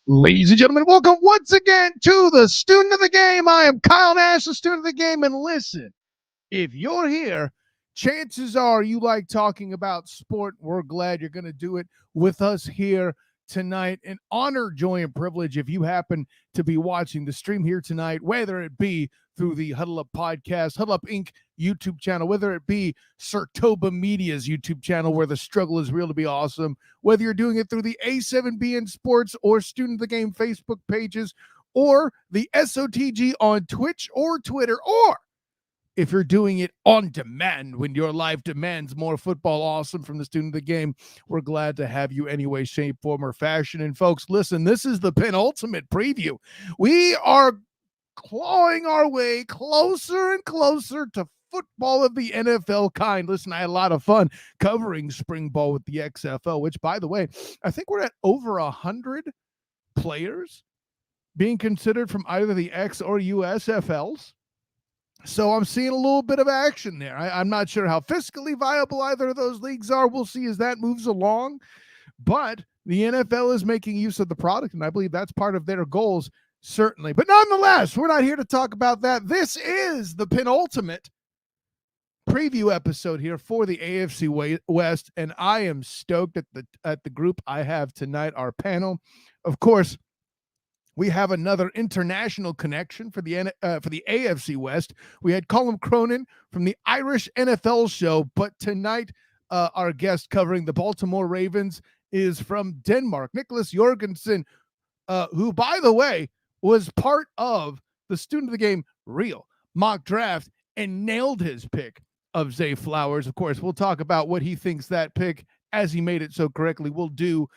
Ladies and gentlemen, welcome once again to the Student of the Game. I am Kyle Nash, the Student of the Game. And listen, if you're here, chances are you like talking about sport. We're glad you're going to do it with us here tonight. An honor, joy, and privilege if you happen to be watching the stream here tonight, whether it be through the Huddle Up Podcast, Huddle Up Inc. YouTube channel, whether it be Sartoba Media's YouTube channel where the struggle is real to be awesome, whether you're doing it through the A7BN Sports or Student of the Game Facebook pages, or the SOTG on Twitch or Twitter, or if you're doing it on demand when your life demands more football awesome from the Student of the Game, we're glad to have you any way, shape, form, or fashion. And folks, listen, this is the penultimate preview. We are clawing our way closer and closer to football of the NFL kind. Listen, I had a lot of fun covering spring ball with the XFL, which, by the way, I think we're at over 100 players being considered from either the X or USFLs. So I'm seeing a little bit of action there. I'm not sure how fiscally viable either of those leagues are. We'll see as that moves along. But the NFL is making use of the product, and I believe that's part of their goals, certainly. But nonetheless, we're not here to talk about that. This is the penultimate preview episode here for the AFC West, and I am stoked at the group I have tonight, our panel. Of course, we have another international connection for the AFC West. We had Colin Cronin from the Irish NFL show, but tonight our guest covering the Baltimore Ravens is from Denmark, Nicholas Jorgensen, who, by the way, was part of the Student of the Game real mock draft and nailed his pick of Zay Flowers. Of course, we'll talk about what he thinks that pick, as he made it so correctly, will do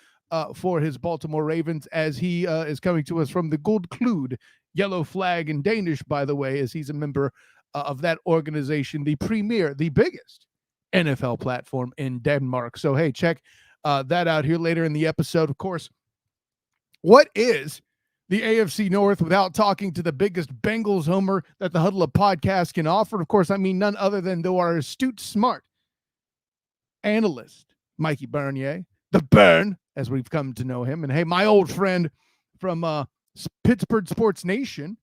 for his Baltimore Ravens, as he is coming to us from the Gul Klud, yellow flag in Danish, by the way, as he's a member of that organization, the premier, the biggest NFL platform in Denmark. So, hey, check that out here later in the episode. Of course, what is the AFC North without talking to the biggest Bengals homer that the Huddle Up Podcast can offer? Of course, I mean none other than our astute, smart analyst, Mikey Bernier, the Burn, as we've come to know him. And hey, my old friend from Pittsburgh Sports Nation,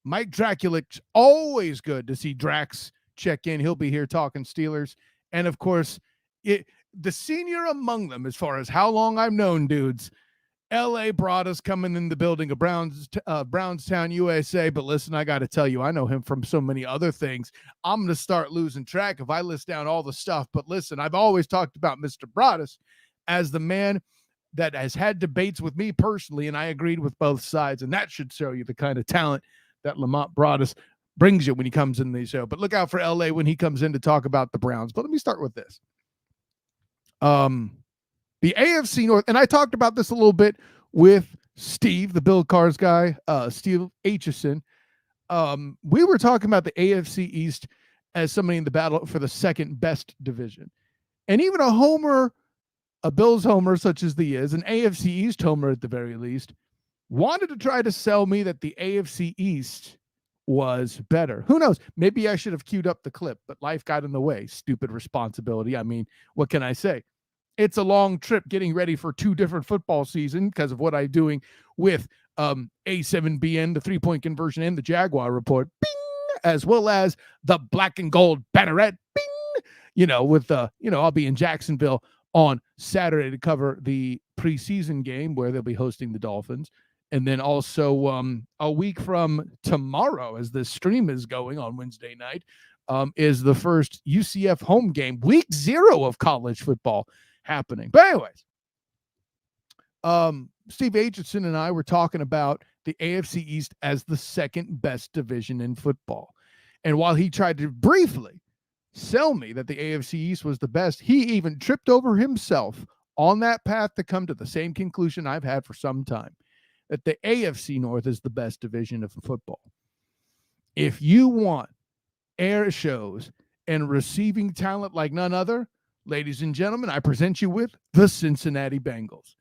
Mike Drakulich. Always good to see Drax check in. He'll be here talking Steelers. And of course, the senior among them, as far as how long I've known dudes, LA Broadus coming in the building of Brownstown, USA. But listen, I got to tell you, I know him from so many other things. I'm going to start losing track if I list down all the stuff. But listen, I've always talked about Mr. Broadus as the man that has had debates with me personally, and I agreed with both sides. And that should show you the kind of talent that Lamont Broadus brings you when he comes in the show. But look out for LA when he comes in to talk about the Browns. But let me start with this. The AFC North, and I talked about this a little bit with Steve, the Bill Cars guy, Steve Aitchison. We were talking about the AFC East as somebody in the battle for the second best division. And even a Bills homer such as he is, an AFC East homer at the very least, wanted to try to sell me that the AFC East was better. Who knows? Maybe I should have queued up the clip, but life got in the way. Stupid responsibility. I mean, what can I say? It's a long trip getting ready for two different football seasons because of what I'm doing with A7BN, the three-point conversion, and the Jaguar Report, bing, as well as the Black and Gold Banneret, bing, I'll be in Jacksonville on Saturday to cover the preseason game where they'll be hosting the Dolphins. And then also a week from tomorrow, as this stream is going on Wednesday night, is the first UCF home game, week 0 of college football happening. But anyways, Steve Aitchison and I were talking about the AFC East as the second best division in football. And while he tried to briefly sell me that the AFC East was the best, he even tripped over himself on that path to come to the same conclusion I've had for some time, that the AFC North is the best division of football. If you want air shows and receiving talent like none other, ladies and gentlemen, I present you with the Cincinnati Bengals.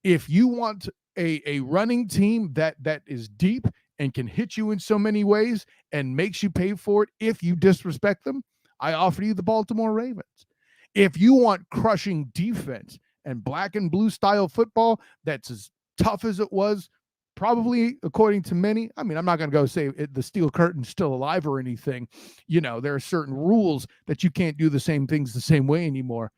If you want a running team that is deep and can hit you in so many ways and makes you pay for it if you disrespect them, I offer you the Baltimore Ravens. If you want crushing defense and black and blue style football that's as tough as it was, probably according to many, I mean, I'm not going to go say the steel curtain's still alive or anything. There are certain rules that you can't do the same things the same way anymore.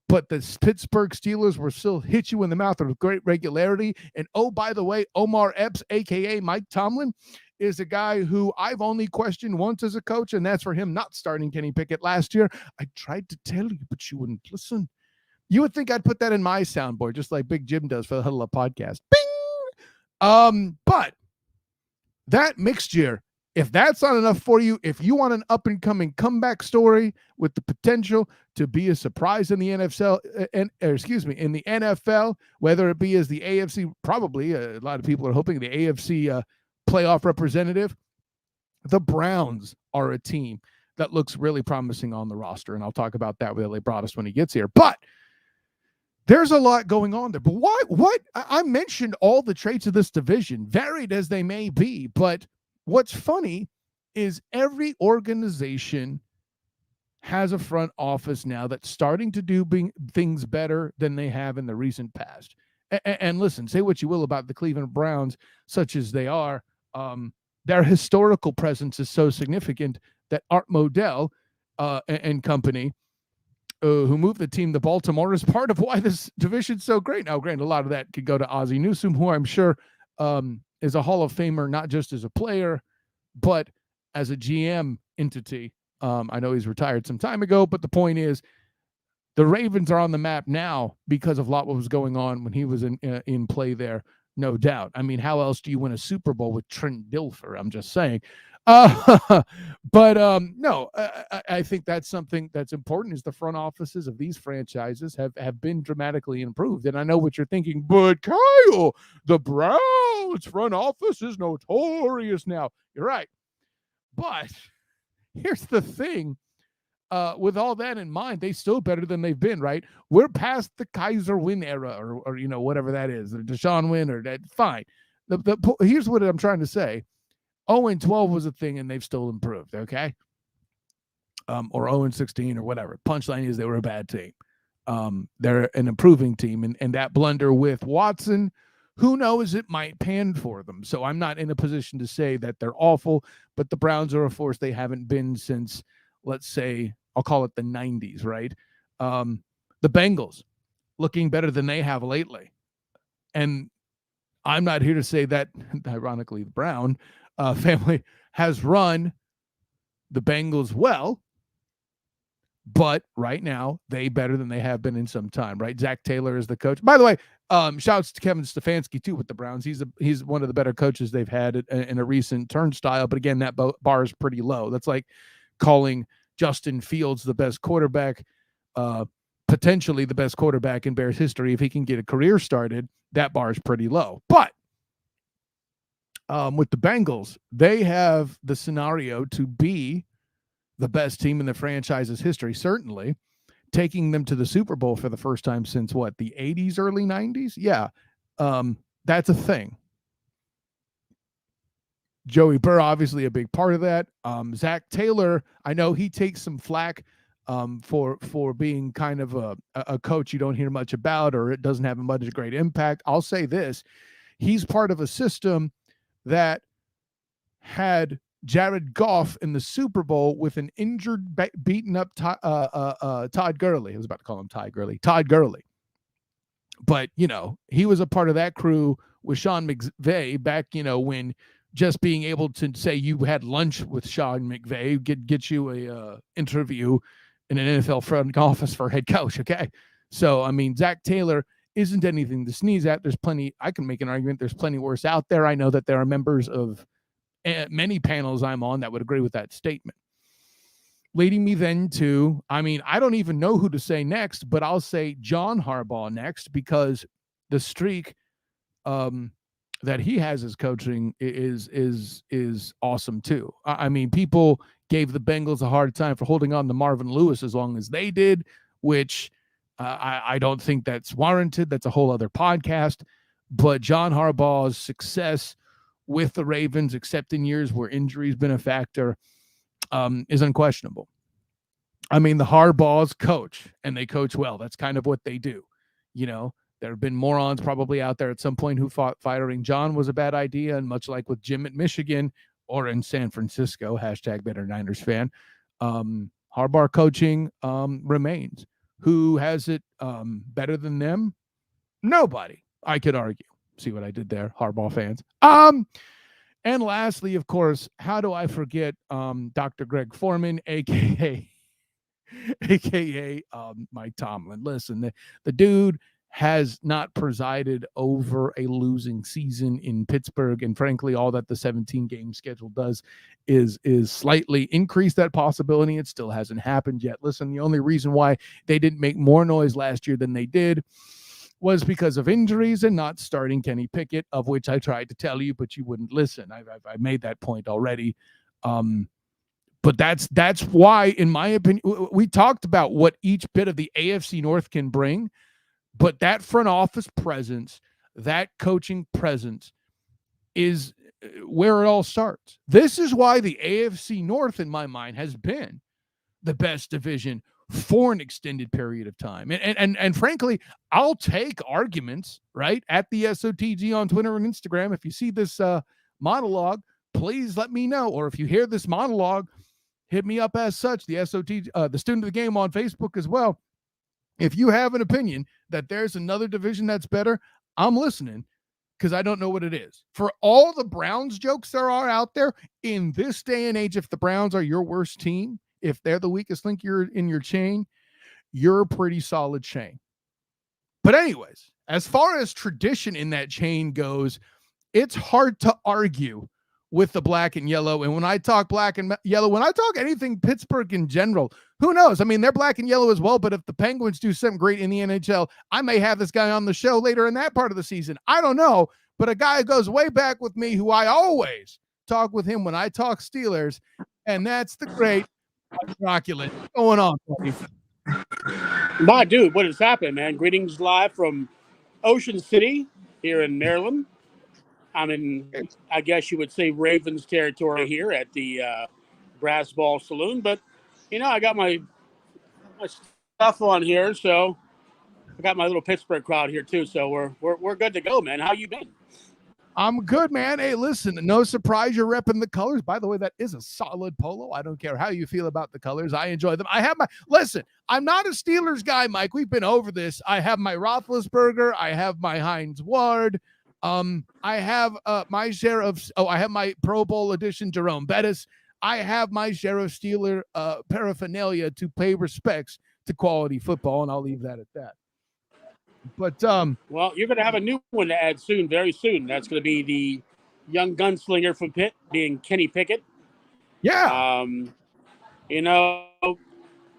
But the Pittsburgh Steelers will still hit you in the mouth with great regularity. And oh, by the way, Omar Epps, a.k.a. Mike Tomlin, is a guy who I've only questioned once as a coach, and that's for him not starting Kenny Pickett last year. I tried to tell you, but you wouldn't listen. You would think I'd put that in my soundboard, just like Big Jim does for the Huddle Up Podcast. Bing! But that mixture, if that's not enough for you, if you want an up-and-coming comeback story with the potential to be a surprise in the in the NFL, whether it be as the AFC, probably a lot of people are hoping the AFC playoff representative, the Browns are a team that looks really promising on the roster, and I'll talk about that with Broadus when he gets here. But there's a lot going on there. But what I mentioned all the traits of this division, varied as they may be, but what's funny is every organization has a front office now that's starting to do things better than they have in the recent past. And listen, say what you will about the Cleveland Browns, such as they are, their historical presence is so significant that Art Modell and company, who moved the team to Baltimore, is part of why this division's so great. Now, granted, a lot of that could go to Ozzie Newsome, who I'm sure is a Hall of Famer, not just as a player, but as a GM entity. I know he's retired some time ago, but the point is the Ravens are on the map now because of a lot what was going on when he was in play there, no doubt. I mean, how else do you win a Super Bowl with Trent Dilfer? I'm just saying. No, I think that's something that's important is the front offices of these franchises have been dramatically improved. And I know what you're thinking, but Kyle, the Browns front office is notorious now. You're right. But here's the thing. With all that in mind, they still better than they've been, right? We're past the Kaiser Wynn era or whatever that is, or Deshaun Wynn or that. Fine. Here's what I'm trying to say. 0-12 was a thing, and they've still improved, okay? Or 0-16 or whatever. Punchline is they were a bad team. They're an improving team, and that blunder with Watson, who knows, it might pan for them. So I'm not in a position to say that they're awful, but the Browns are a force they haven't been since, let's say, I'll call it the 90s, right? The Bengals looking better than they have lately. And I'm not here to say that, ironically, the Brown family has run the Bengals well, but right now they better than they have been in some time, right? Zach Taylor is the coach. By the way, shouts to Kevin Stefanski too with the Browns. He's one of the better coaches they've had in a recent turnstile. But again, that bar is pretty low. That's like calling Justin Fields the best quarterback, potentially the best quarterback in Bears history. If he can get a career started, that bar is pretty low. But with the Bengals, they have the scenario to be the best team in the franchise's history, certainly, taking them to the Super Bowl for the first time since, what, the 80s, early 90s? Yeah, that's a thing. Joey Burr, obviously a big part of that. Zach Taylor, I know he takes some flack for being kind of a coach you don't hear much about, or it doesn't have much of a great impact. I'll say this. He's part of a system that had Jared Goff in the Super Bowl with an injured, beaten up Todd Gurley. I was about to call him Todd Gurley. But, he was a part of that crew with Sean McVay back, when just being able to say you had lunch with Sean McVay get you a interview in an NFL front office for head coach, okay? So, I mean, Zach Taylor isn't anything to sneeze at. There's plenty, I can make an argument, there's plenty worse out there. I know that there are members of many panels I'm on that would agree with that statement. Leading me then to, I don't even know who to say next, but I'll say John Harbaugh next, because the streak that he has as coaching is awesome too. People gave the Bengals a hard time for holding on to Marvin Lewis as long as they did, which I don't think that's warranted. That's a whole other podcast. But John Harbaugh's success with the Ravens, except in years where injury's been a factor, is unquestionable. The Harbaughs coach, and they coach well. That's kind of what they do. There have been morons probably out there at some point who thought firing John was a bad idea. And much like with Jim at Michigan or in San Francisco, hashtag Better Niners fan, Harbaugh coaching remains. Who has it better than them? Nobody, I could argue. See what I did there, Harbaugh fans. And lastly, of course, how do I forget Dr. Greg Foreman, aka Mike Tomlin. Listen, the dude has not presided over a losing season in Pittsburgh, and frankly, all that the 17-game schedule does is slightly increase that possibility. It still hasn't happened yet. Listen, the only reason why they didn't make more noise last year than they did was because of injuries and not starting Kenny Pickett, of which I tried to tell you, but you wouldn't listen. I made that point already. But that's why, in my opinion, we talked about what each bit of the AFC North can bring, but that front office presence, that coaching presence is where it all starts. This is why the AFC North, in my mind, has been the best division for an extended period of time. And frankly, I'll take arguments, right, at the SOTG on Twitter and Instagram. If you see this monologue, please let me know. Or if you hear this monologue, hit me up as such, the SOTG, the Student of the Game on Facebook as well. If you have an opinion that there's another division that's better, I'm listening, because I don't know what it is. For all the Browns jokes there are out there, in this day and age, if the Browns are your worst team, if they're the weakest link you're in your chain, you're a pretty solid chain. But anyways, as far as tradition in that chain goes, it's hard to argue with the black and yellow. And when I talk black and yellow, when I talk anything Pittsburgh in general, who knows? I mean, they're black and yellow as well, but if the Penguins do something great in the NHL, I may have this guy on the show later in that part of the season. I don't know, but a guy goes way back with me who I always talk with him when I talk Steelers, and that's the great Drakulich. What's going on, buddy? My dude, what has happened, man? Greetings live from Ocean City here in Maryland. I'm in, I guess you would say, Ravens territory here at the Brass Ball Saloon. But, you know, I got my stuff on here, so I got my little Pittsburgh crowd here too. So we're good to go, man. How you been? I'm good, man. Hey, listen, no surprise you're repping the colors. By the way, that is a solid polo. I don't care how you feel about the colors. I enjoy them. Listen, I'm not a Steelers guy, Mike. We've been over this. I have my Roethlisberger. I have my Heinz Ward. I have my share of, I have my Pro Bowl edition Jerome Bettis. I have my share of Steeler paraphernalia to pay respects to quality football, and I'll leave that at that. But well, you're going to have a new one to add soon, very soon. That's going to be the young gunslinger from Pitt, being Kenny Pickett. Yeah. You know, a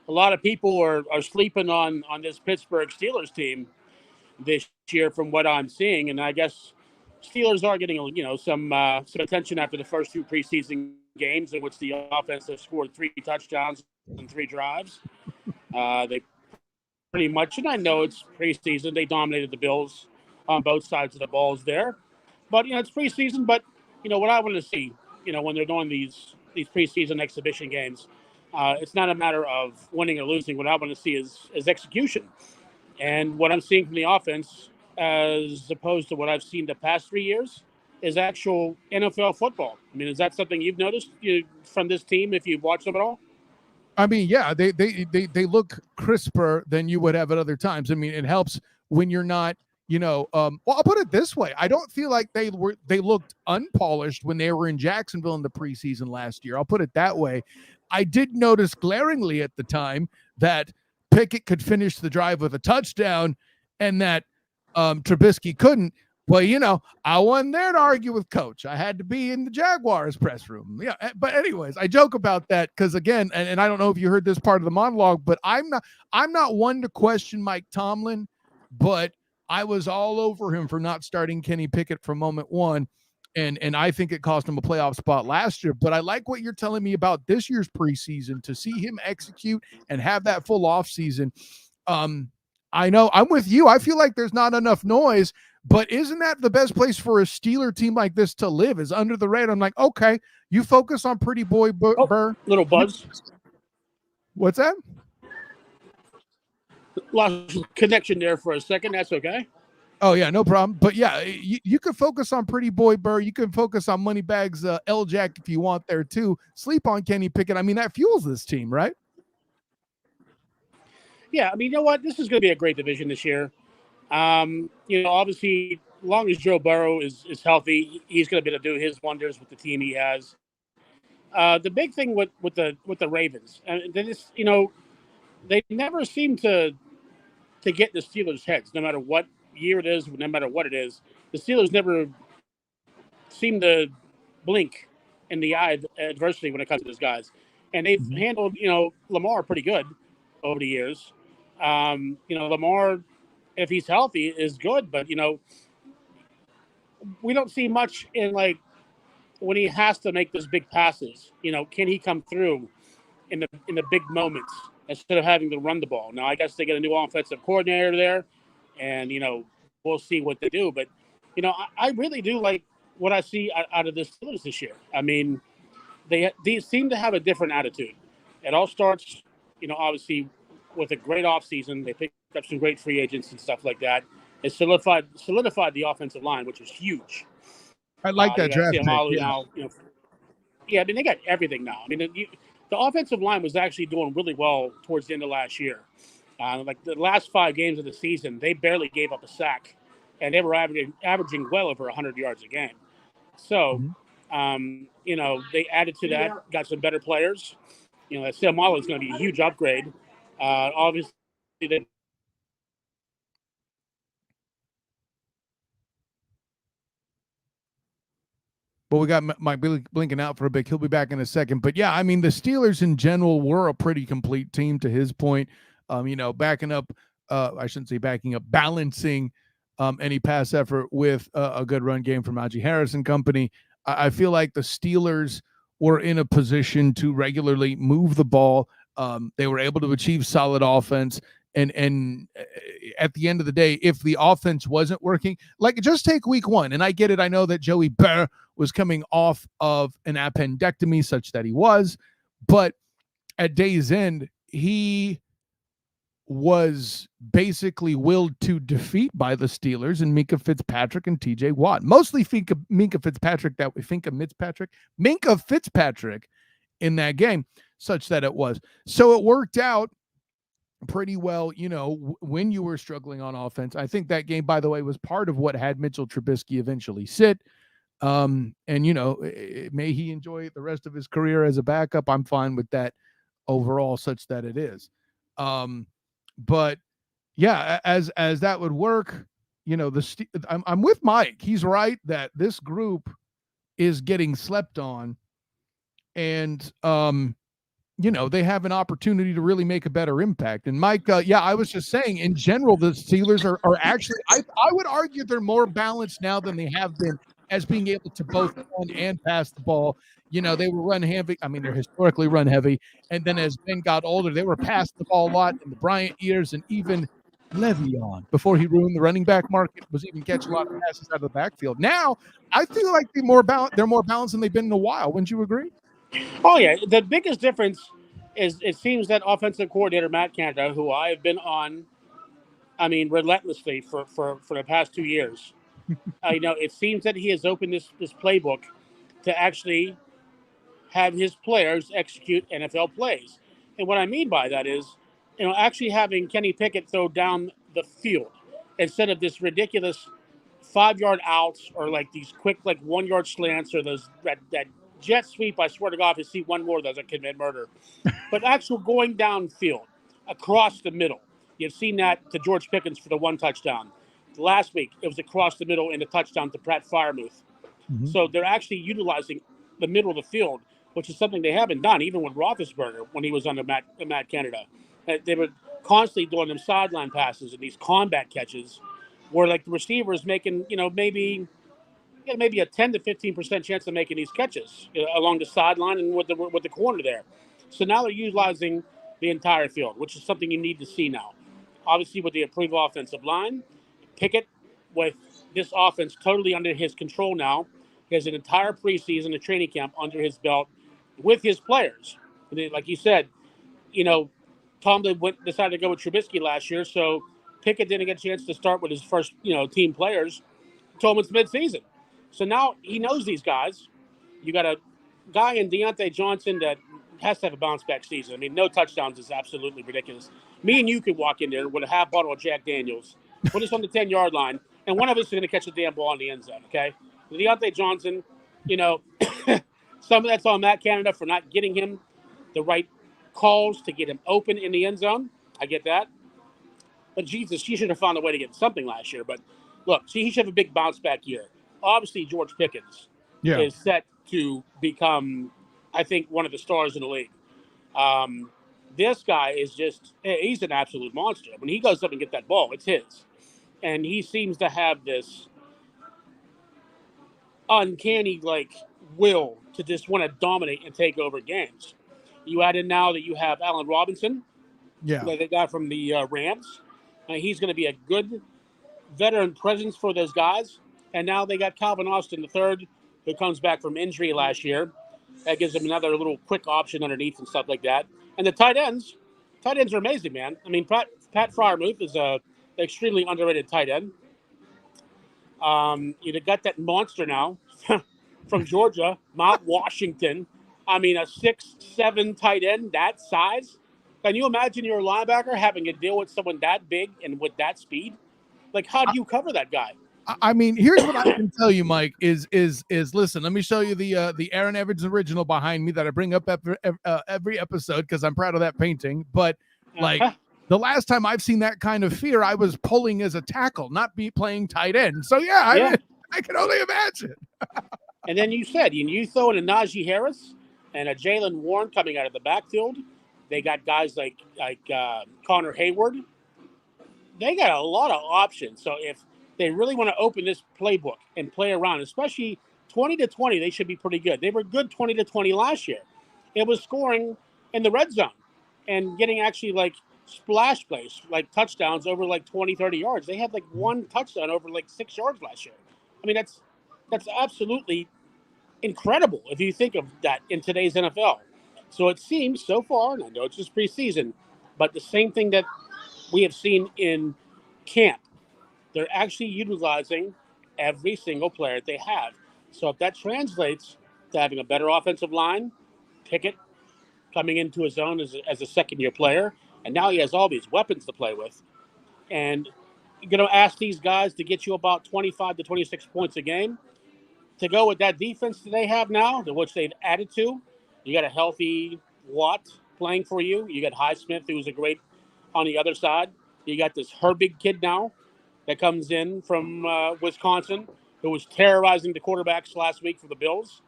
lot of people are sleeping on this Pittsburgh Steelers team this year, from what I'm seeing, and I guess Steelers are getting, you know, some attention after the first two preseason games in which the offense has scored 3 touchdowns in 3 drives. They pretty much, and I know it's preseason, they dominated the Bills on both sides of the balls there. But, you know, it's preseason. But, you know, what I want to see, you know, when they're doing these preseason exhibition games, it's not a matter of winning or losing. What I want to see is execution. And what I'm seeing from the offense, as opposed to what I've seen the past 3 years, is actual NFL football. I mean, is that something you've noticed from this team if you've watched them at all? I mean, yeah, they look crisper than you would have at other times. I mean, it helps when you're not, you know, well, I'll put it this way. I don't feel like they looked unpolished when they were in Jacksonville in the preseason last year. I'll put it that way. I did notice glaringly at the time that Pickett could finish the drive with a touchdown and that Trubisky couldn't. Well, you know, I wasn't there to argue with Coach. I had to be in the Jaguars press room. Yeah, but anyways, I joke about that because, again, and I don't know if you heard this part of the monologue, but I'm not one to question Mike Tomlin, but I was all over him for not starting Kenny Pickett from moment one, and I think it cost him a playoff spot last year. But I like what you're telling me about this year's preseason, to see him execute and have that full offseason. I know I'm with you. I feel like there's not enough noise. But isn't that the best place for a Steeler team like this to live, is under the radar? I'm like, okay, you focus on Pretty Boy Burr. Little buzz. What's that? Lost connection there for a second. That's okay. Oh yeah, no problem. But yeah, you can focus on Pretty Boy Burr. You can focus on Moneybags L-Jack if you want there too. Sleep on Kenny Pickett. I mean, that fuels this team, right? Yeah, I mean, you know what? This is going to be a great division this year. Obviously, as long as Joe Burrow is healthy, he's going to be able to do his wonders with the team he has. The big thing with the Ravens, they just they never seem to get the Steelers' heads, no matter what year it is, no matter what it is. The Steelers never seem to blink in the eye of adversity when it comes to those guys, and they've handled Lamar pretty good over the years. Lamar, if he's healthy, is good, but we don't see much in like when he has to make those big passes. Can he come through in the big moments instead of having to run the ball? Now, I guess they get a new offensive coordinator there, and we'll see what they do. But I really do like what I see out of the Steelers this year. I mean, they seem to have a different attitude. It all starts, obviously with a great offseason. They picked up some great free agents and stuff like that. It solidified the offensive line, which is huge. I like You that got draft pick. Malu Yeah. now. Yeah, I mean they got everything now. I mean the offensive line was actually doing really well towards the end of last year. Like the last 5 games of the season, they barely gave up a sack, and they were averaging well over 100 yards a game. So, they added to that, got some better players. That Sam Malu is going to be a huge upgrade. Obviously, they But we got Mike blinking out for a bit. He'll be back in a second. But yeah, I mean, the Steelers in general were a pretty complete team to his point. Backing up, I shouldn't say backing up, balancing any pass effort with a good run game from Najee Harris and company. I feel like the Steelers were in a position to regularly move the ball. They were able to achieve solid offense. And at the end of the day, if the offense wasn't working, like just take week 1, and I get it. I know that Joey Burr was coming off of an appendectomy such that he was, but at day's end, he was basically willed to defeat by the Steelers and Minkah Fitzpatrick and TJ Watt. Mostly Minkah Fitzpatrick in that game, such that it was. So it worked out pretty well, when you were struggling on offense. I think that game, by the way, was part of what had Mitchell Trubisky eventually sit. And may he enjoy the rest of his career as a backup. I'm fine with that overall, such that it is. But yeah, as that would work, I'm with Mike. He's right that this group is getting slept on, and they have an opportunity to really make a better impact. And Mike, I was just saying, in general, the Steelers are actually, I would argue they're more balanced now than they have been as being able to both run and pass the ball. They were run heavy. I mean, they're historically run heavy. And then as Ben got older, they were passing the ball a lot in the Bryant years, and even Le'Veon, before he ruined the running back market, was even catching a lot of passes out of the backfield. Now, I feel like they're more balanced than they've been in a while. Wouldn't you agree? Oh yeah, the biggest difference is it seems that offensive coordinator Matt Canada, who I have been on, I mean, relentlessly for the past 2 years. It seems that he has opened this playbook to actually have his players execute NFL plays. And what I mean by that is, actually having Kenny Pickett throw down the field instead of this ridiculous 5-yard outs or like these quick like 1-yard slants or those that jet sweep. I swear to God, if you see one more of those, I commit murder. But actual going downfield across the middle. You've seen that to George Pickens for the 1 touchdown. Last week, it was across the middle in the touchdown to Pratt Firemuth. So they're actually utilizing the middle of the field, which is something they haven't done, even with Roethlisberger when he was under Matt Canada. They were constantly doing them sideline passes and these combat catches where, like, the receiver is making, maybe a 10 to 15% chance of making these catches along the sideline and with the corner there. So now they're utilizing the entire field, which is something you need to see now. Obviously, with the improved offensive line, Pickett, with this offense totally under his control now, he has an entire preseason, a training camp under his belt with his players. And then, like you said, Tomlin decided to go with Trubisky last year, so Pickett didn't get a chance to start with his first, team players until it's midseason. So now he knows these guys. You got a guy in Deontay Johnson that has to have a bounce back season. I mean, no touchdowns is absolutely ridiculous. Me and you could walk in there with a half bottle of Jack Daniels, put us on the 10-yard line, and one of us is going to catch a damn ball in the end zone, okay? Deontay Johnson, some of that's on Matt Canada for not getting him the right calls to get him open in the end zone. I get that. But Jesus, he should have found a way to get something last year. But look, he should have a big bounce back year. Obviously, George Pickens is set to become, I think, one of the stars in the league. This guy is he's an absolute monster. When he goes up and get that ball, it's his. And he seems to have this uncanny, will to just want to dominate and take over games. You add in now that you have Allen Robinson, that they got from the Rams. He's going to be a good veteran presence for those guys. And now they got Calvin Austin III, who comes back from injury last year. That gives them another little quick option underneath and stuff like that. And the tight ends are amazing, man. I mean, Pat Freiermuth is a extremely underrated tight end. You got that monster now from Georgia, Mount Washington. I mean, a 6'7" tight end that size. Can you imagine you're a linebacker having to deal with someone that big and with that speed? How do you cover that guy? I mean, here's what I can tell you, Mike, is listen, let me show you the Aaron Evans original behind me that I bring up every episode because I'm proud of that painting. But the last time I've seen that kind of fear, I was pulling as a tackle, not playing tight end. So I can only imagine. And then you said you throw in a Najee Harris and a Jalen Warren coming out of the backfield. They got guys like Connor Hayward. They got a lot of options. So if they really want to open this playbook and play around, especially 20-20, they should be pretty good. They were good 20-20 last year. It was scoring in the red zone and getting actually splash plays, touchdowns over 20, 30 yards. They had one touchdown over 6 yards last year. I mean, that's absolutely incredible if you think of that in today's NFL. So it seems so far, and I know it's just preseason, but the same thing that we have seen in camp, they're actually utilizing every single player that they have. So if that translates to having a better offensive line, Pickett coming into his own as a second-year player, and now he has all these weapons to play with, and you're going to ask these guys to get you about 25 to 26 points a game, to go with that defense that they have now, to which they've added to. You got a healthy Watt playing for you. You got Highsmith, who's a great on the other side. You got this Herbig kid now that comes in from Wisconsin, who was terrorizing the quarterbacks last week for the Bills.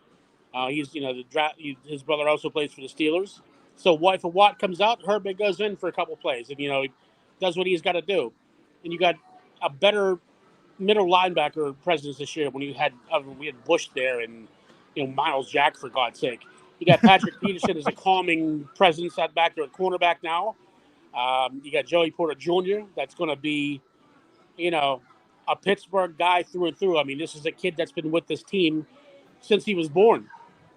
He's his brother also plays for the Steelers. So if a Watt comes out, Herbig goes in for a couple plays, and he does what he's got to do. And you got a better middle linebacker presence this year when we had Bush there and Miles Jack, for God's sake. You got Patrick Peterson as a calming presence back there at cornerback now. You got Joey Porter Jr. That's going to be, a Pittsburgh guy through and through. I mean, this is a kid that's been with this team since he was born.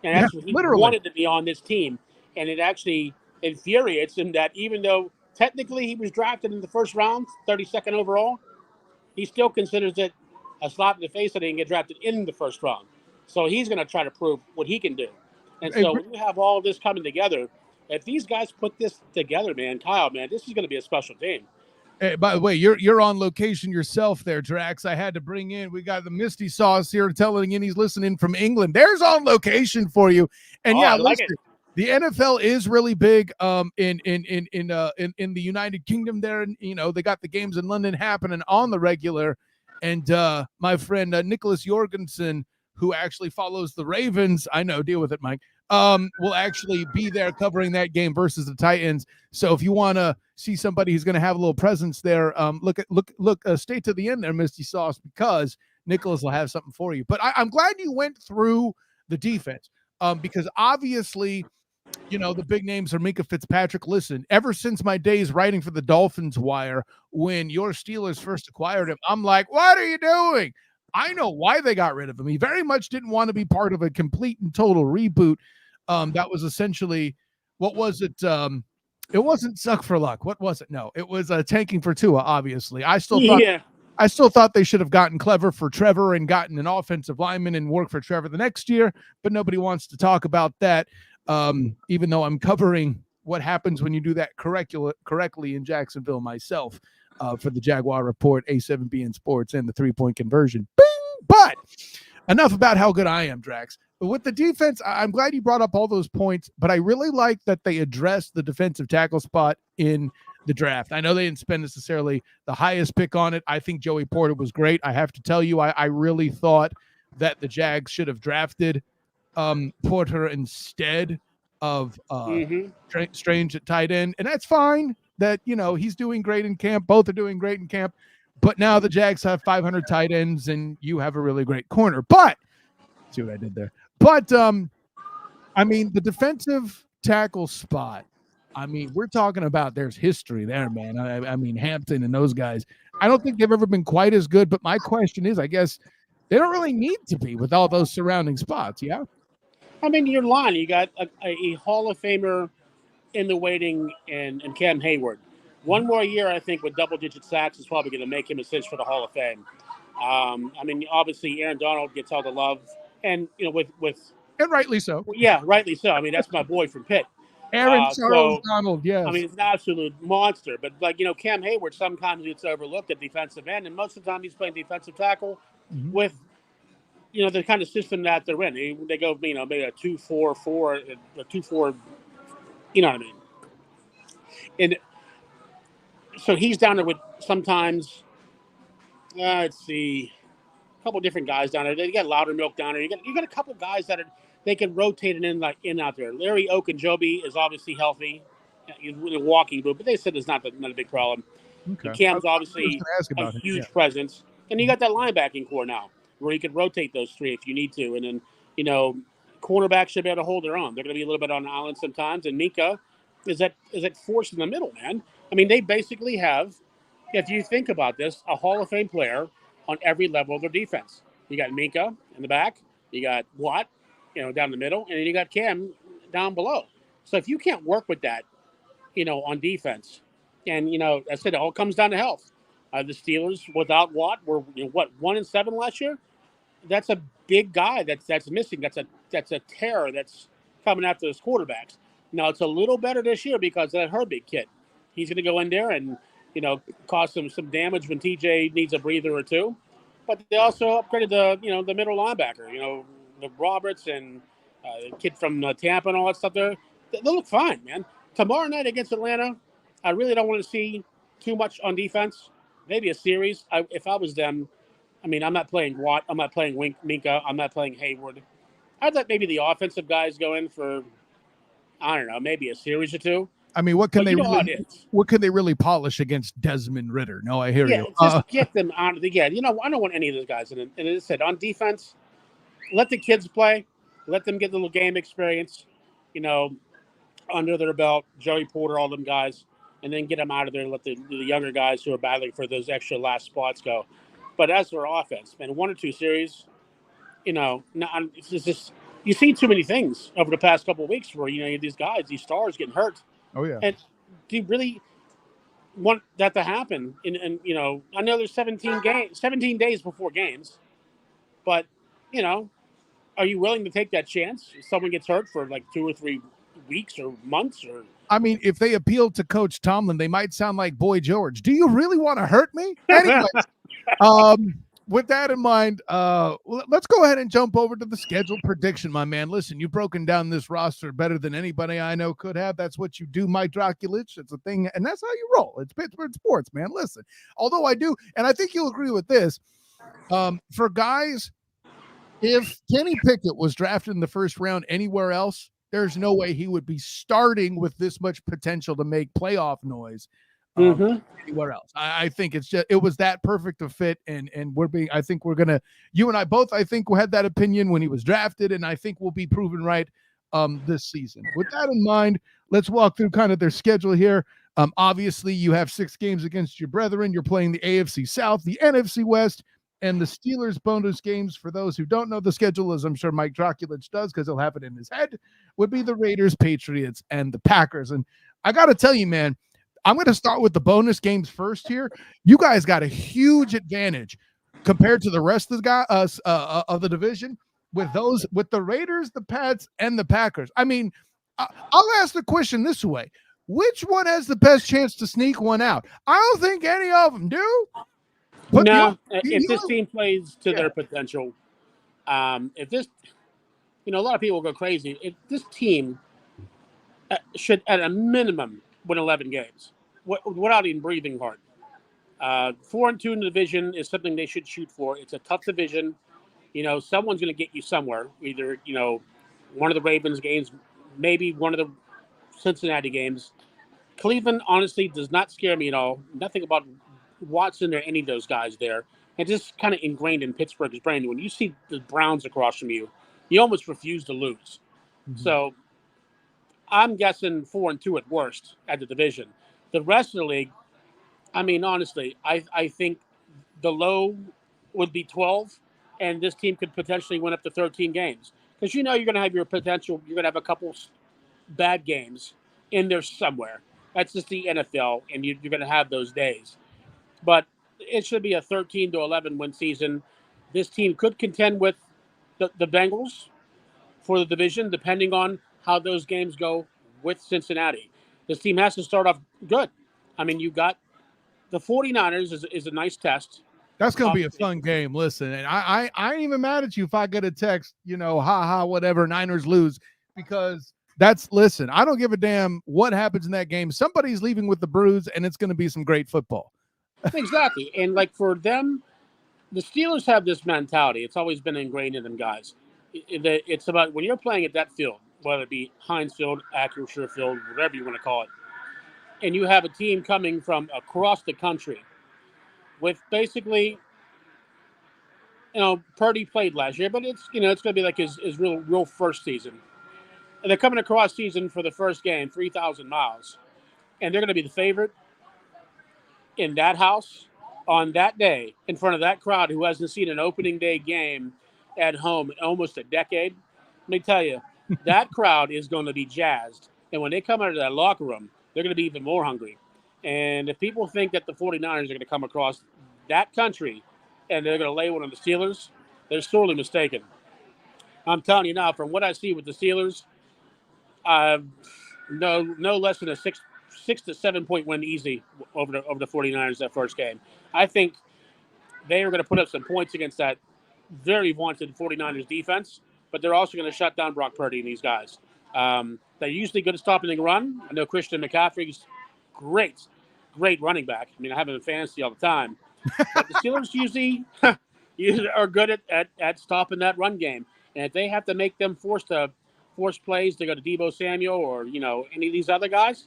And that's what he wanted to be on this team. And it actually infuriates him that even though technically he was drafted in the first round, 32nd overall, he still considers it a slap in the face that he didn't get drafted in the first round. So he's going to try to prove what he can do. And so when you have all this coming together, if these guys put this together, Kyle, this is going to be a special team. Hey, by the way, you're on location yourself there, Drax. I had to bring in. We got the Misty Sauce here telling in he's listening from England. There's on location for you. And listen, the NFL is really big in the United Kingdom there, and they got the games in London happening on the regular. And my friend Nicholas Jorgensen, who actually follows the Ravens, I know, deal with it, Mike, will actually be there covering that game versus the Titans. So if you want to see somebody who's going to have a little presence there, look, stay to the end there, Misty Sauce, because Nicholas will have something for you. But I'm glad you went through the defense because obviously, the big names are Minka Fitzpatrick. Listen, ever since my days writing for the Dolphins Wire, when your Steelers first acquired him, I'm like, what are you doing? I know why they got rid of him. He very much didn't want to be part of a complete and total reboot. That was essentially, what was it? It wasn't suck for luck. What was it? No, it was tanking for Tua. Obviously, Yeah. I still thought they should have gotten clever for Trevor and gotten an offensive lineman and worked for Trevor the next year, but nobody wants to talk about that. Even though I'm covering what happens when you do that correctly in Jacksonville myself for the Jaguar Report, A7BN Sports, and the 3-point conversion. Bing! But enough about how good I am, Drax. But with the defense, I'm glad you brought up all those points, but I really like that they addressed the defensive tackle spot in the draft. I know they didn't spend necessarily the highest pick on it. I think Joey Porter was great. I have to tell you, I really thought that the Jags should have drafted Porter instead of Strange at tight end. And that's fine that, he's doing great in camp. Both are doing great in camp. But now the Jags have 500 tight ends and you have a really great corner. But see what I did there. But the defensive tackle spot, we're talking about there's history there, man. Hampton and those guys, I don't think they've ever been quite as good. But my question is, I guess they don't really need to be with all those surrounding spots. Yeah. You're lying. You got a Hall of Famer in the waiting and Cam Hayward. One more year, I think, with double-digit sacks is probably going to make him a cinch for the Hall of Fame. Obviously, Aaron Donald gets all the love, and with and rightly so. Yeah, rightly so. That's my boy from Pitt. Aaron Charles Donald, yes. He's an absolute monster. But Cam Hayward, sometimes it's overlooked at defensive end, and most of the time he's playing defensive tackle with the kind of system that they're in. They go maybe a 2-4-4, a 2-4. You know what I mean? And so he's down there with sometimes. Let's see, a couple different guys down there. They got Loudermilk down there. You got a couple guys that they can rotate it in out there. Larry Okunjobi is obviously healthy. He's really walking, but they said it's not a big problem. Okay. Cam's obviously a huge presence, and you got that linebacking core now where you can rotate those three if you need to, and then cornerbacks should be able to hold their own. They're going to be a little bit on the island sometimes, and Mika is that force in the middle, man. They basically have, if you think about this, a Hall of Fame player on every level of their defense. You got Minka in the back, you got Watt, down the middle, and then you got Cam down below. So if you can't work with that, on defense, and I said it all comes down to health. The Steelers without Watt were 1-7 last year. That's a big guy that's missing. That's a terror that's coming after those quarterbacks. Now it's a little better this year because of that Herbig kid. He's going to go in there and cause some damage when TJ needs a breather or two. But they also upgraded the middle linebacker. The Roberts and the kid from Tampa and all that stuff there. They look fine, man. Tomorrow night against Atlanta, I really don't want to see too much on defense. Maybe a series. If I was them, I'm not playing Watt. I'm not playing Minka. I'm not playing Hayward. I'd let maybe the offensive guys go in for, I don't know, maybe a series or two. What can they really polish against Desmond Ridder? No, I hear you. Just get them out of the game. I don't want any of those guys in it. And as I said, on defense, let the kids play. Let them get a little game experience, under their belt. Joey Porter, all them guys. And then get them out of there and let the younger guys who are battling for those extra last spots go. But as for offense, man, 1 or 2 series, it's just you see too many things over the past couple of weeks where, you have these guys, these stars getting hurt. Oh, yeah. And do you really want that to happen? And I know there's 17 days before games, but, are you willing to take that chance if someone gets hurt for like 2 or 3 weeks or months? Or if they appeal to Coach Tomlin, they might sound like Boy George. Do you really want to hurt me? Anyways, with that in mind, let's go ahead and jump over to the schedule prediction, my man. Listen, you've broken down this roster better than anybody I know could have. That's what you do, Mike Drakulich. It's a thing, and that's how you roll. It's Pittsburgh sports, man. Listen, although I do, and I think you'll agree with this, for guys, if Kenny Pickett was drafted in the first round anywhere else, there's no way he would be starting with this much potential to make playoff noise. Anywhere else. I think it was that perfect a fit, and I think we're gonna, you and I both, I think we had that opinion when he was drafted, and I think we'll be proven right this season. With that in mind, let's walk through kind of their schedule here. Obviously you have 6 games against your brethren. You're playing the AFC South, the NFC West, and the Steelers bonus games. For those who don't know the schedule, as I'm sure Mike Drakulich does because he'll have it in his head, would be the Raiders, Patriots, and the Packers. And I got to tell you, man, I'm going to start with the bonus games first here. You guys got a huge advantage compared to the rest of the of the division with the Raiders, the Pats, and the Packers. I mean, I'll ask the question this way: which one has the best chance to sneak one out? I don't think any of them do. But No, if this team plays to their potential, if this, a lot of people go crazy. If this team should, at a minimum, win 11 games without even breathing hard. 4-2 in the division is something they should shoot for. It's a tough division. Someone's going to get you somewhere. Either, one of the Ravens games, maybe one of the Cincinnati games. Cleveland, honestly, does not scare me at all. Nothing about Watson or any of those guys there. It's just kind of ingrained in Pittsburgh's brain. When you see the Browns across from you, you almost refuse to lose. Mm-hmm. So I'm guessing 4-2 at worst at the division. The rest of the league, I mean, honestly, I think the low would be 12, and this team could potentially win up to 13 games. Because you're going to have your potential, you're going to have a couple bad games in there somewhere. That's just the NFL, and you're going to have those days. But it should be a 13 to 11 win season. This team could contend with the Bengals for the division, depending on how those games go with Cincinnati. This team has to start off good. I mean, you got the 49ers is a nice test. That's going to be a fun game. Listen, and I ain't even mad at you if I get a text, whatever, Niners lose, because listen, I don't give a damn what happens in that game. Somebody's leaving with the bruise, and it's going to be some great football. Exactly. And like for them, the Steelers have this mentality. It's always been ingrained in them guys. It's about when you're playing at that field, whether it be Heinz Field, Acrisure Field, whatever you want to call it, and you have a team coming from across the country with basically, Purdy played last year, but it's going to be like his real first season. And they're coming across season for the first game, 3,000 miles. And they're going to be the favorite in that house on that day in front of that crowd who hasn't seen an opening day game at home in almost a decade. Let me tell you, that crowd is going to be jazzed. And when they come out of that locker room, they're going to be even more hungry. And if people think that the 49ers are going to come across that country and they're going to lay one on the Steelers, they're sorely mistaken. I'm telling you now, from what I see with the Steelers, no less than a 6 to 7 point win easy over the 49ers that first game. I think they are going to put up some points against that very vaunted 49ers defense, but they're also going to shut down Brock Purdy and these guys. They're usually good at stopping the run. I know Christian McCaffrey's great running back. I mean, I have him in fantasy all the time. But the Steelers usually are good at stopping that run game. And if they have to make them force plays to go to Deebo Samuel or, any of these other guys,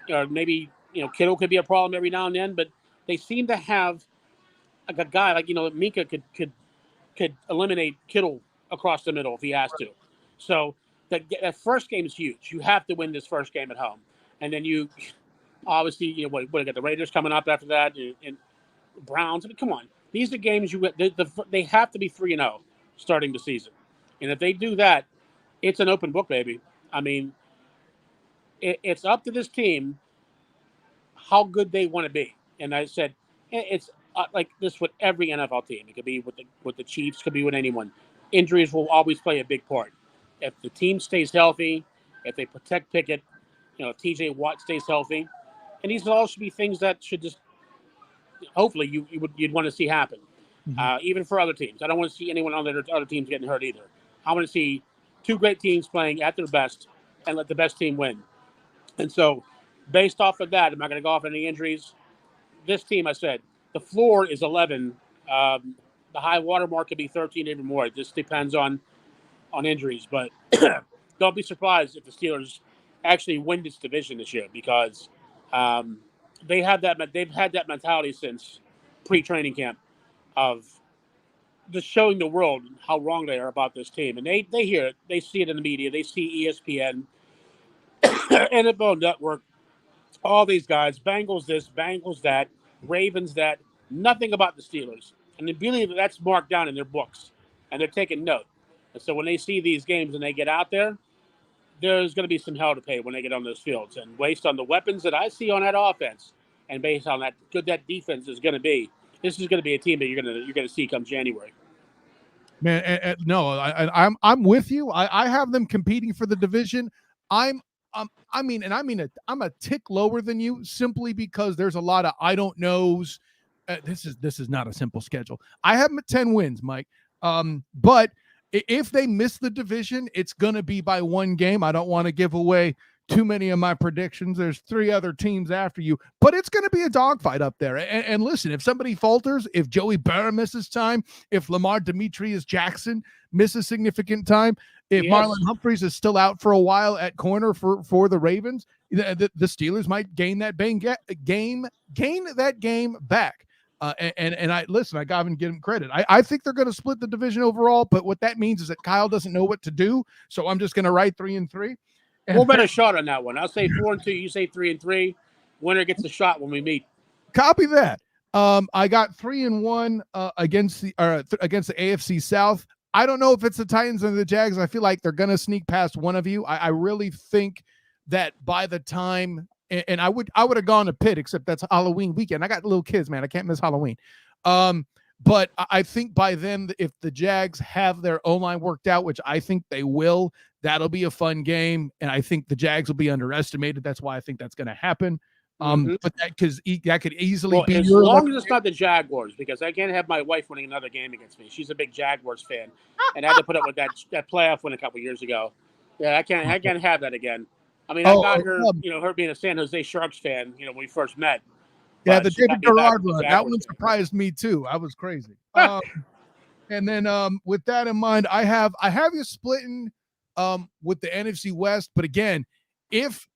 or maybe, Kittle could be a problem every now and then, but they seem to have a guy like, Minka could eliminate Kittle across the middle if he has to. So that first game is huge. You have to win this first game at home. And then you obviously, what got the Raiders coming up after that and Browns. I mean, come on. These are games they have to be 3-0 starting the season. And if they do that, it's an open book, baby. I mean, it's up to this team how good they want to be. And I said, it's like this with every NFL team. It could be with the Chiefs, could be with anyone. Injuries will always play a big part. If the team stays healthy, if they protect Pickett, if TJ Watt stays healthy, and these all should be things that should just hopefully you'd want to see happen. Mm-hmm. Even for other teams. I don't want to see anyone on the other teams getting hurt either. I want to see two great teams playing at their best and let the best team win. And so, based off of that, am I going to go off any injuries? This team, I said, the floor is 11. The high water mark could be 13, even more. It just depends on injuries. But don't be surprised if the Steelers actually win this division this year because they've had that mentality since pre-training camp of just showing the world how wrong they are about this team. And they hear it. They see it in the media. They see ESPN, NFL Network, all these guys, Bengals this, Bengals that, Ravens that, nothing about the Steelers. And they believe that's marked down in their books. And they're taking note. And so when they see these games and they get out there, there's going to be some hell to pay when they get on those fields. And based on the weapons that I see on that offense, and based on that good that defense is going to be, this is going to be a team that you're going to see come January. Man, no, I'm with you. I have them competing for the division. I'm a tick lower than you simply because there's a lot of I don't knows. This is not a simple schedule. I have them at 10 wins, Mike. But if they miss the division, it's going to be by one game. I don't want to give away too many of my predictions. There's 3 other teams after you, but it's going to be a dogfight up there. And listen, if somebody falters, if Joey Barra misses time, if Lamar Demetrius Jackson misses significant time, if Marlon Humphreys is still out for a while at corner for the Ravens, the Steelers might gain that game back. And I listen, I gotta give him credit. I think they're going to split the division overall, but what that means is that Kyle doesn't know what to do. So I'm just going to write 3-3. We'll bet a shot on that one. I'll say 4-2. You say 3-3. Winner gets a shot when we meet. Copy that. I got 3-1 against the AFC South. I don't know if it's the Titans or the Jags. I feel like they're going to sneak past one of you. I really think that by the time, and I would have gone to Pitt, except that's Halloween weekend. I got little kids, man. I can't miss Halloween. But I think by then, if the Jags have their O-line worked out, which I think they will, that'll be a fun game. And I think the Jags will be underestimated. That's why I think that's going to happen. But that could easily be as long as it's not the Jaguars, because I can't have my wife winning another game against me. She's a big Jaguars fan, and I had to put up with that playoff win a couple years ago. Yeah, I can't have that again. I mean, I got her, her being a San Jose Sharks fan, when we first met. Yeah, the David Garrard run, that one surprised me too. I was crazy. And then with that in mind, I have you splitting with the NFC West, but again, if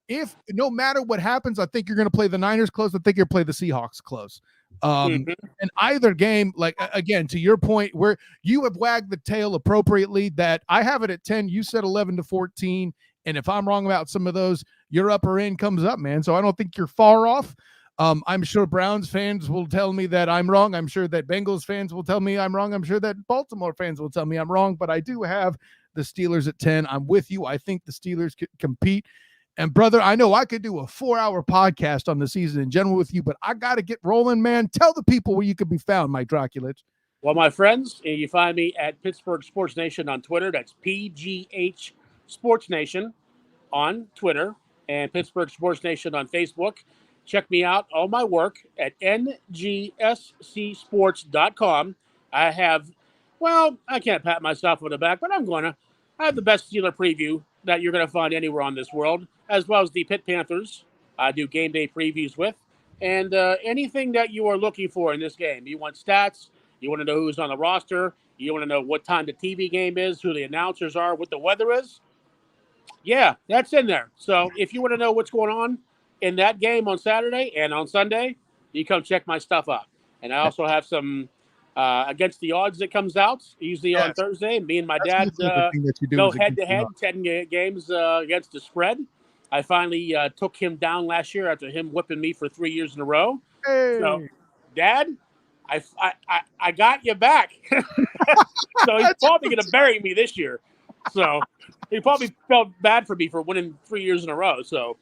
no matter what happens, I think you're going to play the Niners close. I think you'll play the Seahawks close. And either game, like again, to your point, where you have wagged the tail appropriately, that I have it at 10. You said 11-14, and if I'm wrong about some of those, your upper end comes up, man. So I don't think you're far off. I'm sure Browns fans will tell me that I'm wrong. I'm sure that Bengals fans will tell me I'm wrong. I'm sure that Baltimore fans will tell me I'm wrong. But I do have the Steelers at 10. I'm with you. I think the Steelers could compete. And, brother, I know I could do a 4-hour podcast on the season in general with you, but I got to get rolling, man. Tell the people where you can be found, Mike Drakulich. Well, my friends, you find me at Pittsburgh Sports Nation on Twitter. That's PGH Sports Nation on Twitter, and Pittsburgh Sports Nation on Facebook. Check me out, all my work at ngscsports.com. I have, I can't pat myself on the back, but I'm going to. I have the best Steeler preview that you're going to find anywhere on this world, as well as the Pitt Panthers. I do game day previews with. And anything that you are looking for in this game. You want stats, you want to know who's on the roster, you want to know what time the TV game is, who the announcers are, what the weather is. Yeah, that's in there. So if you want to know what's going on in that game on Saturday and on Sunday, you come check my stuff out. And I also have some Against the Odds that comes out, usually on Thursday. Me and my dad go head-to-head, 10 games against the spread. I finally took him down last year after him whipping me for 3 years in a row. Hey. So, Dad, I got you back. So he's probably going to bury me this year. So he probably felt bad for me for winning 3 years in a row. So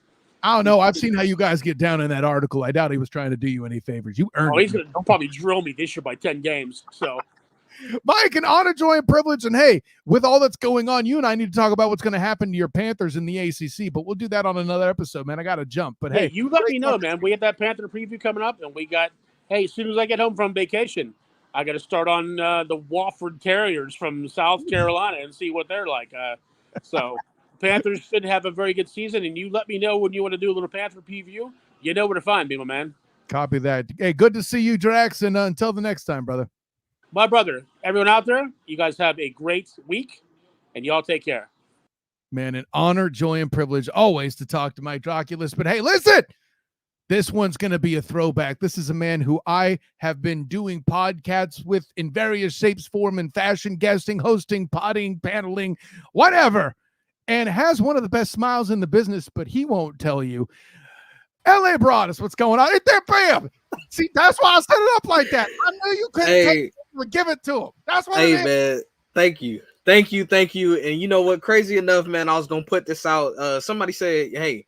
I don't know. I've seen how you guys get down in that article. I doubt he was trying to do you any favors. You earned it. He's going to probably drill me this year by 10 games. So, Mike, an honor, joy, and privilege. And hey, with all that's going on, you and I need to talk about what's going to happen to your Panthers in the ACC. But we'll do that on another episode, man. I got to jump. But hey, you let me know, man. We got that Panther preview coming up, and we got. Hey, as soon as I get home from vacation, I got to start on the Wofford Terriers from South Carolina and see what they're like. So. Panthers should have a very good season, and you let me know when you want to do a little Panther preview. You know where to find me, my man. Copy that. Hey, good to see you, Drax, and until the next time, brother. My brother, everyone out there, you guys have a great week, and y'all take care. Man, an honor, joy, and privilege always to talk to Mike Drakulich. But hey, listen, this one's going to be a throwback. This is a man who I have been doing podcasts with in various shapes, form, and fashion, guesting, hosting, potting, paneling, whatever. And has one of the best smiles in the business, but he won't tell you. LA Broadus, what's going on? Right there, bam! See, that's why I set it up like that. I knew you couldn't take it, but give it to him. That's what Hey, man, thank you. Thank you. And you know what? Crazy enough, man, I was gonna put this out. Somebody said, "Hey,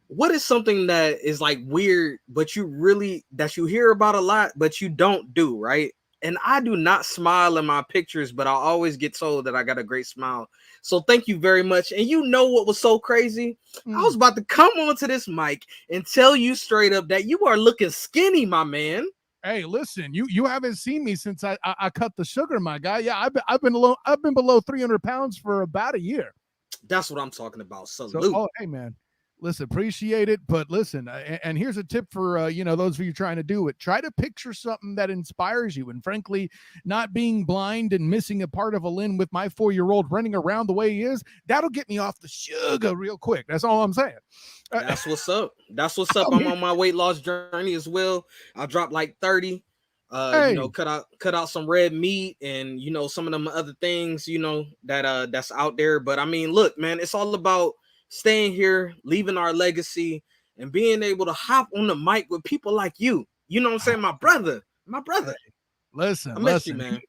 what is something that is like weird, but that you hear about a lot, but you don't do, right?" And I do not smile in my pictures, but I always get told that I got a great smile. So thank you very much. And you know what was so crazy? I was about to come onto this mic and tell you straight up that you are looking skinny, my man. Hey, listen, you haven't seen me since I cut the sugar, my guy. Yeah, I've been below 300 pounds for about a year. That's what I'm talking about. Salute. So, hey, man. Listen, appreciate it, but listen, and here's a tip for those of you trying to do it. Try to picture something that inspires you, and frankly, not being blind and missing a part of a limb with my 4-year-old running around the way he is, that'll get me off the sugar real quick. That's all I'm saying. That's what's up. I'm on my weight loss journey as well. I dropped like 30. Cut out some red meat and some of them other things that's out there. But I mean, look, man, it's all about staying here, leaving our legacy, and being able to hop on the mic with people like you. You know what I'm saying? My brother. Listen, I miss you, man.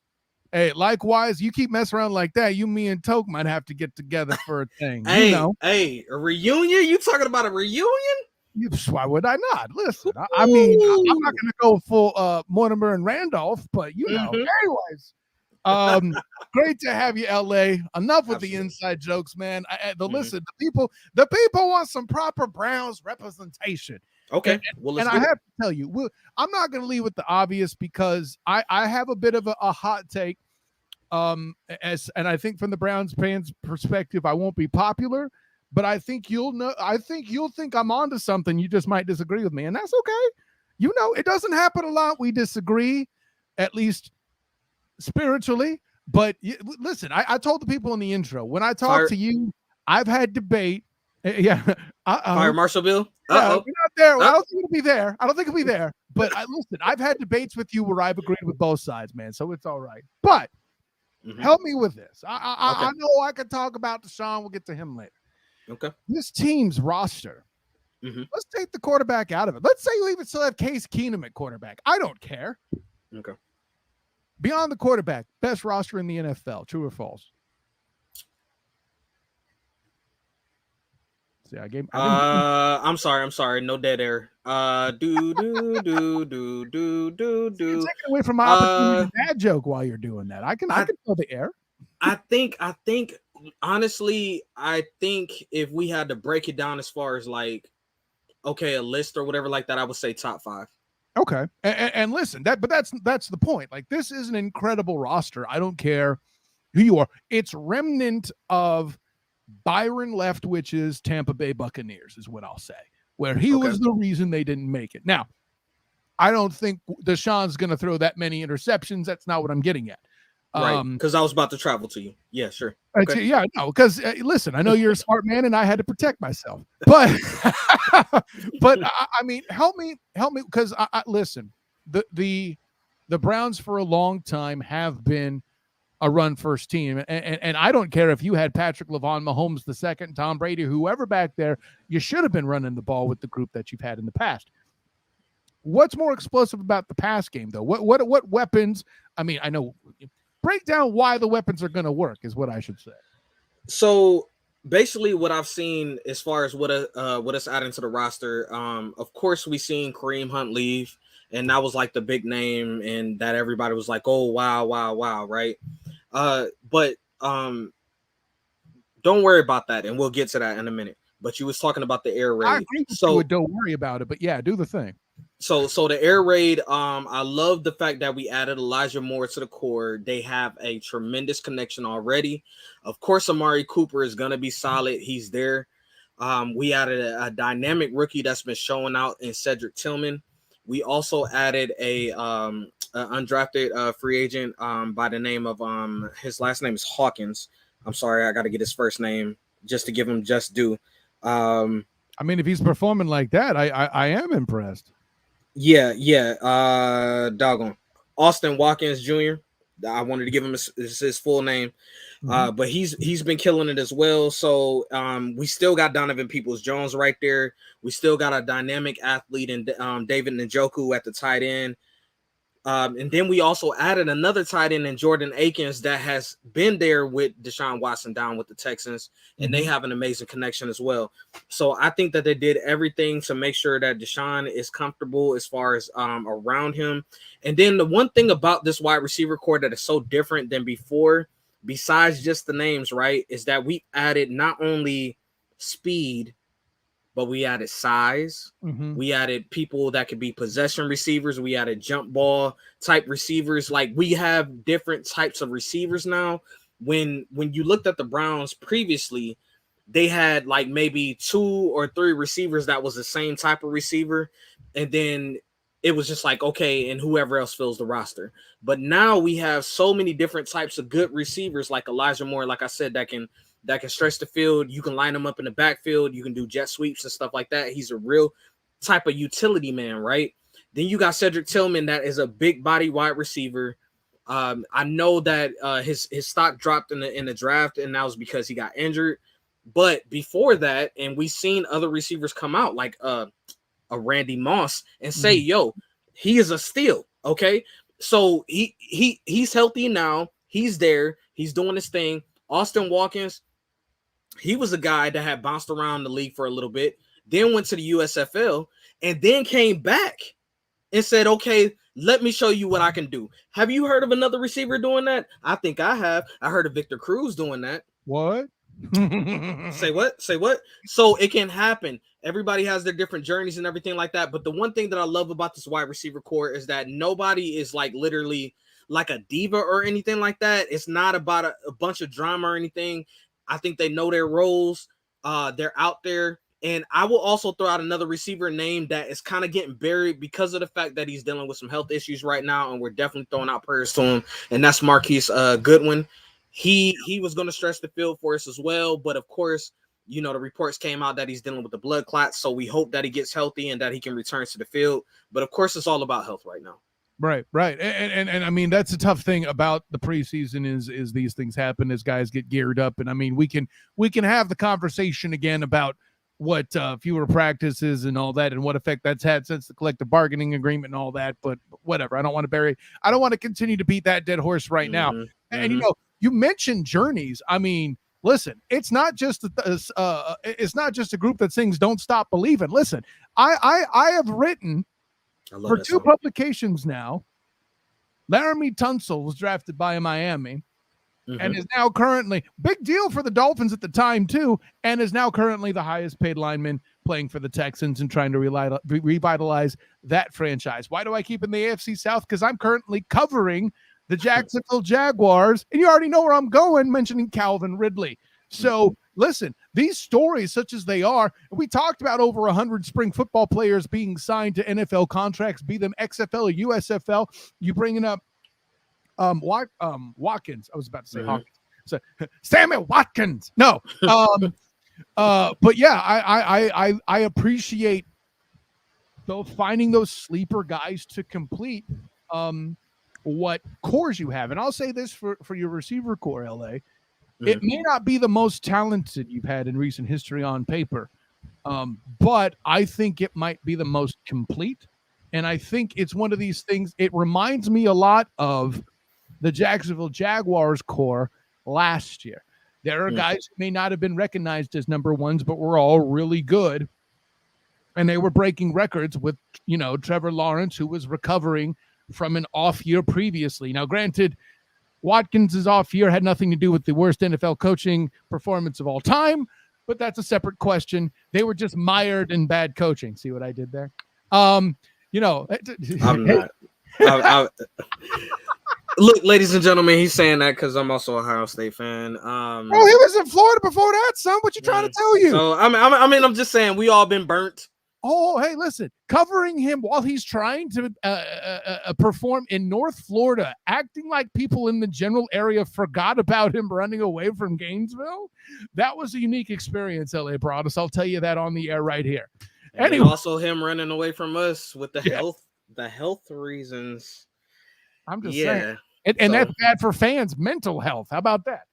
Hey, likewise, you keep messing around like that, me and Toke might have to get together for a thing. Hey, a reunion? You talking about a reunion? Why would I not? Listen, I mean, I'm not going to go full Mortimer and Randolph, but anyways. Great to have you, LA. Enough with the inside jokes, man. Listen, the people want some proper Browns representation. Okay, and I have to tell you, I'm not going to leave with the obvious because I have a bit of a hot take. And I think from the Browns fans' perspective, I won't be popular, but I think you'll think I'm onto something. You just might disagree with me, and that's okay. It doesn't happen a lot. We disagree, at least spiritually, but listen, I told the people in the intro when I talk to you, I've had debate. Yeah, Fire Marshal Bill. We're not there. I don't think it'll be there. But listen, I've had debates with you where I've agreed with both sides, man. So it's all right. But help me with this. I know I could talk about Deshaun. We'll get to him later. Okay. This team's roster. Let's take the quarterback out of it. Let's say you even still have Case Keenum at quarterback. I don't care. Okay. Beyond the quarterback, best roster in the NFL. True or false? See, I'm sorry. No dead air. Take it away from my opportunity bad joke while you're doing that. I can fill the air. I think honestly, if we had to break it down as far as like, a list or whatever like that, I would say top 5. Okay. And listen, that's the point. Like, this is an incredible roster. I don't care who you are. It's remnant of Byron Leftwich's Tampa Bay Buccaneers is what I'll say, where he was the reason they didn't make it. Now, I don't think Deshaun's going to throw that many interceptions. That's not what I'm getting at. Right, because I was about to travel to you. Yeah, sure. Okay. Yeah, no, because listen, I know you're a smart man, and I had to protect myself. But, I mean, help me, because listen, the Browns for a long time have been a run first team, and I don't care if you had Patrick LaVon, Mahomes II, Tom Brady, whoever back there, you should have been running the ball with the group that you've had in the past. What's more explosive about the pass game, though? What weapons? I mean, I know. Break down why the weapons are going to work is what I should say. So basically what I've seen as far as what us adding to the roster, of course we seen Kareem Hunt leave, and that was like the big name, and that everybody was like, oh, wow, right? But don't worry about that, and we'll get to that in a minute. But you was talking about the air raid. I agree with you, don't worry about it, but yeah, do the thing. So the air raid, I love the fact that we added Elijah Moore to the core. They have a tremendous connection already. Of course, Amari Cooper is going to be solid. He's there. We added a dynamic rookie that's been showing out in Cedric Tillman. We also added a undrafted free agent by the name of his last name is Hawkins. I'm sorry, I got to get his first name just to give him just due. I mean, if he's performing like that, I am impressed. Yeah. Doggone. Austin Watkins Jr. I wanted to give him his full name. But he's been killing it as well. So we still got Donovan Peoples-Jones right there. We still got a dynamic athlete in David Njoku at the tight end. And then we also added another tight end in Jordan Akins that has been there with Deshaun Watson down with the Texans, and they have an amazing connection as well. So I think that they did everything to make sure that Deshaun is comfortable as far as around him. And then the one thing about this wide receiver core that is so different than before, besides just the names, right, is that we added not only speed, but we added size. We added people that could be possession receivers. We added jump ball type receivers. Like, we have different types of receivers now. When you looked at the Browns previously, they had like maybe 2 or 3 receivers that was the same type of receiver. And then it was just like, okay, and whoever else fills the roster. But now we have so many different types of good receivers, like Elijah Moore, like I said, that can stretch the field. You can line him up in the backfield. You can do jet sweeps and stuff like that. He's a real type of utility man, right? Then you got Cedric Tillman, that is a big body wide receiver. I know that his stock dropped in the draft, and that was because he got injured. But before that, and we've seen other receivers come out like a Randy Moss and say, yo, he is a steal. Okay. So he's healthy now. He's there. He's doing his thing. Austin Watkins, he was a guy that had bounced around the league for a little bit, then went to the USFL, and then came back and said, okay, let me show you what I can do. Have you heard of another receiver doing that? I think I have. I heard of Victor Cruz doing that. What? Say what? Say what? So it can happen. Everybody has their different journeys and everything like that. But the one thing that I love about this wide receiver core is that nobody is like literally like a diva or anything like that. It's not about a bunch of drama or anything. I think they know their roles. They're out there. And I will also throw out another receiver name that is kind of getting buried because of the fact that he's dealing with some health issues right now. And we're definitely throwing out prayers to him. And that's Marquise Goodwin. He was going to stretch the field for us as well. But of course, you know, the reports came out that he's dealing with the blood clots. So we hope that he gets healthy and that he can return to the field. But of course, it's all about health right now. Right. And I mean, that's a tough thing about the preseason is these things happen as guys get geared up. And I mean, we can have the conversation again about what fewer practices and all that and what effect that's had since the collective bargaining agreement and all that. But whatever. I don't want to continue to beat that dead horse right now. And, you know, you mentioned journeys. I mean, listen, it's not just a group that sings "Don't Stop Believing." Listen, I have written for 2 publications now. Laramie Tunsil was drafted by Miami and is now currently big deal for the Dolphins at the time too, and is now currently the highest paid lineman playing for the Texans and trying to revitalize that franchise. Why do I keep in the AFC South? Because I'm currently covering the Jacksonville Jaguars, and you already know where I'm going, mentioning Calvin Ridley. So listen, these stories, such as they are, we talked about over 100 spring football players being signed to NFL contracts, be them XFL or USFL. You bringing up Watkins. I was about to say Hawkins. So Sammy Watkins. No. But yeah, I appreciate finding those sleeper guys to complete what cores you have. And I'll say this for your receiver core, LA. It may not be the most talented you've had in recent history on paper, but I think it might be the most complete. And I think it's one of these things. It reminds me a lot of the Jacksonville Jaguars core last year. There are guys who may not have been recognized as number ones, but were all really good. And they were breaking records with, you know, Trevor Lawrence, who was recovering from an off year previously. Now, granted, Watkins' off year had nothing to do with the worst NFL coaching performance of all time, but that's a separate question. They were just mired in bad coaching. See what I did there? You know, I'm not. Look, ladies and gentlemen, he's saying that because I'm also a Ohio State fan. He was in Florida before that, son. What you trying to tell you? So I mean, I'm just saying we all been burnt. Oh, hey, listen, covering him while he's trying to perform in North Florida, acting like people in the general area forgot about him running away from Gainesville. That was a unique experience, LA Broadus. I'll tell you that on the air right here. And anyway, also him running away from us with the health reasons. I'm just saying. And that's bad for fans' mental health. How about that?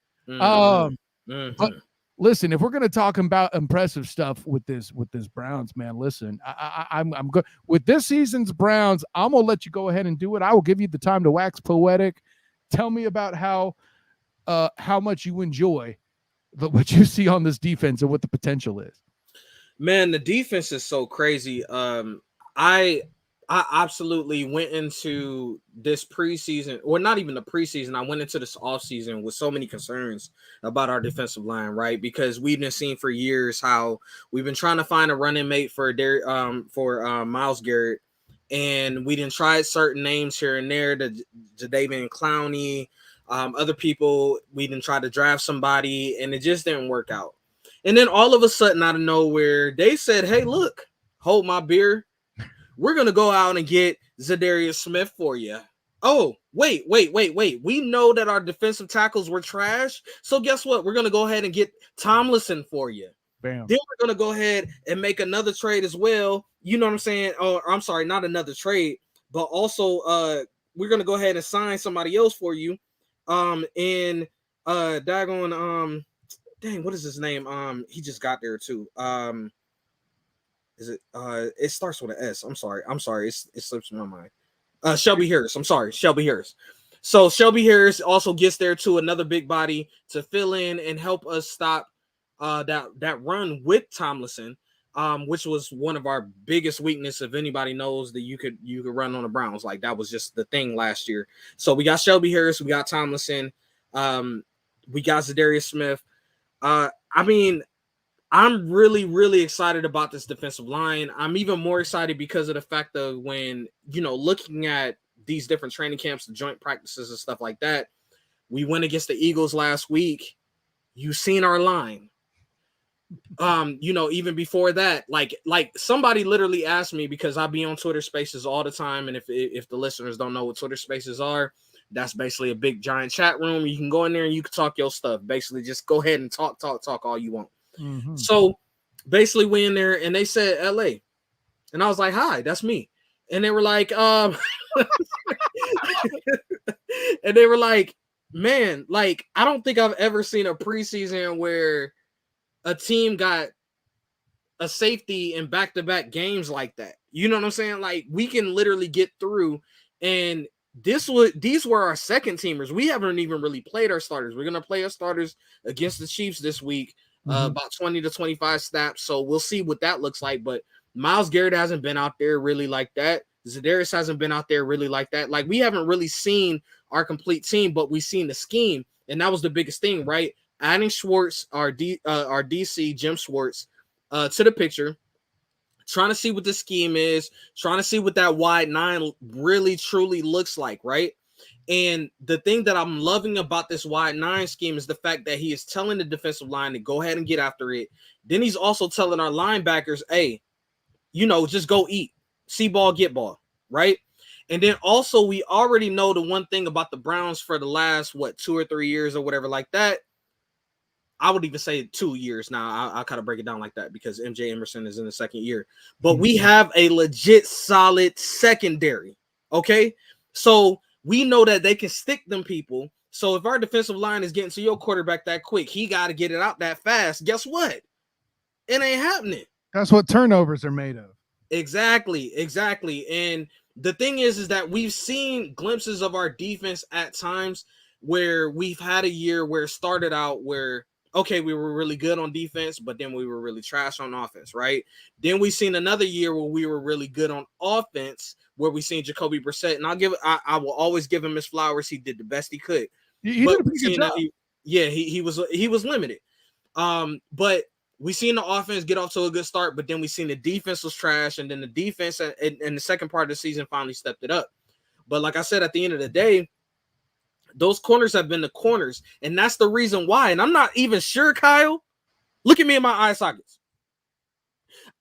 listen, if we're going to talk about impressive stuff with this Browns, man, listen, I'm good with this season's Browns. I'm gonna let you go ahead and do it. I will give you the time to wax poetic. Tell me about how much you enjoy what you see on this defense and what the potential is. Man, the defense is so crazy. I absolutely went into this preseason, or not even the preseason. I went into this offseason with so many concerns about our defensive line, right? Because we've been seeing for years how we've been trying to find a running mate for Myles Garrett, and we didn't try certain names here and there, to Jadeveon Clowney, other people. We didn't try to draft somebody, and it just didn't work out. And then all of a sudden, out of nowhere, they said, "Hey, look, hold my beer. We're going to go out and get Zadarius Smith for you." Oh, wait. We know that our defensive tackles were trash. So guess what? We're going to go ahead and get Tomlinson for you. Bam. Then we're going to go ahead and make another trade as well. You know what I'm saying? Oh, I'm sorry, not another trade, but also we're going to go ahead and sign somebody else for you. Dang, what is his name? He just got there too. Is it it starts with an S. I'm sorry. It slips my mind. Shelby Harris. I'm sorry, Shelby Harris. So Shelby Harris also gets there too, another big body to fill in and help us stop that run with Tomlinson, which was one of our biggest weaknesses. If anybody knows that you could run on the Browns, like that was just the thing last year. So we got Shelby Harris, we got Tomlinson, we got Zadarius Smith. I mean, I'm really, really excited about this defensive line. I'm even more excited because of the fact of when, looking at these different training camps, the joint practices and stuff like that, we went against the Eagles last week. You've seen our line. Even before that, like somebody literally asked me, because I be on Twitter Spaces all the time. And if the listeners don't know what Twitter Spaces are, that's basically a big giant chat room. You can go in there and you can talk your stuff. Basically, just go ahead and talk all you want. Mm-hmm. So basically we in there and they said LA. And I was like, "Hi, that's me." And they were like, and they were like, "Man, like, I don't think I've ever seen a preseason where a team got a safety in back-to-back games like that." You know what I'm saying? Like, we can literally get through, and these were our second teamers. We haven't even really played our starters. We're gonna play our starters against the Chiefs this week, about 20 to 25 snaps. So we'll see what that looks like. But Myles Garrett hasn't been out there really like that. Zadarius hasn't been out there really like that. Like, we haven't really seen our complete team, but we've seen the scheme, and that was the biggest thing, right? Adding Schwartz, our DC, Jim Schwartz, to the picture, trying to see what the scheme is, trying to see what that wide nine really truly looks like, right? And the thing that I'm loving about this wide nine scheme is the fact that he is telling the defensive line to go ahead and get after it. Then he's also telling our linebackers, "Hey, just go eat. See ball, get ball," right? And then also we already know the one thing about the Browns for the last, 2 or 3 years or whatever like that. I would even say 2 years now. I'll kind of break it down like that because MJ Emerson is in the second year. But we have a legit solid secondary, okay? So we know that they can stick them people. So if our defensive line is getting to your quarterback that quick, he got to get it out that fast. Guess what? It ain't happening. That's what turnovers are made of. Exactly. And the thing is that we've seen glimpses of our defense at times where we've had a year where it started out where, okay, we were really good on defense, but then we were really trash on offense, right? Then we seen another year where we were really good on offense, where we seen Jacoby Brissett, and I will always give him his flowers. He did the best he could. He did a pretty good job. He was limited. But we seen the offense get off to a good start, but then we seen the defense was trash, and then the defense in the second part of the season finally stepped it up. But like I said, at the end of the day, those corners have been the corners, and that's the reason why. And I'm not even sure, Kyle. Look at me in my eye sockets.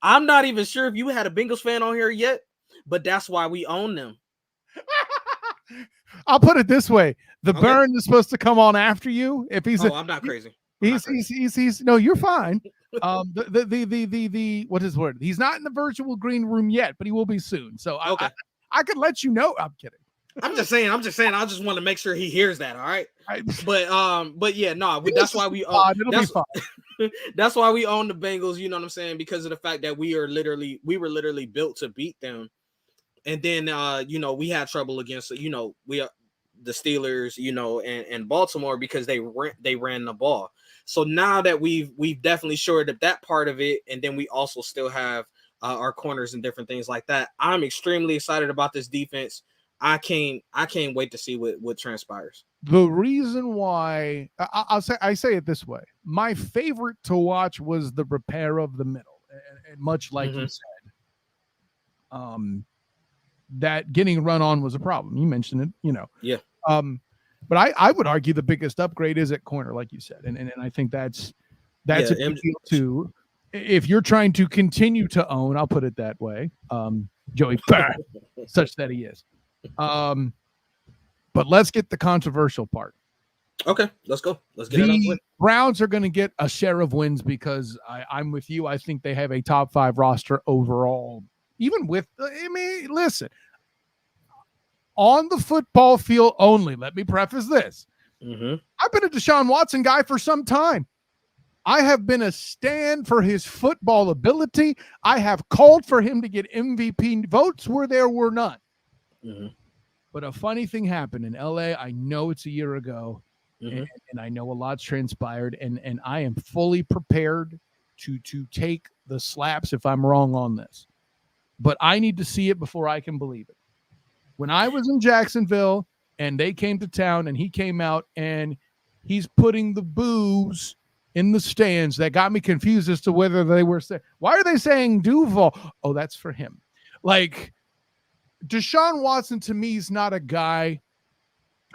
I'm not even sure if you had a Bengals fan on here yet, but that's why we own them. I'll put it this way: the burn is supposed to come on after you. If he's, I'm not crazy. He's no, you're fine. The what is the word? He's not in the virtual green room yet, but he will be soon. So okay. I could let you know. I'm kidding. I'm just saying. I just want to make sure he hears that. All right. But yeah, no. That's why we own. It'll be fun. That's why we own the Bengals. You know what I'm saying? Because of the fact that we were literally built to beat them. And then we had trouble against we are the Steelers, and Baltimore because they ran the ball. So now that we've definitely shored up that part of it, and then we also still have our corners and different things like that. I'm extremely excited about this defense. I can't wait to see what transpires. The reason why I say it this way, my favorite to watch was the repair of the middle, and much like you said, that getting run on was a problem. You mentioned it, Yeah. But I would argue the biggest upgrade is at corner, like you said, and I think that's a big deal too. If you're trying to continue to own, I'll put it that way, Joey, such that he is. But let's get the controversial part. Okay, let's go. Let's get it out of the way. Browns are going to get a share of wins because I'm with you. I think they have a top 5 roster overall. Even with, listen, on the football field only, let me preface this. I've been a Deshaun Watson guy for some time. I have been a stand for his football ability. I have called for him to get MVP votes where there were none. But a funny thing happened in LA. I know it's a year ago, and I know a lot's transpired, and I am fully prepared to take the slaps if I'm wrong on this. But I need to see it before I can believe it. When I was in Jacksonville and they came to town and he came out and he's putting the boos in the stands, that got me confused as to whether they were saying, why are they saying Duval? Oh, that's for him. Like, Deshaun Watson to me is not a guy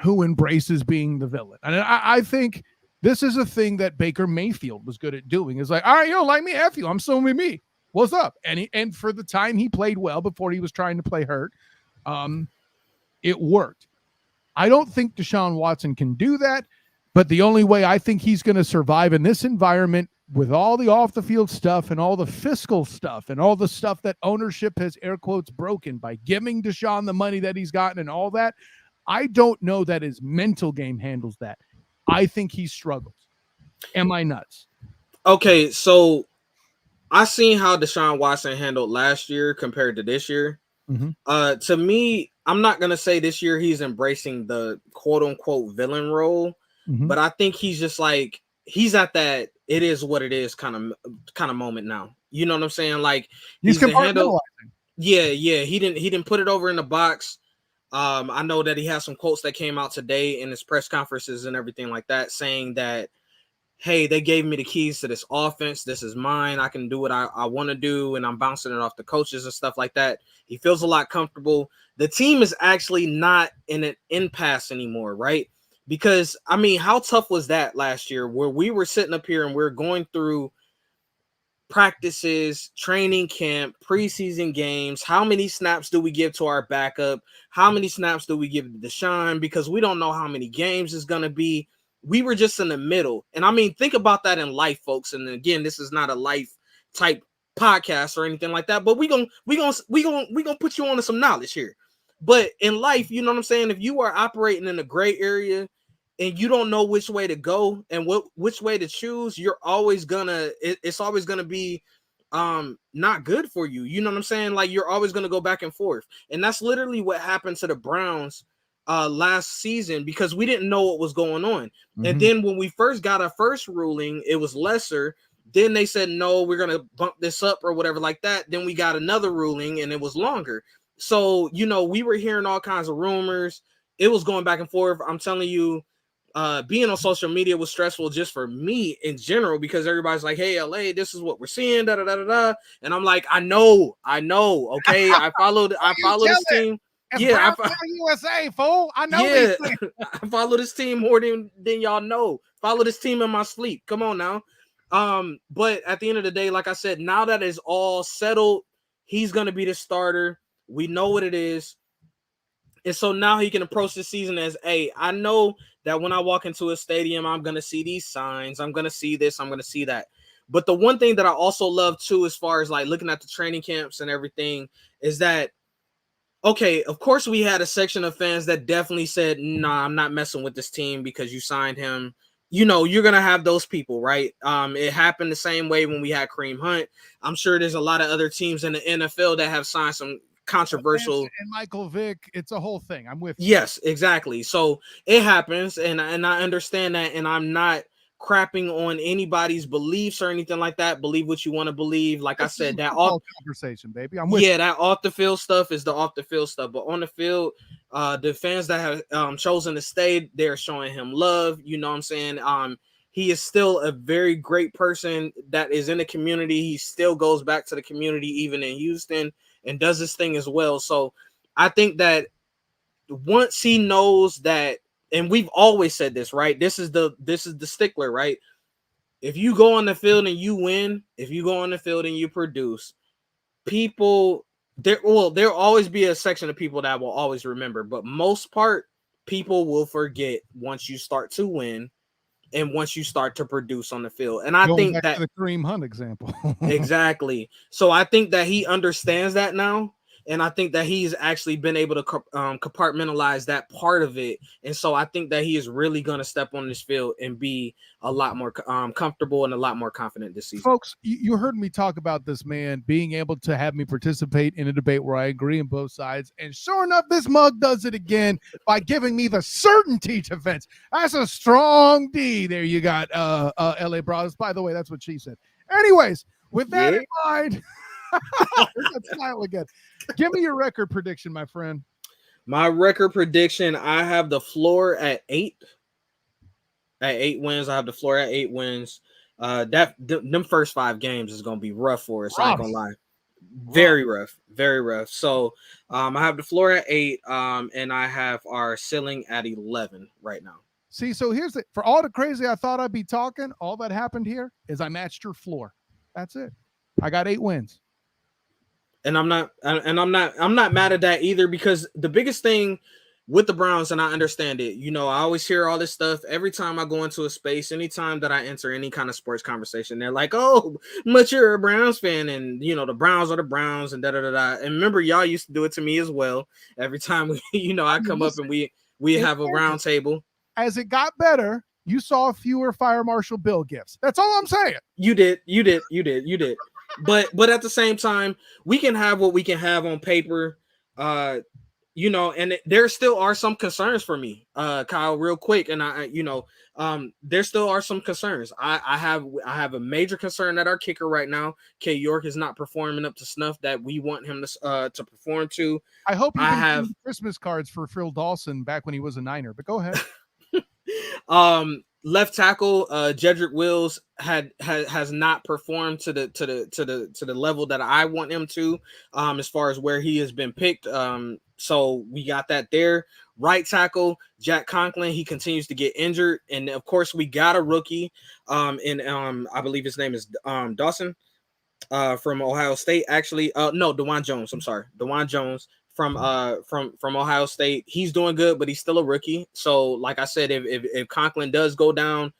who embraces being the villain. And I think this is a thing that Baker Mayfield was good at doing. Is like, all right, you don't like me, F you. I'm so with me. What's up? And for the time he played well before he was trying to play hurt, it worked. I don't think Deshaun Watson can do that, but the only way I think he's going to survive in this environment with all the off the field stuff and all the fiscal stuff and all the stuff that ownership has air quotes broken by giving Deshaun the money that he's gotten and all that, I don't know that his mental game handles that. I think he struggles. Am I nuts? Okay, so I seen how Deshaun Watson handled last year compared to this year. To me, I'm not going to say this year he's embracing the quote unquote villain role, but I think he's just like, he's at that it is what it is kind of moment now. You know what I'm saying? Like he's compartmentalizing. Yeah. He didn't put it over in the box. I know that he has some quotes that came out today in his press conferences and everything like that, saying that, hey, they gave me the keys to this offense. This is mine. I can do what I want to do, and I'm bouncing it off the coaches and stuff like that. He feels a lot comfortable. The team is actually not in an impasse anymore, right? Because, I mean, how tough was that last year where we were sitting up here and we're going through practices, training camp, preseason games? How many snaps do we give to our backup? How many snaps do we give to Deshaun? Because we don't know how many games it's going to be. We were just in the middle. And I mean, think about that in life, folks. And again, this is not a life type podcast or anything like that, but we gonna put you on to some knowledge here. But in life, you know what I'm saying? If you are operating in a gray area and you don't know which way to go and which way to choose, it's always gonna be not good for you. You know what I'm saying? Like you're always gonna go back and forth. And that's literally what happened to the Browns last season, because we didn't know what was going on. And then when we first got our first ruling, it was lesser. Then they said, no, we're going to bump this up or whatever like that. Then we got another ruling and it was longer. So, we were hearing all kinds of rumors. It was going back and forth. I'm telling you, being on social media was stressful just for me in general, because everybody's like, hey, LA, this is what we're seeing, da da da da da. And I'm like, I know. Okay. I follow this team. Yeah, USA, fool. I know these things. I follow this team more than y'all know. Follow this team in my sleep. Come on now. But at the end of the day, like I said, now that is all settled, he's gonna be the starter. We know what it is. And so now he can approach the season as, hey, I know that when I walk into a stadium, I'm gonna see these signs, I'm gonna see this, I'm gonna see that. But the one thing that I also love too, as far as like looking at the training camps and everything, is that okay, of course we had a section of fans that definitely said, "Nah, I'm not messing with this team because you signed him." You know, you're gonna have those people, right? It happened the same way when we had Kareem Hunt. I'm sure there's a lot of other teams in the NFL that have signed some controversial. And Michael Vick, it's a whole thing. I'm with you. Yes, exactly. So it happens, and I understand that, and I'm not crapping on anybody's beliefs or anything like that. Believe what you want to believe. Like I said, that all conversation, baby. I'm with you. That off the field stuff is the off the field stuff, but on the field, the fans that have chosen to stay, they're showing him love. You know what I'm saying? He is still a very great person that is in the community. He still goes back to the community, even in Houston, and does his thing as well. So I think that once he knows that, and we've always said this, right? This is the stickler, right? If you go on the field and you win, if you go on the field and you produce, people there'll always be a section of people that will always remember, but most part, people will forget once you start to win and once you start to produce on the field. And I think that the Kareem Hunt example. exactly. So I think that he understands that now. And I think that he's actually been able to compartmentalize that part of it. And so I think that he is really going to step on this field and be a lot more comfortable and a lot more confident this season. Folks, you heard me talk about this man being able to have me participate in a debate where I agree on both sides. And sure enough, this mug does it again by giving me the certainty defense. That's a strong D. There you got LA Broadus. By the way, that's what she said. Anyways, with that in mind, smile again. Give me your record prediction, my friend. My record prediction, I have the floor at 8. At 8 wins. I have the floor at 8 wins. Them first 5 games is gonna be rough for us. I'm not gonna lie. Very rough. Very rough. So I have the floor at 8, and I have our ceiling at 11 right now. See, so here's the for all the crazy I thought I'd be talking, all that happened here is I matched your floor. That's it. I got 8 wins. And I'm not mad at that either, because the biggest thing with the Browns, and I understand it, you know, I always hear all this stuff every time I go into a space, anytime that I enter any kind of sports conversation, they're like, "Oh, but you're a Browns fan, and you know the Browns are the Browns," and da da da da. And remember, y'all used to do it to me as well. Every time I come up and we have a round table. As it got better, you saw fewer Fire Marshal Bill gifts. That's all I'm saying. You did. But at the same time, we can have what we can have on paper, and there still are some concerns for me, Kyle, real quick. And there still are some concerns. I have a major concern at our kicker right now. K. York is not performing up to snuff that we want him to perform to. I hope you have Christmas cards for Phil Dawson back when he was a Niner, but go ahead. Left tackle Jedrick Wills has not performed to the level that I want him to, as far as where he has been picked. So we got that there. Right tackle Jack Conklin, he continues to get injured, and of course we got a rookie, I believe his name is Dawson, from Ohio State. Actually, no, DeJuan Jones. I'm sorry, DeJuan Jones. From Ohio State. He's doing good, but he's still a rookie. So, like I said, if Conklin does go down,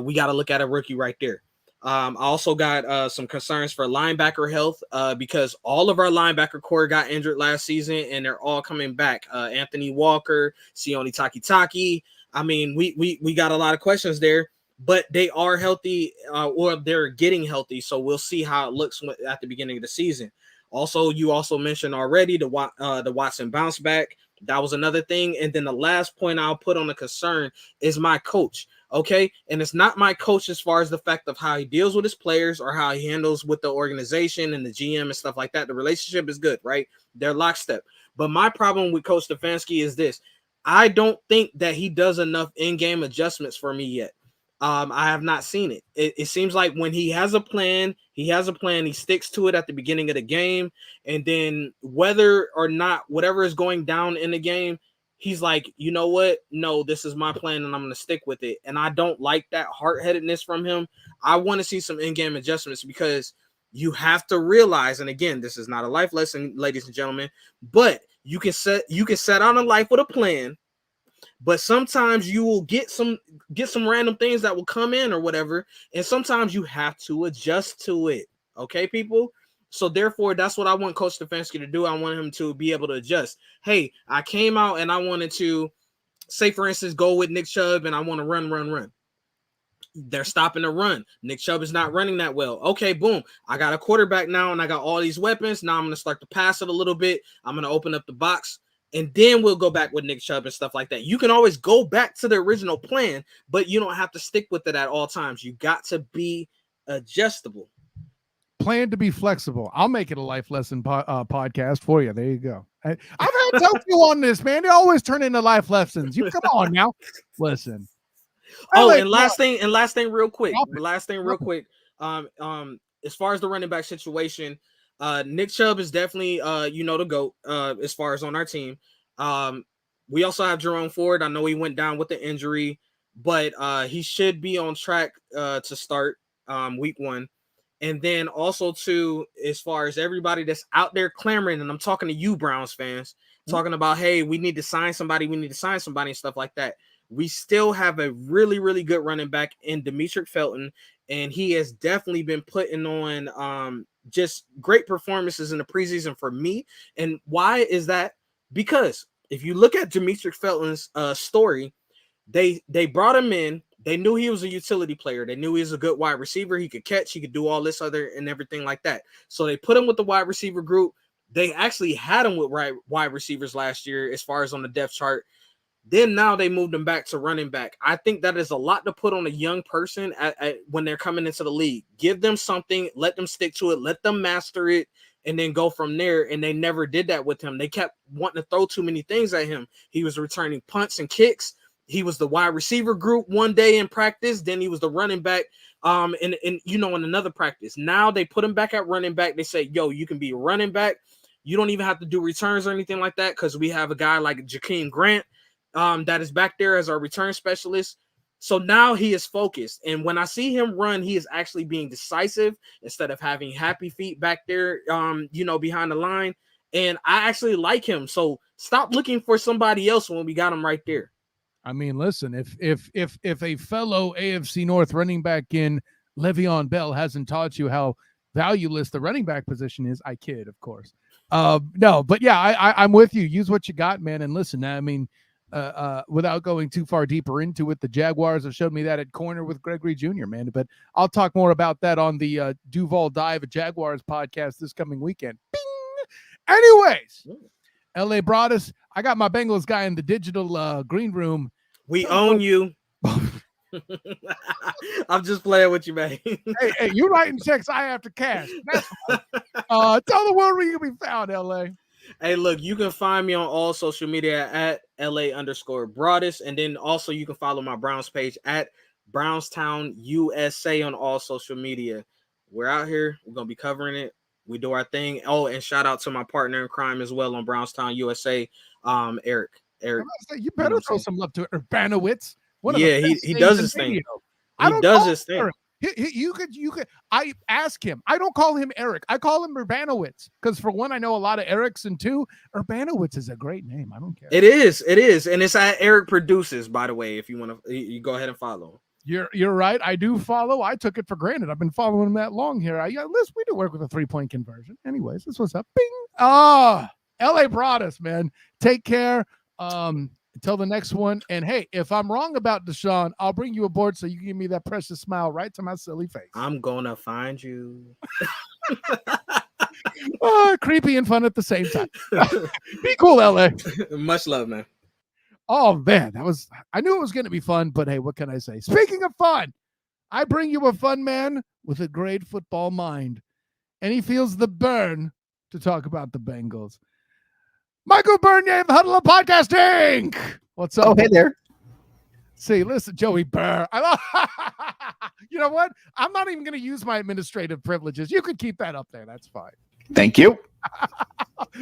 we got to look at a rookie right there. I also got some concerns for linebacker health, because all of our linebacker core got injured last season, and they're all coming back. Anthony Walker, Sione Takitaki. I mean, we got a lot of questions there, but they are healthy, or they're getting healthy. So we'll see how it looks at the beginning of the season. Also, you also mentioned already the Watson bounce back. That was another thing. And then the last point I'll put on the concern is my coach. Okay. And it's not my coach as far as the fact of how he deals with his players or how he handles with the organization and the GM and stuff like that. The relationship is good, right? They're lockstep. But my problem with Coach Stefanski is this. I don't think that he does enough in-game adjustments for me yet. I have not seen it. It seems like when he has a plan, he sticks to it at the beginning of the game. And then whether or not whatever is going down in the game, he's like, you know what? No, this is my plan and I'm going to stick with it. And I don't like that hard-headedness from him. I want to see some in-game adjustments, because you have to realize, and again, this is not a life lesson, ladies and gentlemen, but you can set out a life with a plan. But sometimes you will get some random things that will come in or whatever, and sometimes you have to adjust to it. Okay, people, So therefore, that's what I want Coach Stefanski to do. I want him to be able to adjust. Hey, I came out and I wanted to, say for instance, go with Nick Chubb and I want to run. They're stopping the run. Nick Chubb is not running that well. Okay, boom. I got a quarterback now and I got all these weapons. Now I'm going to start to pass it a little bit. I'm going to open up the box and then we'll go back with Nick Chubb and stuff like that. You can always go back to the original plan, but you don't have to stick with it at all times. You got to be adjustable. Plan to be flexible. I'll make it a life lesson podcast for you. There you go. I've had Tokyo on this, man. They always turn into life lessons. You come on now. Listen. Last thing real quick. As far as the running back situation, Nick Chubb is definitely the GOAT as far as on our team. We also have Jerome Ford. I know he went down with the injury, but he should be on track to start week 1. And then also too, as far as everybody that's out there clamoring, and I'm talking to you Browns fans, talking about, hey, we need to sign somebody and stuff like that. We still have a really, really good running back in Demetric Felton, and he has definitely been putting on just great performances in the preseason for me. And why is that? Because if you look at Demetric Felton's story, they brought him in. They knew he was a utility player. They knew he was a good wide receiver. He could catch. He could do all this other and everything like that. So they put him with the wide receiver group. They actually had him with wide receivers last year as far as on the depth chart. Then now they moved him back to running back. I think that is a lot to put on a young person when they're coming into the league. Give them something, let them stick to it, let them master it, and then go from there. And they never did that with him. They kept wanting to throw too many things at him. He was returning punts and kicks. He was the wide receiver group one day in practice. Then he was the running back in another practice. Now they put him back at running back. They say, yo, you can be a running back. You don't even have to do returns or anything like that because we have a guy like Jakeem Grant that is back there as our return specialist. So now he is focused. And when I see him run, he is actually being decisive instead of having happy feet back there, behind the line. And I actually like him. So stop looking for somebody else when we got him right there. I mean, listen, if a fellow AFC North running back in Le'Veon Bell hasn't taught you how valueless the running back position is, I kid, of course. No, but yeah, I'm with you. Use what you got, man. And listen, I mean, without going too far deeper into it, the Jaguars have showed me that at corner with Gregory Jr., man. But I'll talk more about that on the Duval Dive Jaguars podcast this coming weekend. Bing! Anyways, LA Broadus, I got my Bengals guy in the digital green room. We own you. I'm just playing with you, man. hey, you writing checks I have to cash. Tell the world where you can be found, LA. Hey, look, you can find me on all social media at LA_Broadus. And then also you can follow my Browns page at Brownstown USA on all social media. We're out here. We're going to be covering it. We do our thing. Oh, and shout out to my partner in crime as well on Brownstown USA, Eric. You better throw some love to Urbanowitz. He does his thing. He does his thing. You could. I ask him. I don't call him Eric. I call him Urbanowitz because for one, I know a lot of Erics, and two, Urbanowitz is a great name. I don't care. It is, and it's at Eric Produces. By the way, if you want to, you go ahead and follow. You're right. I do follow. I took it for granted. I've been following him that long here. Listen, we do work with a 3-point conversion. Anyways, this was up. Bing. LA Broadus, man. Take care. Until the next one. And hey, if I'm wrong about Deshaun, I'll bring you aboard so you can give me that precious smile right to my silly face. I'm gonna find you. Creepy and fun at the same time. Be cool, LA. Much love, man. Oh man, I knew it was gonna be fun, but hey, what can I say? Speaking of fun, I bring you a fun man with a great football mind, and he feels the burn to talk about the Bengals. Michael Bernier of the Huddle Up Podcasting. What's up? Oh, hey there. See, listen, Joey Burr. You know what? I'm not even going to use my administrative privileges. You could keep that up there. That's fine. Thank you.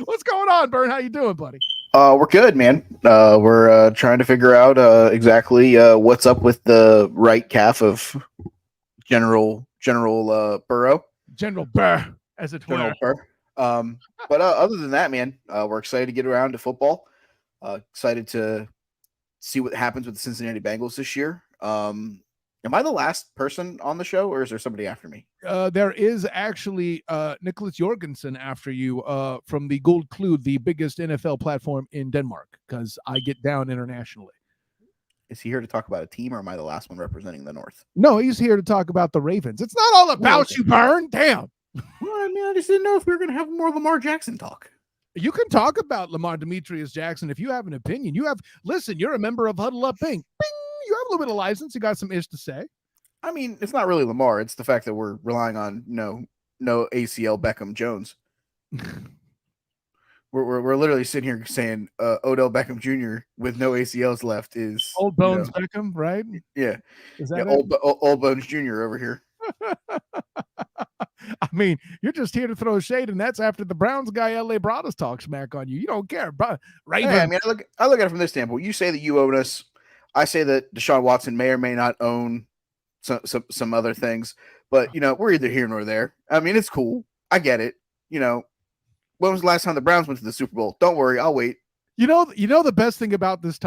What's going on, Burn? How you doing, buddy? We're good, man. We're trying to figure out exactly what's up with the right calf of General Burrow. General Burr, as it were. General Burr. But other than that, man, we're excited to get around to football. Excited to see what happens with the Cincinnati Bengals this year. Am I the last person on the show, or is there somebody after me? There is actually Nicholas Jorgensen after you from the Gul Klud, the biggest NFL platform in Denmark, because I get down internationally. Is he here to talk about a team, or am I the last one representing the North? No, he's here to talk about the Ravens. It's not all about you, Burn. Damn. Well, I mean, I just didn't know if we were going to have more Lamar Jackson talk. You can talk about Lamar Demetrius Jackson if you have an opinion. Listen, you're a member of Huddle Up Bing. Bing. You have a little bit of license. You got some ish to say. I mean, it's not really Lamar. It's the fact that we're relying on no ACL Beckham Jones. We're literally sitting here saying Odell Beckham Jr. with no ACLs left is Old Bones Beckham, right? Yeah, is that old Bones Jr. over here. I mean, you're just here to throw shade, and that's after the Browns guy, LA Broadus, talks smack on you. You don't care, right? Hey, I mean, I look at it from this standpoint. You say that you own us. I say that Deshaun Watson may or may not own some other things, but we're either here nor there. I mean, it's cool. I get it. When was the last time the Browns went to the Super Bowl? Don't worry, I'll wait. You know the best thing about this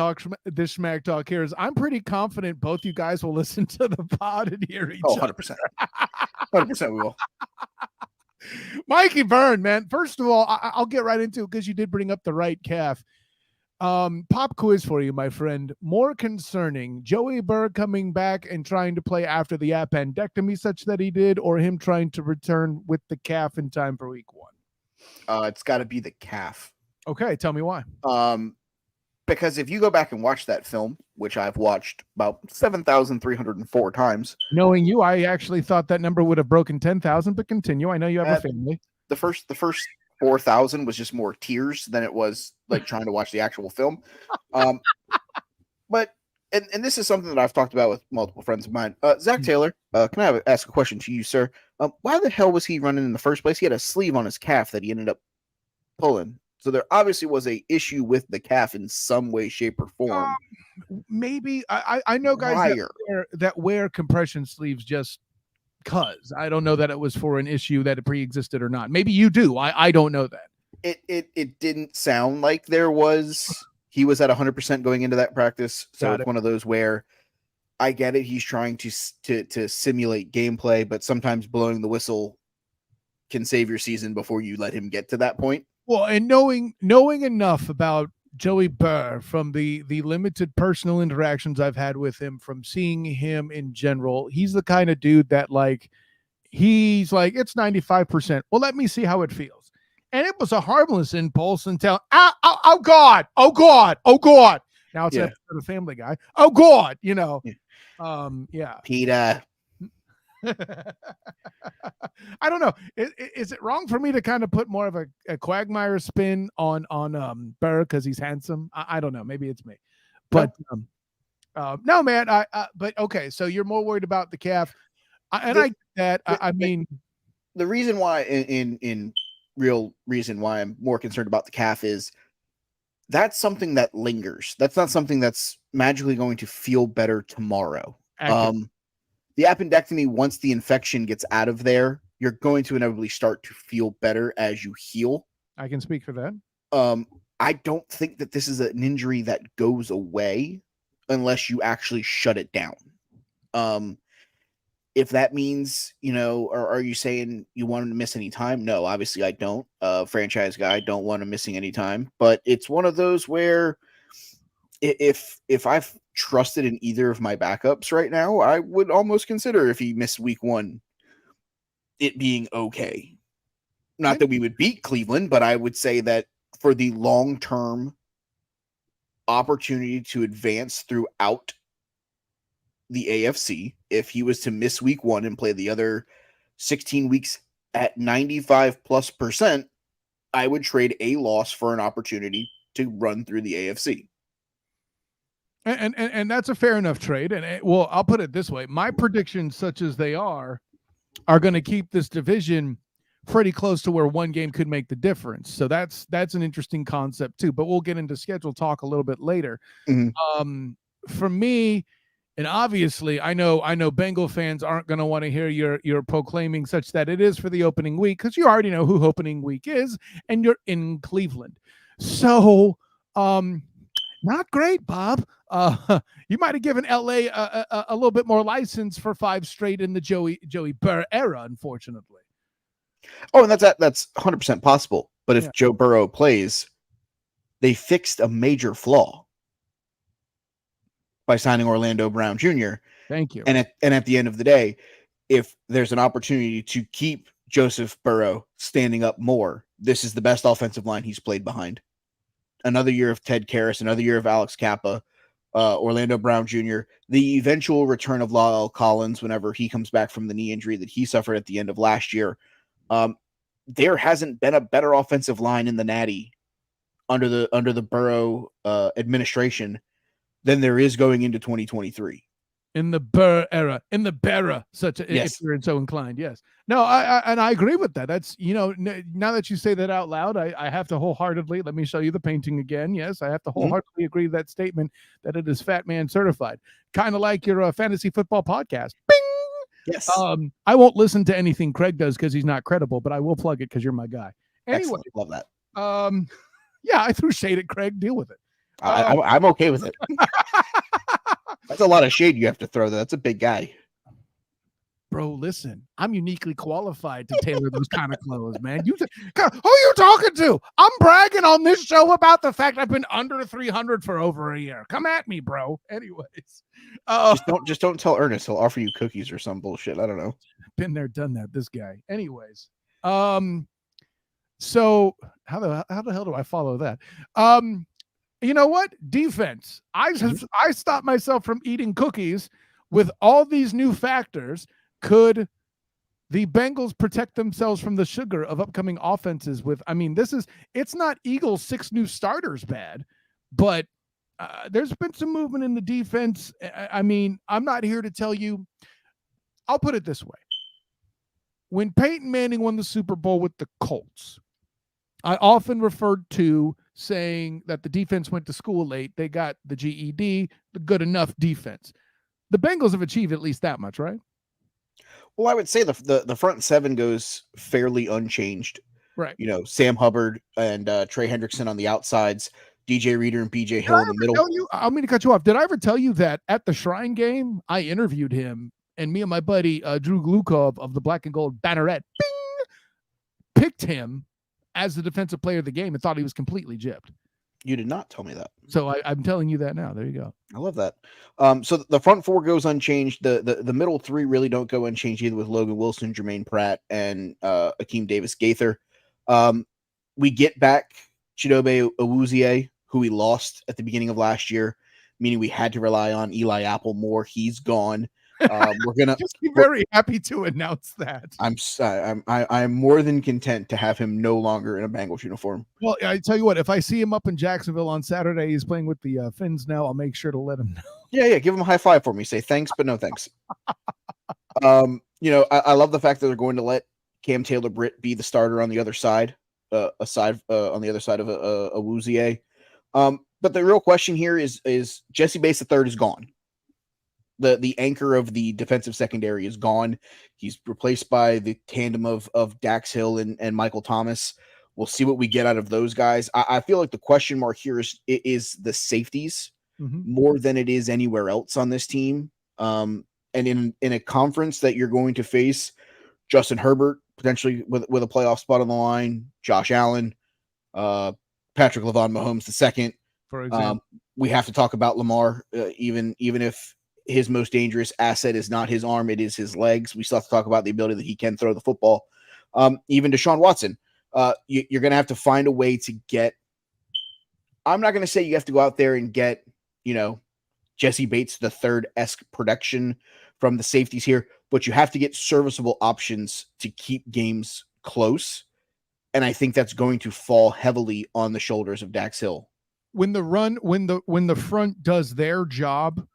smack talk here is I'm pretty confident both you guys will listen to the pod and hear each other. 100%. 100% we will. Mikey Byrne, man. First of all, I'll get right into it because you did bring up the right calf. Pop quiz for you, my friend. More concerning, Joey Burr coming back and trying to play after the appendectomy such that he did, or him trying to return with the calf in time for week 1? It's got to be the calf. Okay, tell me why. Because if you go back and watch that film, which I've watched about 7,304 times. Knowing you, I actually thought that number would have broken 10,000, but continue. I know you have a family. The first 4,000 was just more tears than it was like trying to watch the actual film. But and this is something that I've talked about with multiple friends of mine. Zach Taylor, can I ask a question to you, sir? Why the hell was he running in the first place? He had a sleeve on his calf that he ended up pulling. So there obviously was a issue with the calf in some way, shape, or form. Maybe I know guys that wear compression sleeves just cause. I don't know that it was for an issue that it pre-existed or not. Maybe you do. I don't know that. It didn't sound like there was. He was at 100% going into that practice. So it's one of those where I get it. He's trying to simulate gameplay, but sometimes blowing the whistle can save your season before you let him get to that point. Well, and knowing enough about Joey Burr from the limited personal interactions I've had with him, from seeing him in general, he's the kind of dude that he's like, it's 95%. Well, let me see how it feels. And it was a harmless impulse until, oh God. Now it's a Family Guy. Oh God, yeah. Peter. I don't know. Is it wrong for me to kind of put more of a Quagmire spin on Burr because he's handsome? I don't know. Maybe it's me, but no, man. But okay. So you're more worried about the calf, I get that. I mean, the reason why, in real reason why I'm more concerned about the calf is that's something that lingers. That's not something that's magically going to feel better tomorrow. The appendectomy, once the infection gets out of there, you're going to inevitably start to feel better as you heal. I can speak for that. I don't think that this is an injury that goes away unless you actually shut it down. If that means, are you saying you want him to miss any time? No, obviously I don't. Franchise guy, don't want him missing any time. But it's one of those where if I've trusted in either of my backups right now, I would almost consider, if he missed week 1, it being okay. Not that we would beat Cleveland, but I would say that for the long-term opportunity to advance throughout the AFC, if he was to miss week 1 and play the other 16 weeks at 95+%, I would trade a loss for an opportunity to run through the AFC. And that's a fair enough trade. And I'll put it this way. My predictions, such as they are going to keep this division pretty close to where one game could make the difference. So that's an interesting concept too, but we'll get into schedule talk a little bit later. Mm-hmm. For me, and obviously I know Bengal fans aren't going to want to hear your proclaiming such that it is for the opening week, because you already know who opening week is, and you're in Cleveland. So, Not great, Bob. You might have given LA a little bit more license for 5 straight in the Joey Burr era, unfortunately. Oh, and that's 100% possible. But if Yeah. Joe Burrow plays, they fixed a major flaw by signing Orlando Brown Jr. Thank you. And at the end of the day, if there's an opportunity to keep Joseph Burrow standing up more, this is the best offensive line he's played behind. Another year of Ted Karras, another year of Alex Kappa, Orlando Brown Jr., the eventual return of La'el Collins whenever he comes back from the knee injury that he suffered at the end of last year. There hasn't been a better offensive line in the Natty under the Burrow administration than there is going into 2023. In the Burr era, in the Berra, Yes. if you're so inclined, yes. No, I agree with that. That's, now that you say that out loud, I have to wholeheartedly, let me show you the painting again. Yes, I have to wholeheartedly agree with that statement that it is Fat Man certified. Kind of like your fantasy football podcast. Bing! Yes. I won't listen to anything Craig does because he's not credible, but I will plug it because you're my guy. Anyway, Excellent. Love that. Yeah, I threw shade at Craig. Deal with it. I'm okay with it. That's a lot of shade you have to throw. That's a big guy. Bro, listen, I'm uniquely qualified to tailor those kind of clothes, man. Who are you talking to? I'm bragging on this show about the fact I've been under 300 for over a year. Come at me, bro. Anyways. Just don't tell Ernest. He'll offer you cookies or some bullshit. I don't know. Been there, done that, this guy. Anyways. So how the hell do I follow that? You know what? Defense. I stopped myself from eating cookies with all these new factors. Could the Bengals protect themselves from the sugar of upcoming offenses with, it's not Eagles 6 new starters bad, but there's been some movement in the defense. I'm not here to tell you. I'll put it this way. When Peyton Manning won the Super Bowl with the Colts, I often referred to saying that the defense went to school late. They got the GED, the good enough defense. The Bengals have achieved at least that much, right? Well, I would say the front seven goes fairly unchanged. Right. Sam Hubbard and Trey Hendrickson on the outsides, DJ Reader and BJ Hill in the middle. I'm going to cut you off. Did I ever tell you that at the Shrine game, I interviewed him, and me and my buddy Drew Glukov of the Black and Gold Banneret picked him as the defensive player of the game and thought he was completely gypped. You did not tell me that. So I'm telling you that now. There you go. I love that. So the front four goes unchanged. The middle three really don't go unchanged either, with Logan Wilson, Jermaine Pratt, and Akeem Davis-Gaither. We get back Chidobe Awuzie, who we lost at the beginning of last year, meaning we had to rely on Eli Apple more. He's gone. We're gonna just be very happy to announce that. I'm more than content to have him no longer in a Bengals uniform. Well, I tell you what, if I see him up in Jacksonville on Saturday, he's playing with the Finns now. I'll make sure to let him know. Yeah, give him a high five for me. Say thanks, but no thanks. I love the fact that they're going to let Cam Taylor-Britt be the starter on the other side, on the other side of Awuzie. But the real question here is Jesse Bates III is gone. The anchor of the defensive secondary is gone. He's replaced by the tandem of Dax Hill and Michael Thomas. We'll see what we get out of those guys. I feel like the question mark here is the safeties more than it is anywhere else on this team. And in a conference that you're going to face Justin Herbert, potentially with a playoff spot on the line, Josh Allen, Patrick LaVon Mahomes II. For example, we have to talk about Lamar, even if his most dangerous asset is not his arm, it is his legs. We still have to talk about the ability that he can throw the football. Even Deshaun Watson, you're going to have to find a way to get. I'm not going to say you have to go out there and get, Jesse Bates the third-esque production from the safeties here, but you have to get serviceable options to keep games close. And I think that's going to fall heavily on the shoulders of Dax Hill. When the front does their job,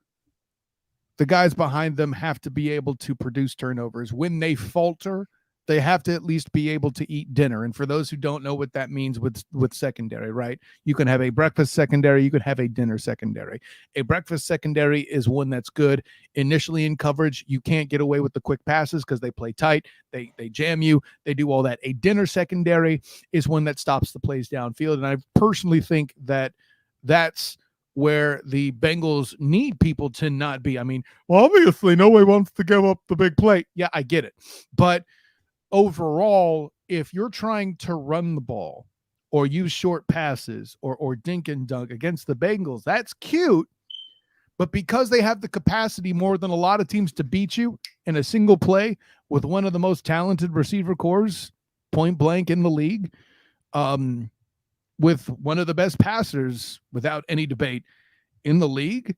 the guys behind them have to be able to produce turnovers. When they falter, they have to at least be able to eat dinner. And for those who don't know what that means with secondary, right? You can have a breakfast secondary. You could have a dinner secondary. A breakfast secondary is one that's good initially in coverage. You can't get away with the quick passes because they play tight. They jam you. They do all that. A dinner secondary is one that stops the plays downfield. And I personally think that that's where the Bengals need people to not be. I mean, well, obviously nobody wants to give up the big play. Yeah, I get it. But overall, if you're trying to run the ball or use short passes or dink and dunk against the Bengals, that's cute. But because they have the capacity more than a lot of teams to beat you in a single play with one of the most talented receiver cores, point blank in the league, with one of the best passers without any debate in the league,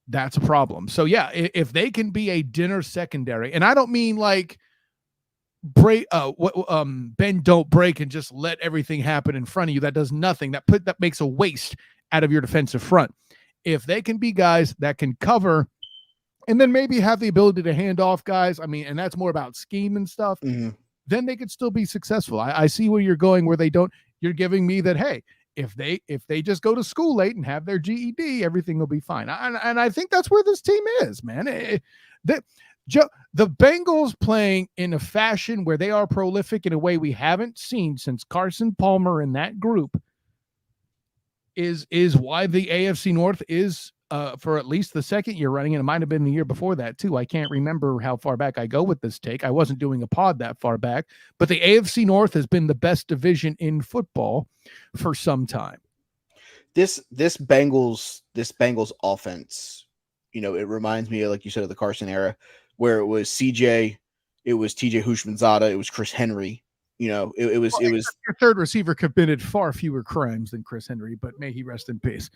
that's a problem. So yeah, if they can be a dinner secondary, and I don't mean like break, bend don't break and just let everything happen in front of you. That does nothing. That makes a waste out of your defensive front. If they can be guys that can cover and then maybe have the ability to hand off guys, I mean, and that's more about scheme and stuff, then they could still be successful. I see where you're going, where they don't. You're giving me that, hey, if they just go to school late and have their GED, everything will be fine. And I think that's where this team is, man. The Bengals playing in a fashion where they are prolific in a way we haven't seen since Carson Palmer and that group is why the AFC North is for at least the second year running, and it might have been the year before that too. I can't remember how far back I go with this take. I wasn't doing a pod that far back, but the AFC North has been the best division in football for some time. This Bengals offense, you know, it reminds me of, like you said, of the Carson era, where it was CJ, it was TJ Hushmanzada, it was Chris Henry. You know, it was your third receiver committed far fewer crimes than Chris Henry, but may he rest in peace.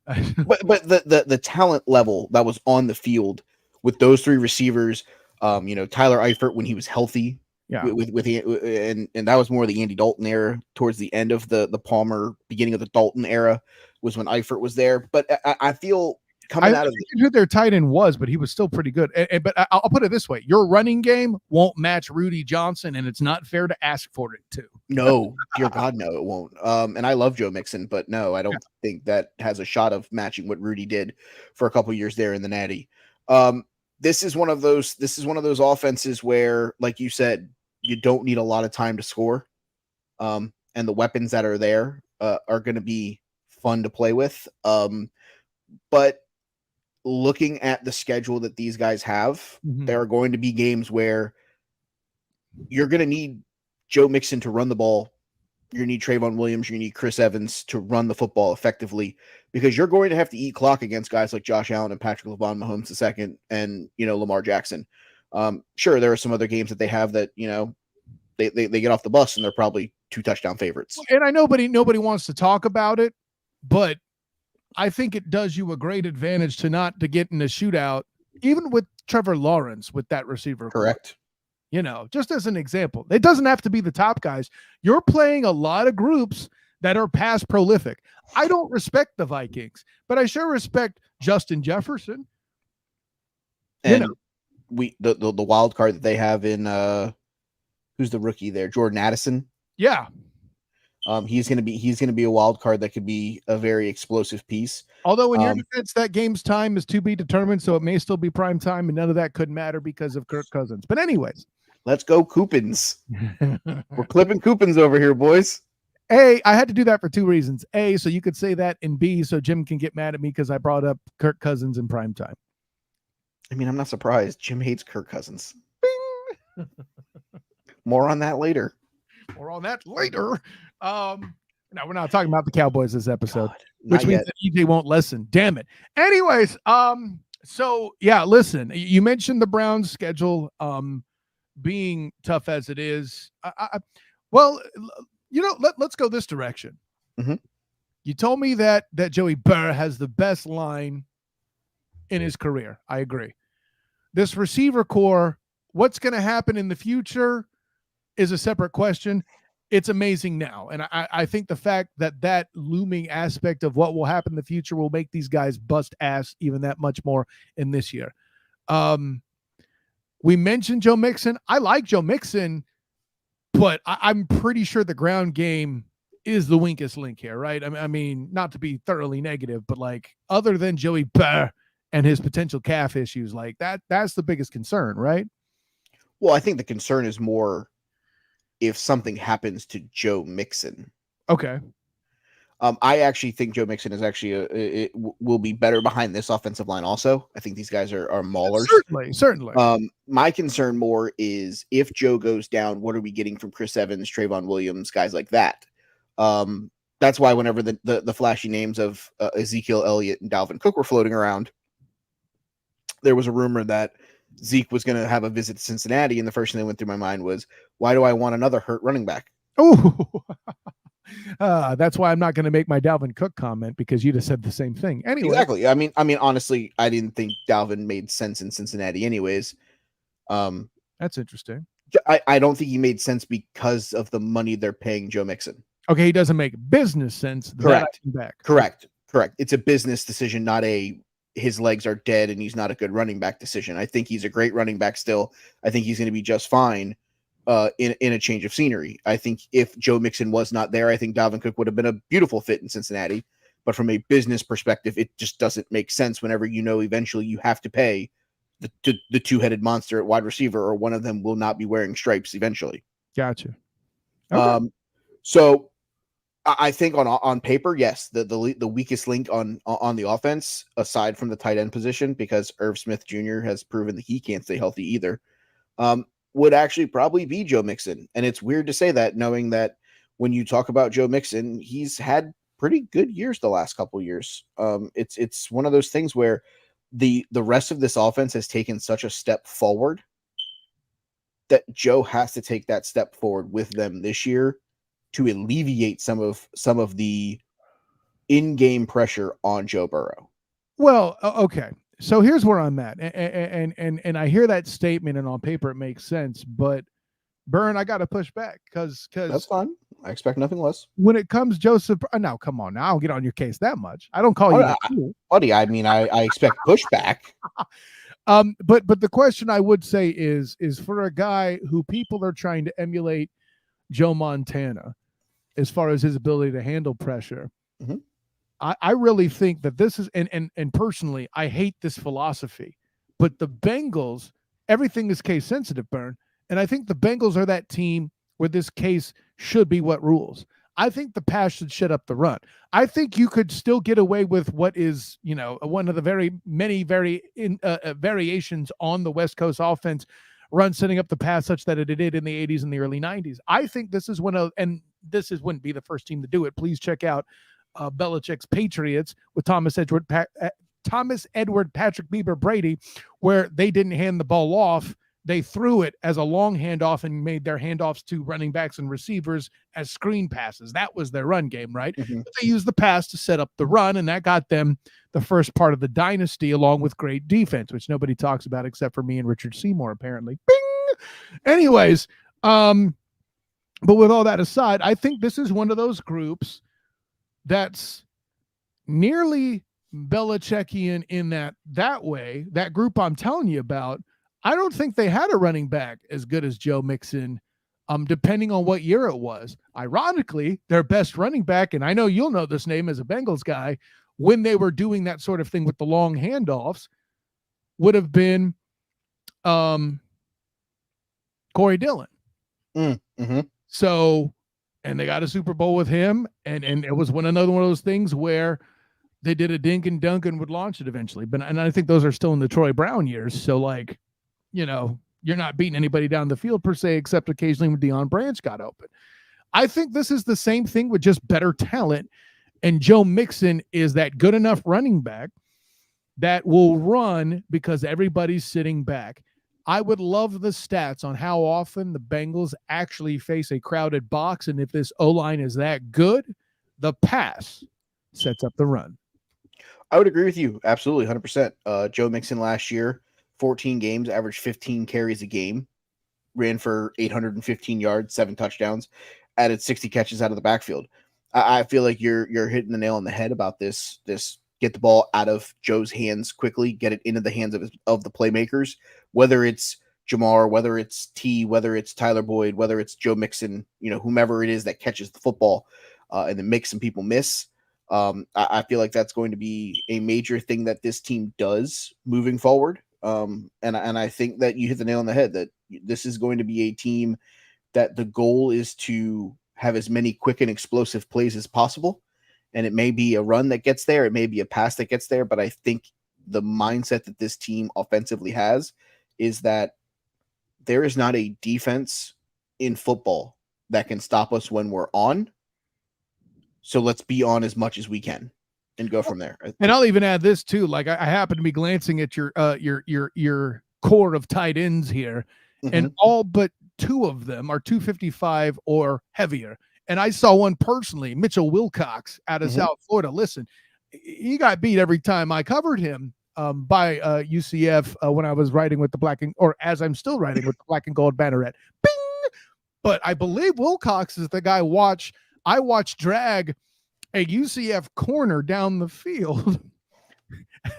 but the talent level that was on the field with those three receivers, you know, Tyler Eifert when he was healthy, and that was more the Andy Dalton era. Towards the end of the Palmer, beginning of the Dalton era was when Eifert was there. But I feel coming out of who their tight end was, but he was still pretty good. But I'll put it this way: your running game won't match Rudy Johnson, and it's not fair to ask for it to. No, dear God, no, it won't. And I love Joe Mixon, but no, I don't think that has a shot of matching what Rudy did for a couple years there in the Natty. This is one of those offenses where, like you said, you don't need a lot of time to score. And the weapons that are there are going to be fun to play with. But looking at the schedule that these guys have, there are going to be games where you're going to need Joe Mixon to run the ball. You're going to need Trayvon Williams. You're going to need Chris Evans to run the football effectively, because you're going to have to eat clock against guys like Josh Allen and Patrick Mahomes II and, you know, Lamar Jackson. Sure, there are some other games that they have that, you know, they get off the bus and they're probably 2 touchdown favorites. And I know nobody wants to talk about it, but I think it does you a great advantage to get in a shootout, even with Trevor Lawrence with that receiver. Correct. You know, just as an example, it doesn't have to be the top guys. You're playing a lot of groups that are pass prolific. I don't respect the Vikings, but I sure respect Justin Jefferson. And the wild card that they have in who's the rookie there? Jordan Addison. Yeah. He's gonna be a wild card that could be a very explosive piece. Although in your defense, that game's time is to be determined, so it may still be prime time, and none of that could matter because of Kirk Cousins. But anyways, let's go Coopins. We're clipping Coopins over here, boys. A, I had to do that for 2 reasons. A, so you could say that, and B, so Jim can get mad at me because I brought up Kirk Cousins in prime time. I mean, I'm not surprised. Jim hates Kirk Cousins. More on that later. No, we're not talking about the Cowboys this episode, which means that EJ won't listen. Damn it. Anyways, so yeah, listen, you mentioned the Browns schedule being tough as it is. Well, you know, let's go this direction. You told me that Joey Burr has the best line in his career. I agree. This receiver core, what's going to happen in the future is a separate question. It's amazing now. And I think the fact that looming aspect of what will happen in the future will make these guys bust ass even that much more in this year. We mentioned Joe Mixon. I like Joe Mixon, but I'm pretty sure the ground game is the weakest link here, right? I mean, not to be thoroughly negative, but like other than Joey Burr and his potential calf issues, like that's the biggest concern, right? Well, I think the concern is more if something happens to Joe Mixon. Okay. I actually think Joe Mixon is actually will be better behind this offensive line. Also, I think these guys are maulers. Certainly. My concern more is if Joe goes down, what are we getting from Chris Evans, Trayvon Williams, guys like that? That's why whenever the flashy names of Ezekiel Elliott and Dalvin Cook were floating around, there was a rumor that Zeke was going to have a visit to Cincinnati, and the first thing that went through my mind was, why do I want another hurt running back? Oh, that's why I'm not going to make my Dalvin Cook comment, because you'd have said the same thing. Anyway, exactly. I mean, honestly, I didn't think Dalvin made sense in Cincinnati, anyways. That's interesting. I don't think he made sense because of the money they're paying Joe Mixon. Okay, he doesn't make business sense. Correct. Correct. It's a business decision, not a his legs are dead and he's not a good running back decision. I think he's a great running back still. I think he's going to be just fine in a change of scenery. I think if Joe Mixon was not there, I think Dalvin Cook would have been a beautiful fit in Cincinnati. But from a business perspective, it just doesn't make sense whenever eventually you have to pay the two-headed monster at wide receiver, or one of them will not be wearing stripes eventually. Gotcha. Okay. So I think on paper, yes, the weakest link on the offense, aside from the tight end position, because Irv Smith Jr. has proven that he can't stay healthy either, would actually probably be Joe Mixon. And it's weird to say that, knowing that when you talk about Joe Mixon, he's had pretty good years the last couple of years. It's one of those things where the rest of this offense has taken such a step forward that Joe has to take that step forward with them this year to alleviate some of the in-game pressure on Joe Burrow. Well, okay. So here's where I'm at. And I hear that statement, and on paper it makes sense, but Burn, I got to push back because that's fine. I expect nothing less. When it comes Joseph, now come on, now I don't get on your case that much. I don't call you buddy. I mean, I expect pushback. But the question I would say is for a guy who people are trying to emulate Joe Montana as far as his ability to handle pressure. Mm-hmm. I really think that this is, and personally, I hate this philosophy, but the Bengals, everything is case sensitive, Burn. And I think the Bengals are that team where this case should be what rules. I think the pass should shut up the run. I think you could still get away with what is, one of the very many variations on the West Coast offense, run setting up the pass such that it did in the 80s and the early 90s. I think this is wouldn't be the first team to do it. Please check out Belichick's Patriots with Thomas Edward, Patrick Bieber, Brady, where they didn't hand the ball off. They threw it as a long handoff and made their handoffs to running backs and receivers as screen passes. That was their run game, right? Mm-hmm. But they used the pass to set up the run, and that got them the first part of the dynasty, along with great defense, which nobody talks about except for me and Richard Seymour, apparently. Bing! Anyways, but with all that aside, I think this is one of those groups that's nearly Belichickian in that way. That group I'm telling you about, I don't think they had a running back as good as Joe Mixon, depending on what year it was. Ironically, their best running back, and I know you'll know this name as a Bengals guy, when they were doing that sort of thing with the long handoffs, would have been Corey Dillon. Mm-hmm. So, and they got a Super Bowl with him, and it was another one of those things where they did a dink and dunk and would launch it eventually. And I think those are still in the Troy Brown years. So, like, you're not beating anybody down the field per se, except occasionally when Deion Branch got open. I think this is the same thing with just better talent. And Joe Mixon is that good enough running back that will run because everybody's sitting back. I would love the stats on how often the Bengals actually face a crowded box. And if this O-line is that good, the pass sets up the run. I would agree with you. Absolutely. 100%. Joe Mixon last year, 14 games, averaged 15 carries a game, ran for 815 yards, 7 touchdowns, added 60 catches out of the backfield. I feel like you're hitting the nail on the head about this get the ball out of Joe's hands quickly, get it into the hands of the playmakers, whether it's Jamar, whether it's T, whether it's Tyler Boyd, whether it's Joe Mixon, whomever it is that catches the football and then makes some people miss. I feel like that's going to be a major thing that this team does moving forward. And I think that you hit the nail on the head that this is going to be a team that the goal is to have as many quick and explosive plays as possible. and it may be a run that gets there, it may be a pass that gets there, but I think the mindset that this team offensively has is that there is not a defense in football that can stop us when we're on. So let's be on as much as we can and go from there. And I'll even add this too. Like I happen to be glancing at your core of tight ends here, and all but 2 of them are 255 or heavier. And I saw one personally, Mitchell Wilcox out of South Florida. Listen, he got beat every time I covered him by UCF when I was writing with the black and, or as I'm still writing with the black and gold banneret. Bing! But I believe Wilcox is the guy I watched drag a UCF corner down the field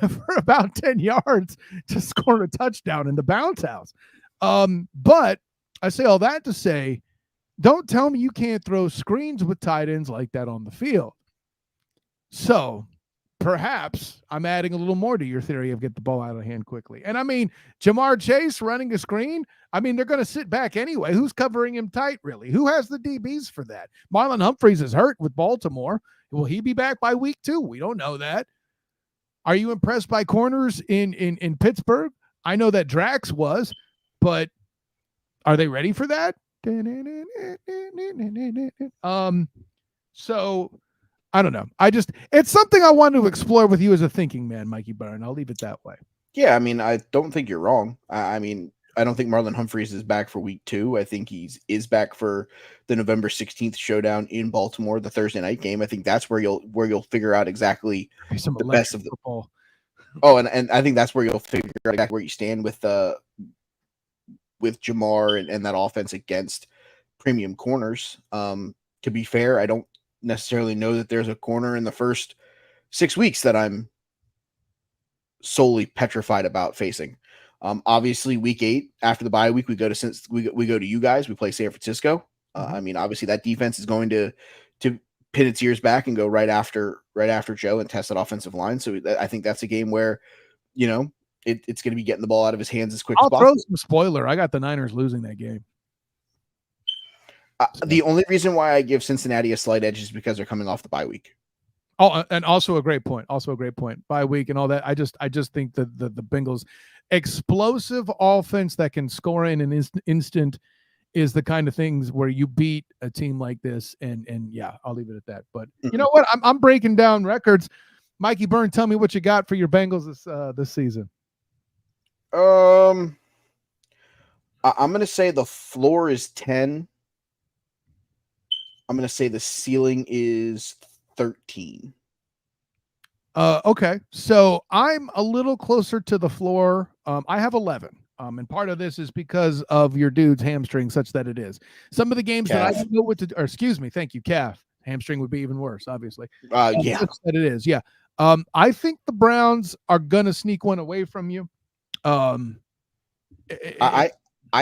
for about 10 yards to score a touchdown in the bounce house. But I say all that to say, don't tell me you can't throw screens with tight ends like that on the field. So perhaps I'm adding a little more to your theory of get the ball out of hand quickly. And I mean, Jamar Chase running a screen, I mean, they're going to sit back anyway. Who's covering him tight, really? Who has the DBs for that? Marlon Humphreys is hurt with Baltimore. Will he be back by week 2? We don't know that. Are you impressed by corners in Pittsburgh? I know that Drax was, but are they ready for that? So I don't know. It's something I want to explore with you as a thinking man, Mikey Byrne. I'll leave it that way. Yeah, I mean, I don't think you're wrong. I mean, I don't think Marlon Humphreys is back for week 2. I think is back for the November 16th showdown in Baltimore, the Thursday night game. I think that's where you'll figure out exactly the best of the football. Oh, and I think that's where you'll figure out exactly where you stand with Jamar and that offense against premium corners. To be fair, I don't necessarily know that there's a corner in the first 6 weeks that I'm solely petrified about facing. Obviously, week 8 after the bye week, we go to you guys. We play San Francisco. I mean, obviously, that defense is going to pin its ears back and go right after Joe and test that offensive line. So I think that's a game where, it's going to be getting the ball out of his hands as quick as possible. I'll throw some spoiler. I got the Niners losing that game. The only reason why I give Cincinnati a slight edge is because they're coming off the bye week. Oh, and also a great point. Bye week and all that. I just think that the Bengals explosive offense that can score in an instant is the kind of things where you beat a team like this. And yeah, I'll leave it at that. But you know what? I'm breaking down records. Mikey Byrne, tell me what you got for your Bengals this season. I'm going to say the floor is 10. I'm going to say the ceiling is 13. Okay. So I'm a little closer to the floor. I have 11. And part of this is because of your dude's hamstring, such that it is. Some of the games that I don't know what to, or excuse me, thank you, calf. Hamstring would be even worse, obviously. Yeah. Such that it is. Yeah. I think the Browns are gonna sneak one away from you. I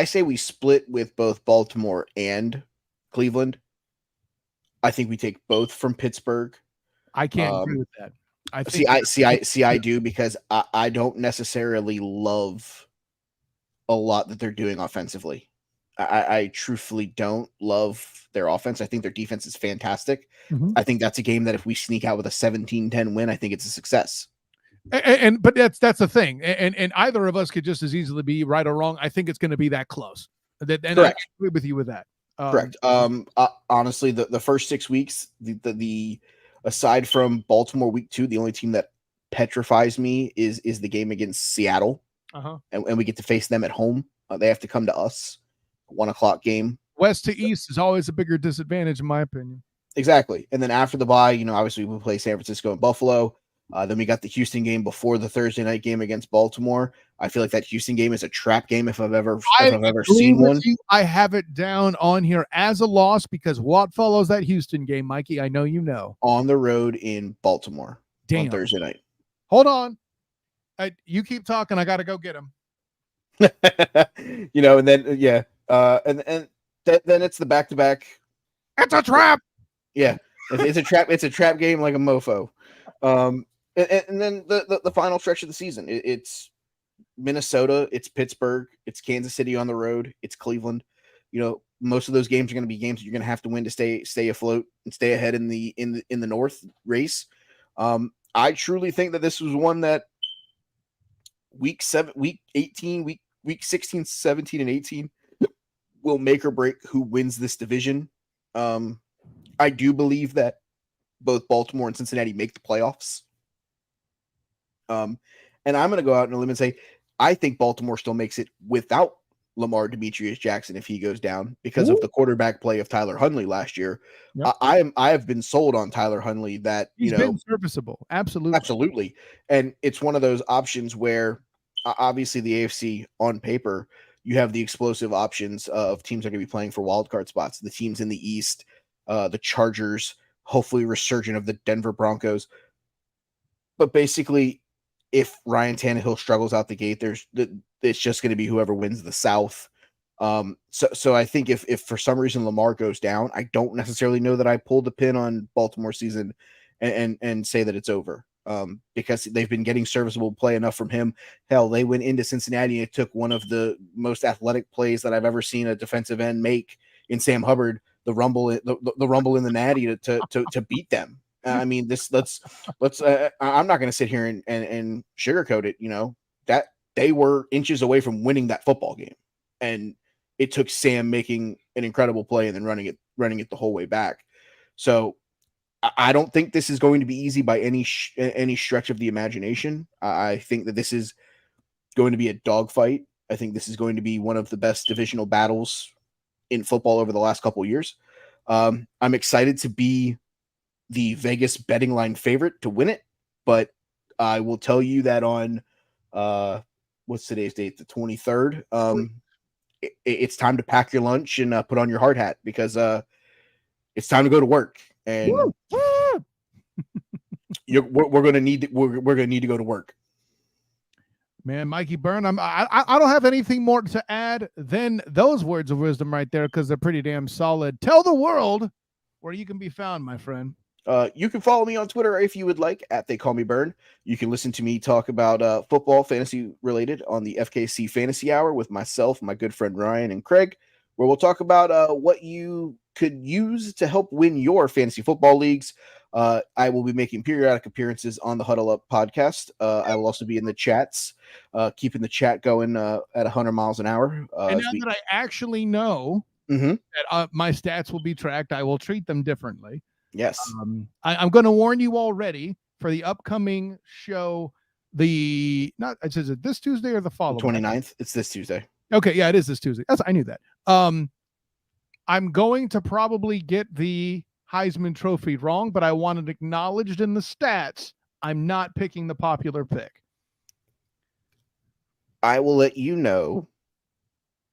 say we split with both Baltimore and Cleveland. I think we take both from Pittsburgh. I can't agree with that. I do, because I don't necessarily love a lot that they're doing offensively. I truthfully don't love their offense. I think their defense is fantastic. I think that's a game that if we sneak out with a 17-10 win, I think it's a success. But that's the thing. And either of us could just as easily be right or wrong. I think it's going to be that close. And I agree with you with that. Correct. Honestly, the first 6 weeks, the aside from Baltimore week 2, the only team that petrifies me is the game against Seattle. And we get to face them at home. They have to come to us. 1:00 game. West to east is always a bigger disadvantage, in my opinion. Exactly. And then after the bye, obviously we play San Francisco and Buffalo. Then we got the Houston game before the Thursday night game against Baltimore. I feel like that Houston game is a trap game if I've ever seen one. I have it down on here as a loss because what follows that Houston game, Mikey? I know you know. On the road in Baltimore on Thursday night. Hold on. You keep talking. I got to go get him. And then then it's the back-to-back. It's a trap. Yeah, it's a trap. It's a trap game like a mofo. And then the final stretch of the season, it's Minnesota, it's Pittsburgh, it's Kansas City on the road, it's Cleveland. most of those games are going to be games that you're going to have to win to stay afloat and stay ahead in the North race. I truly think that this was one that week 16, 17, and 18 will make or break who wins this division. I do believe that both Baltimore and Cincinnati make the playoffs. And I'm going to go out on a limb and say, I think Baltimore still makes it without Lamar Demetrius Jackson if he goes down because of the quarterback play of Tyler Huntley last year. Yep. I have been sold on Tyler Huntley that he's been serviceable. Absolutely. And it's one of those options where obviously the AFC on paper, you have the explosive options of teams that are going to be playing for wild card spots. The teams in the East, the Chargers, hopefully resurgent of the Denver Broncos. But basically, if Ryan Tannehill struggles out the gate, it's just going to be whoever wins the South. So I think if for some reason Lamar goes down, I don't necessarily know that I pull the pin on Baltimore season and say that it's over. Because they've been getting serviceable play enough from him. Hell, they went into Cincinnati and it took one of the most athletic plays that I've ever seen a defensive end make in Sam Hubbard, the rumble in the natty to beat them. I mean, let's I'm not going to sit here and sugarcoat it. You know, that they were inches away from winning that football game, and it took Sam making an incredible play and then running it the whole way back. So I don't think this is going to be easy by any stretch of the imagination. I think that this is going to be a dogfight. I think this is going to be one of the best divisional battles in football over the last couple of years. I'm excited to be the Vegas betting line favorite to win it, but I will tell you that on what's today's date, the 23rd. It's time to pack your lunch and put on your hard hat because it's time to go to work. And we're gonna need to go to work. Man, Mikey Byrne, I don't have anything more to add than those words of wisdom right there because they're pretty damn solid. Tell the world where you can be found, my friend. You can follow me on Twitter if you would like at They Call Me Byrne. You can listen to me talk about football fantasy related on the FKC Fantasy Hour with myself, my good friend Ryan and Craig, where we'll talk about what you could use to help win your fantasy football leagues. I will be making periodic appearances on the Huddle Up podcast. I will also be in the chats, keeping the chat going at 100 miles an hour. And now that I actually know that my stats will be tracked, I will treat them differently. Yes. I'm going to warn you already for the upcoming show. Is it this Tuesday or the following? 29th. It's this Tuesday. Okay. Yeah, it is this Tuesday. I knew that. I'm going to probably get the Heisman Trophy wrong, but I want it acknowledged in the stats. I'm not picking the popular pick. I will let you know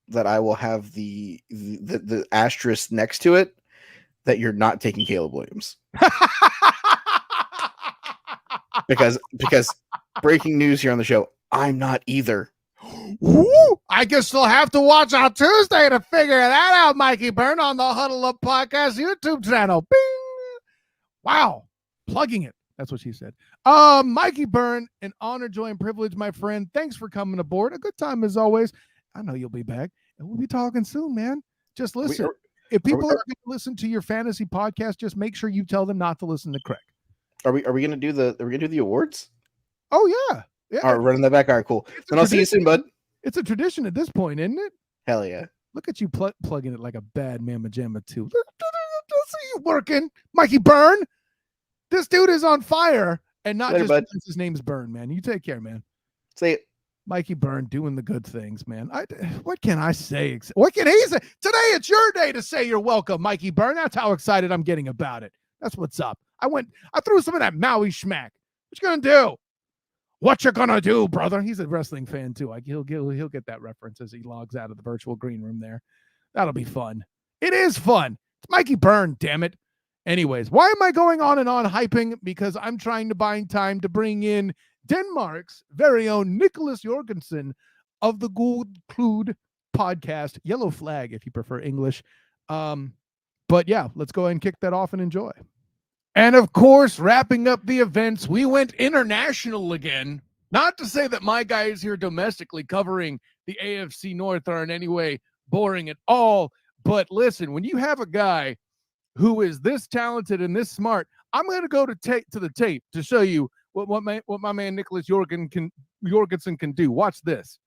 that I will have the asterisk next to it that you're not taking Caleb Williams. because breaking news here on the show, I'm not either. Woo! I guess you'll have to watch on Tuesday to figure that out, Mikey Byrne, on the Huddle Up Podcast YouTube channel. Bing! Wow. Plugging it. That's what she said. Mikey Byrne, an honor, joy, and privilege, my friend. Thanks for coming aboard. A good time as always. I know you'll be back, and we'll be talking soon, man. Just listen. If people are going to listen to your fantasy podcast, just make sure you tell them not to listen to Craig. Are we going to do the awards? Oh yeah. Yeah. All right, running that back. All right, cool. Then I'll see you soon, bud. It's a tradition at this point, isn't it? Hell yeah. Look at you plugging it like a bad mamma jamma too. I'll see you working, Mikey Byrne. This dude is on fire, and not later, just because his name's Byrne, man. You take care, man. Say it. Mikey Byrne doing the good things, man. What can I say? What can he say? Today it's your day to say you're welcome, Mikey Byrne. That's how excited I'm getting about it. That's what's up. I threw some of that Maui schmack. What you gonna do? What you gonna do, brother? He's a wrestling fan too. He'll get that reference as he logs out of the virtual green room there. That'll be fun. It is fun. It's Mikey Byrne, damn it. Anyways, why am I going on and on hyping? Because I'm trying to buy time to bring in Denmark's very own Nicholas Jorgensen of the Gul Klud podcast, Yellow Flag, if you prefer English. But yeah, let's go ahead and kick that off and enjoy. And of course, wrapping up the events, we went international again. Not to say that my guys here domestically covering the AFC North are in any way boring at all, But listen, when you have a guy who is this talented and this smart, I'm going to go to the tape to show you what my man Nicholas Jorgensen can do. Watch this.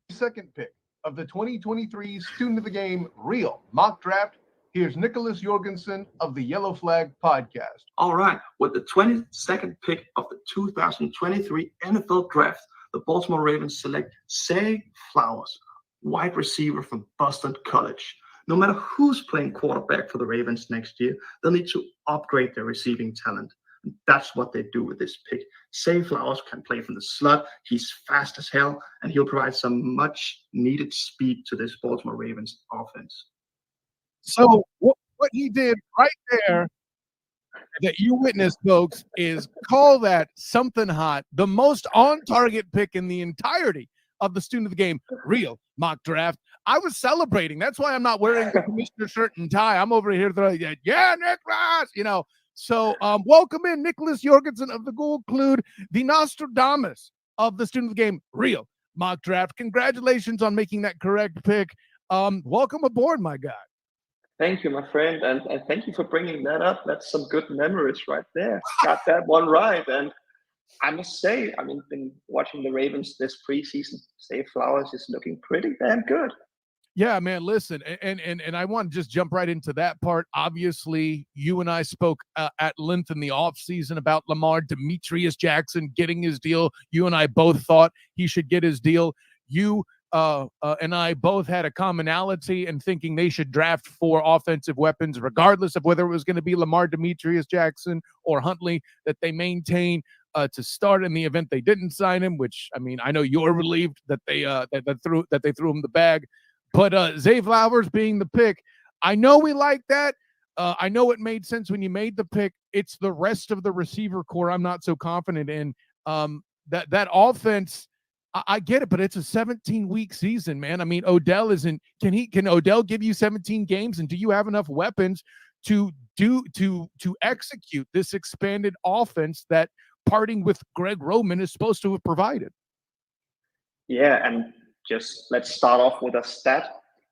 Second pick of the 2023 Student of the Game Real Mock Draft. Here's Nicholas Jorgensen of the Yellow Flag Podcast. All right, with the 22nd pick of the 2023 NFL Draft, the Baltimore Ravens select Zay Flowers, wide receiver from Boston College. No matter who's playing quarterback for the Ravens next year, they'll need to upgrade their receiving talent. And that's what they do with this pick. Zay Flowers can play from the slot. He's fast as hell, and he'll provide some much-needed speed to this Baltimore Ravens offense. So what he did right there that you witnessed, folks, is call that something hot, the most on-target pick in the entirety of the Student of the Game Real Mock Draft. I was celebrating. That's why I'm not wearing the commissioner shirt and tie. I'm over here throwing, yeah, Nick Ross, So welcome in Nicholas Jorgensen of the Gul Klud, the Nostradamus of the Student of the Game Real Mock Draft. Congratulations on making that correct pick. Welcome aboard, my guy. Thank you, my friend, and thank you for bringing that up. That's some good memories right there. Got that one right, and I must say, been watching the Ravens this preseason. Zay Flowers is looking pretty damn good. Yeah, man, listen, and I want to just jump right into that part. Obviously, you and I spoke at length in the offseason about Lamar Demetrius Jackson getting his deal. You and I both thought he should get his deal. You and I both had a commonality in thinking they should draft 4 offensive weapons, regardless of whether it was going to be Lamar Demetrius Jackson or Huntley, that they maintain to start in the event they didn't sign him, which, I know you're relieved that they threw him the bag. But Zay Flowers being the pick, I know we like that. I know it made sense when you made the pick. It's the rest of the receiver core I'm not so confident in. That offense, I get it, but it's a 17-week season, man. Odell isn't. Can Odell give you 17 games, and do you have enough weapons to execute this expanded offense that parting with Greg Roman is supposed to have provided? Yeah, and just let's start off with a stat.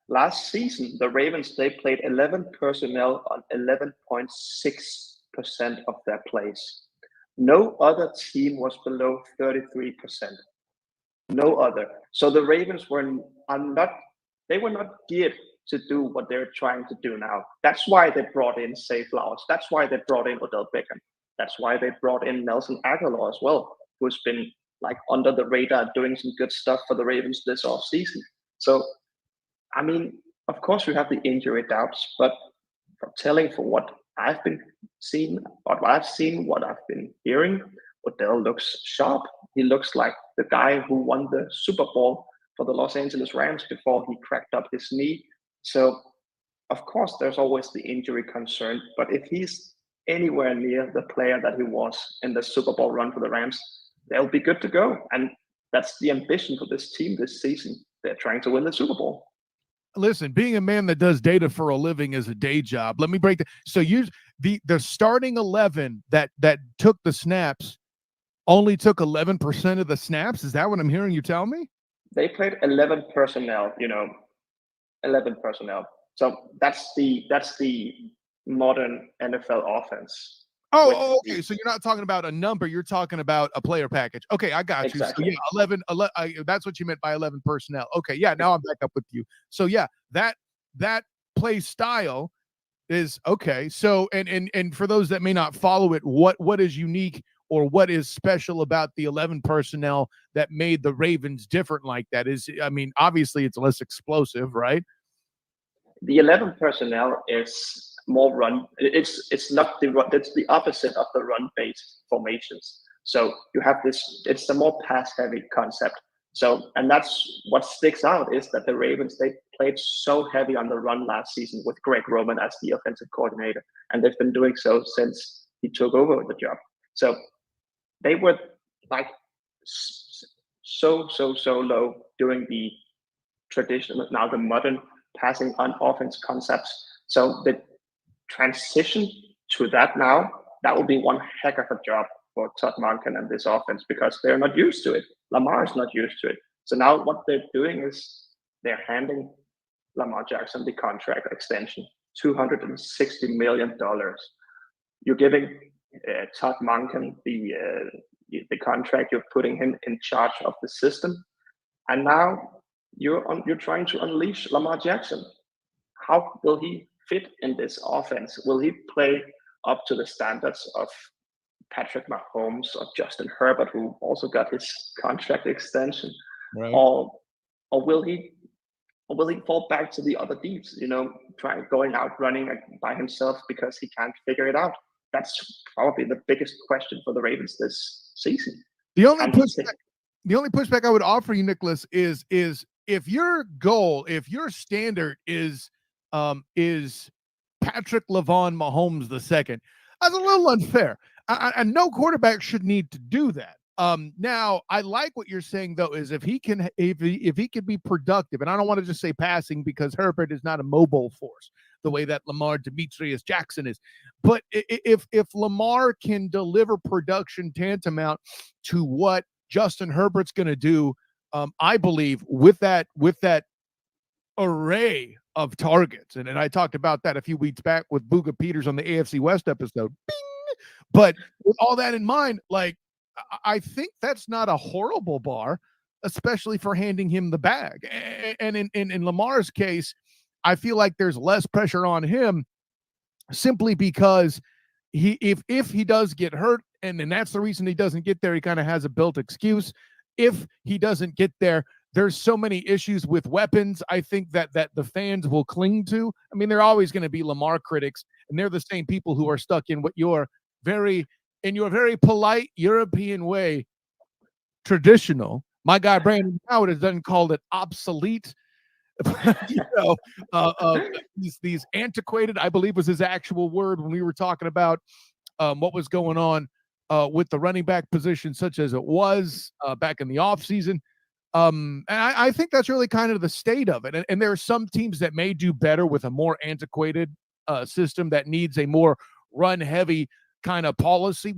Last season, the Ravens, they played 11 personnel on 11.6% of their plays. No other team was below 33%. No other. So the Ravens were not geared to do what they're trying to do now. That's why they brought in Zay Flowers. That's why they brought in Odell Beckham. That's why they brought in Nelson Aguilar as well, who's been under the radar doing some good stuff for the Ravens this offseason. So, of course we have the injury doubts, but for what I've been seeing, what I've been hearing, Odell looks sharp. He looks like the guy who won the Super Bowl for the Los Angeles Rams before he cracked up his knee. So, of course, there's always the injury concern, but if he's anywhere near the player that he was in the Super Bowl run for the Rams, they'll be good to go. And that's the ambition for this team this season. They're trying to win the Super Bowl. Listen, being a man that does data for a living is a day job. Let me break that. So the starting 11 that took the snaps only took 11% of the snaps. Is that what I'm hearing you tell me? They played 11 personnel, 11 personnel. So that's the modern NFL offense. Oh, okay. So you're not talking about a number. You're talking about a player package. Okay, I got Exactly. you. So yeah, 11 that's what you meant by 11 personnel. Okay, yeah, now I'm back up with you. So yeah, that play style is okay. So and for those that may not follow it, what is unique or what is special about the 11 personnel that made the Ravens different like that? Obviously it's less explosive, right? The 11 personnel is more run. It's not the run. It's the opposite of the run-based formations. So you have this. It's the more pass-heavy concept. So, and that's what sticks out is that the Ravens, they played so heavy on the run last season with Greg Roman as the offensive coordinator, and they've been doing so since he took over the job. So they were so low doing the traditional, now the modern passing on offense concepts. So the transition to that now, that will be one heck of a job for Todd Monken and this offense because they're not used to it. Lamar is not used to it. So now what they're doing is they're handing Lamar Jackson the contract extension, $260 million. You're giving Todd Monken the contract. You're putting him in charge of the system, and now you're trying to unleash Lamar Jackson. How will he fit in this offense? Will he play up to the standards of Patrick Mahomes or Justin Herbert, who also got his contract extension, Right. or will he fall back to the other deeps? Going out running by himself because he can't figure it out. That's probably the biggest question for the Ravens this season. The only pushback I would offer you, Nicholas, is if your goal, if your standard is Patrick LeVon Mahomes II, that's a little unfair. And no quarterback should need to do that. Now, I like what you're saying though, is if he can be productive, and I don't want to just say passing because Herbert is not a mobile force the way that Lamar Demetrius Jackson is, but if Lamar can deliver production tantamount to what Justin Herbert's going to do, I believe with that array of targets, and I talked about that a few weeks back with Booga Peters on the AFC West episode. Bing! But with all that in mind, like, I think that's not a horrible bar, especially for handing him the bag. And in Lamar's case, I feel like there's less pressure on him simply because if he does get hurt, and that's the reason he doesn't get there, he kind of has a built excuse. If he doesn't get there, there's so many issues with weapons, I think that the fans will cling to. I mean, they're always going to be Lamar critics, and they're the same people who are stuck in what your very polite European way, traditional. My guy Brandon Howard has done called it obsolete. These antiquated, I believe was his actual word when we were talking about what was going on with the running back position, such as it was back in the offseason. And I think that's really kind of the state of it. And there are some teams that may do better with a more antiquated system that needs a more run-heavy kind of policy.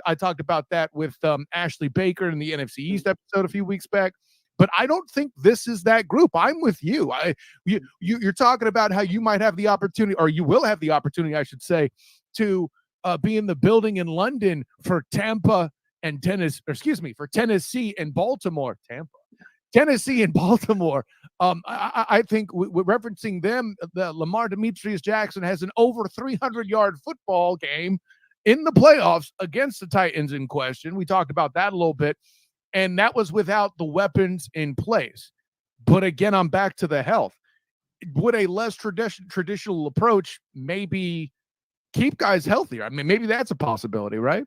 I talked about that with Ashley Baker in the NFC East episode a few weeks back. But I don't think this is that group. I'm with you. You're talking about how you might have the opportunity, or you will have the opportunity, I should say, to be in the building in London for Tennessee and Baltimore. Tennessee and Baltimore. I think we're referencing them. The Lamar Demetrius Jackson has an over 300-yard football game in the playoffs against the Titans in question. We talked about that a little bit. And that was without the weapons in place. But again, I'm back to the health. Would a less traditional approach maybe keep guys healthier? I mean, maybe that's a possibility, right?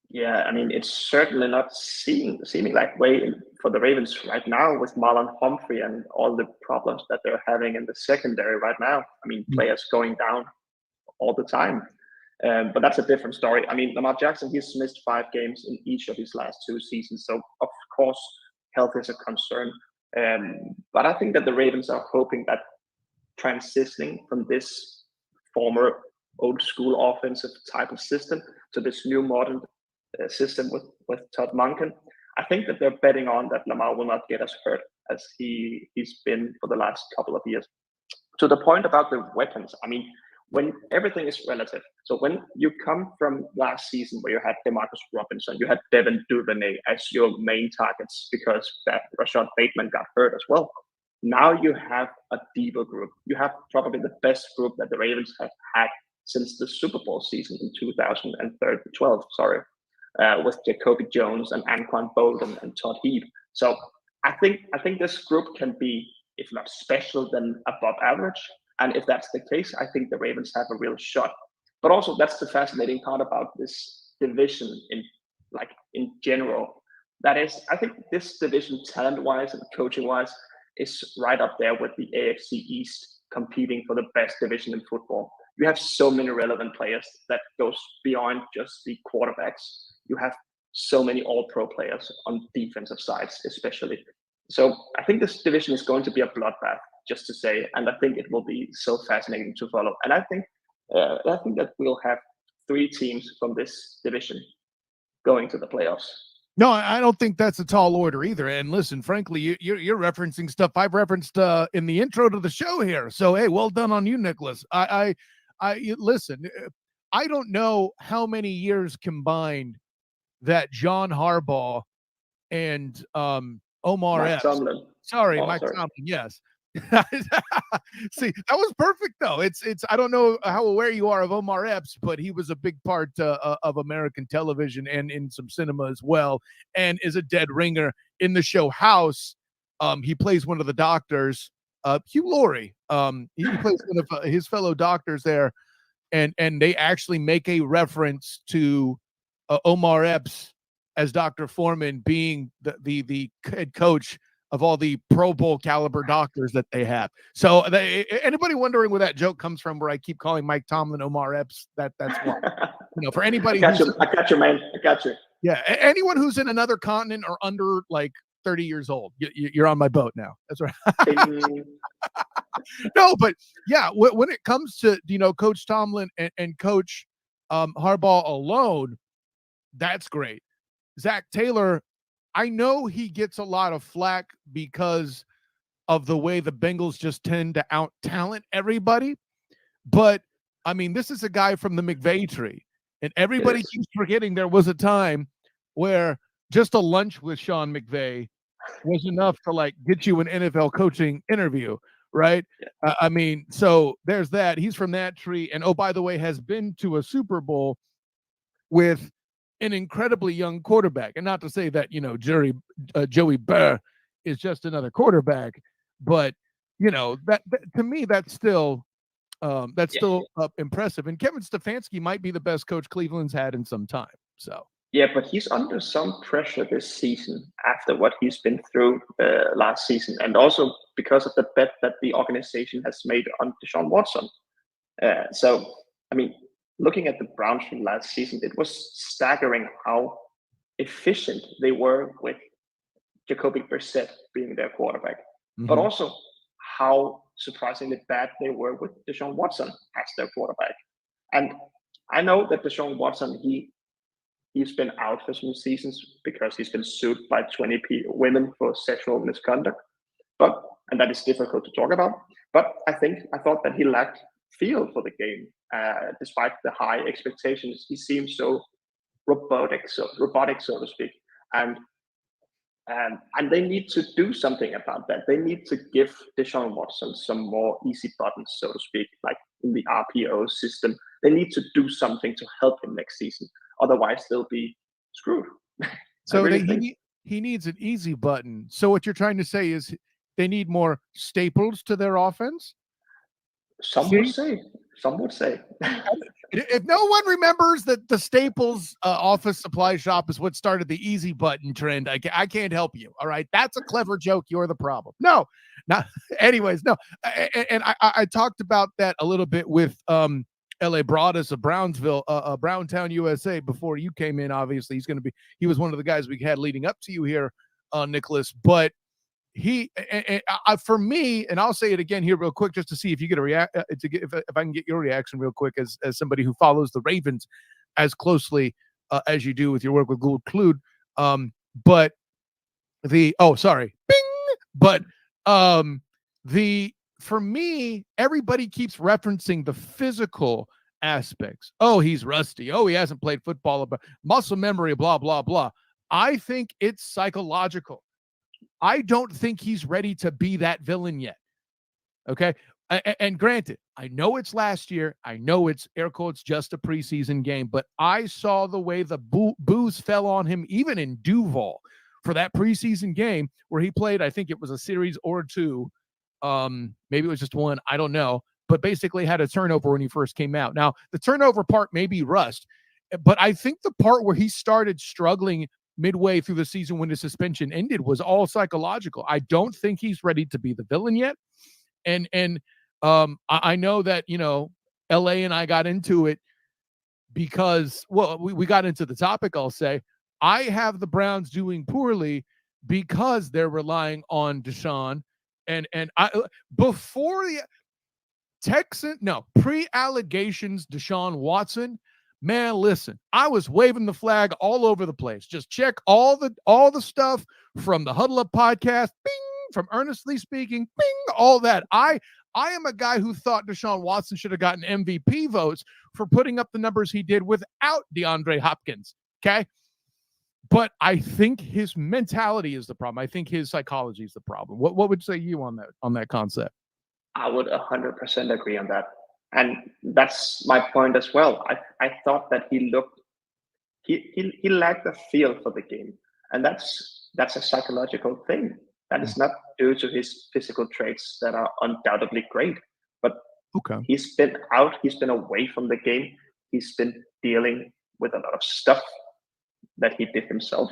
Yeah, I mean, it's certainly not seeming that way for the Ravens right now with Marlon Humphrey and all the problems that they're having in the secondary right now. I mean, players going down all the time. But that's a different story. I mean, Lamar Jackson, he's missed 5 games in each of his last 2 seasons. So, of course, health is a concern. But I think that the Ravens are hoping that transitioning from this former old school offensive type of system to this new modern system with Todd Monken, I think that they're betting on that Lamar will not get as hurt as he's been for the last couple of years. To the point about the weapons, I mean, when everything is relative. So when you come from last season where you had DeMarcus Robinson, you had Devin Duvernay as your main targets because that Rashad Bateman got hurt as well. Now you have a deeper group. You have probably the best group that the Ravens have had since the Super Bowl season in 2012, with Jacoby Jones and Anquan Bolden and Todd Heap. So I think this group can be, if not special, then above average. And if that's the case, I think the Ravens have a real shot. But also, that's the fascinating part about this division in general. That is, I think this division, talent-wise and coaching-wise, is right up there with the AFC East competing for the best division in football. You have so many relevant players that goes beyond just the quarterbacks. You have so many all-pro players on defensive sides, especially. So I think this division is going to be a bloodbath, just to say, and I think it will be so fascinating to follow. And I think that we'll have 3 teams from this division going to the playoffs. No, I don't think that's a tall order either. And listen, frankly, you're referencing stuff I've referenced in the intro to the show here. So hey, well done on you, Nicholas. I listen. I don't know how many years combined that John Harbaugh and Omar Mike Epps. Tomlin. Sorry, Mike Tomlin. Yes. See, that was perfect though. It's I don't know how aware you are of Omar Epps, but he was a big part of American television and in some cinema as well, and is a dead ringer in the show House. He plays one of the doctors, Hugh Laurie. He plays one of his fellow doctors there, and they actually make a reference to Omar Epps as Dr. Foreman being the head coach of all the Pro Bowl caliber doctors that they have. So anybody wondering where that joke comes from, where I keep calling Mike Tomlin Omar Epps, that's why. For anybody I got you, man. I got you. Yeah, anyone who's in another continent or under like 30 years old, you're on my boat now. That's right. No, but yeah, when it comes to Coach Tomlin and Coach Harbaugh alone, that's great. Zach Taylor, I know he gets a lot of flack because of the way the Bengals just tend to out-talent everybody. But, I mean, this is a guy from the McVay tree. And everybody keeps forgetting there was a time where just a lunch with Sean McVay was enough to, like, get you an NFL coaching interview, right? Yeah. I mean, so there's that. He's from that tree. And, oh, by the way, has been to a Super Bowl with an incredibly young quarterback. And not to say that, Joey Burr is just another quarterback, but, that to me, that's still impressive. And Kevin Stefanski might be the best coach Cleveland's had in some time. So. Yeah, but he's under some pressure this season after what he's been through last season, and also because of the bet that the organization has made on Deshaun Watson. So, I mean, looking at the Browns from last season, it was staggering how efficient they were with Jacoby Brissett being their quarterback, but also how surprisingly bad they were with Deshaun Watson as their quarterback. And I know that Deshaun Watson, he's been out for some seasons because he's been sued by 20 women for sexual misconduct, and that is difficult to talk about. But I thought that he lacked feel for the game. Despite the high expectations, he seems so robotic, so to speak. And they need to do something about that. They need to give Deshaun Watson some more easy buttons, so to speak, like in the RPO system. They need to do something to help him next season. Otherwise, they'll be screwed. So he needs an easy button. So what you're trying to say is they need more staples to their offense? Some would say. If no one remembers that the Staples office supply shop is what started the easy button trend, I can't help you. All right. That's a clever joke. You're the problem. No, not anyways. No. And I talked about that a little bit with LA Broadus of Brownsville, Browntown, USA, before you came in. Obviously, he was one of the guys we had leading up to you here, Nicholas, but for me, and I'll say it again here real quick just to see if you get a react, if I can get your reaction real quick as somebody who follows the Ravens as closely as you do with your work with Gul Klud. For me, everybody keeps referencing the physical aspects. Oh, he's rusty. Oh, he hasn't played football, but muscle memory, blah, blah, blah. I think it's psychological. I don't think he's ready to be that villain yet. Okay. And granted, I know it's last year. I know it's air quotes just a preseason game, but I saw the way the boos fell on him, even in Duval for that preseason game where he played. I think it was a series or two. Maybe it was just one. I don't know, but basically had a turnover when he first came out. Now the turnover part may be rust, but I think the part where he started struggling midway through the season when his suspension ended was all psychological. I don't think he's ready to be the villain yet. And I know that, LA and I got into it because, we got into the topic, I'll say. I have the Browns doing poorly because they're relying on Deshaun. And before the pre-allegations Deshaun Watson, Man, listen, I was waving the flag all over the place. Just check all the stuff from the Huddle Up Podcast, bing, from Earnestly Speaking, bing, all that. I am a guy who thought Deshaun Watson should have gotten MVP votes for putting up the numbers he did without DeAndre Hopkins, okay? But I think his mentality is the problem. I think his psychology is the problem. What would say you on that concept? I would 100% agree on that. And that's my point as well. I thought that he lacked the feel for the game. And that's a psychological thing. That is not due to his physical traits that are undoubtedly great. But he's been out, he's been away from the game, he's been dealing with a lot of stuff that he did himself.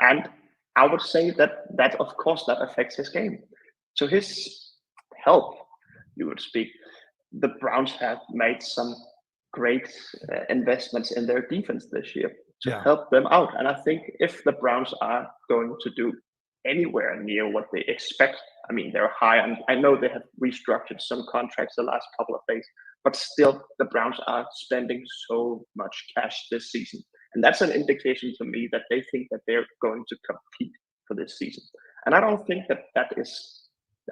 And I would say that of course that affects his game. To his help, you would speak, the Browns have made some great investments in their defense this year to help them out. And I think if the Browns are going to do anywhere near what they expect, I mean, they're high, and I know they have restructured some contracts the last couple of days, but still the Browns are spending so much cash this season. And that's an indication to me that they think that they're going to compete for this season. And I don't think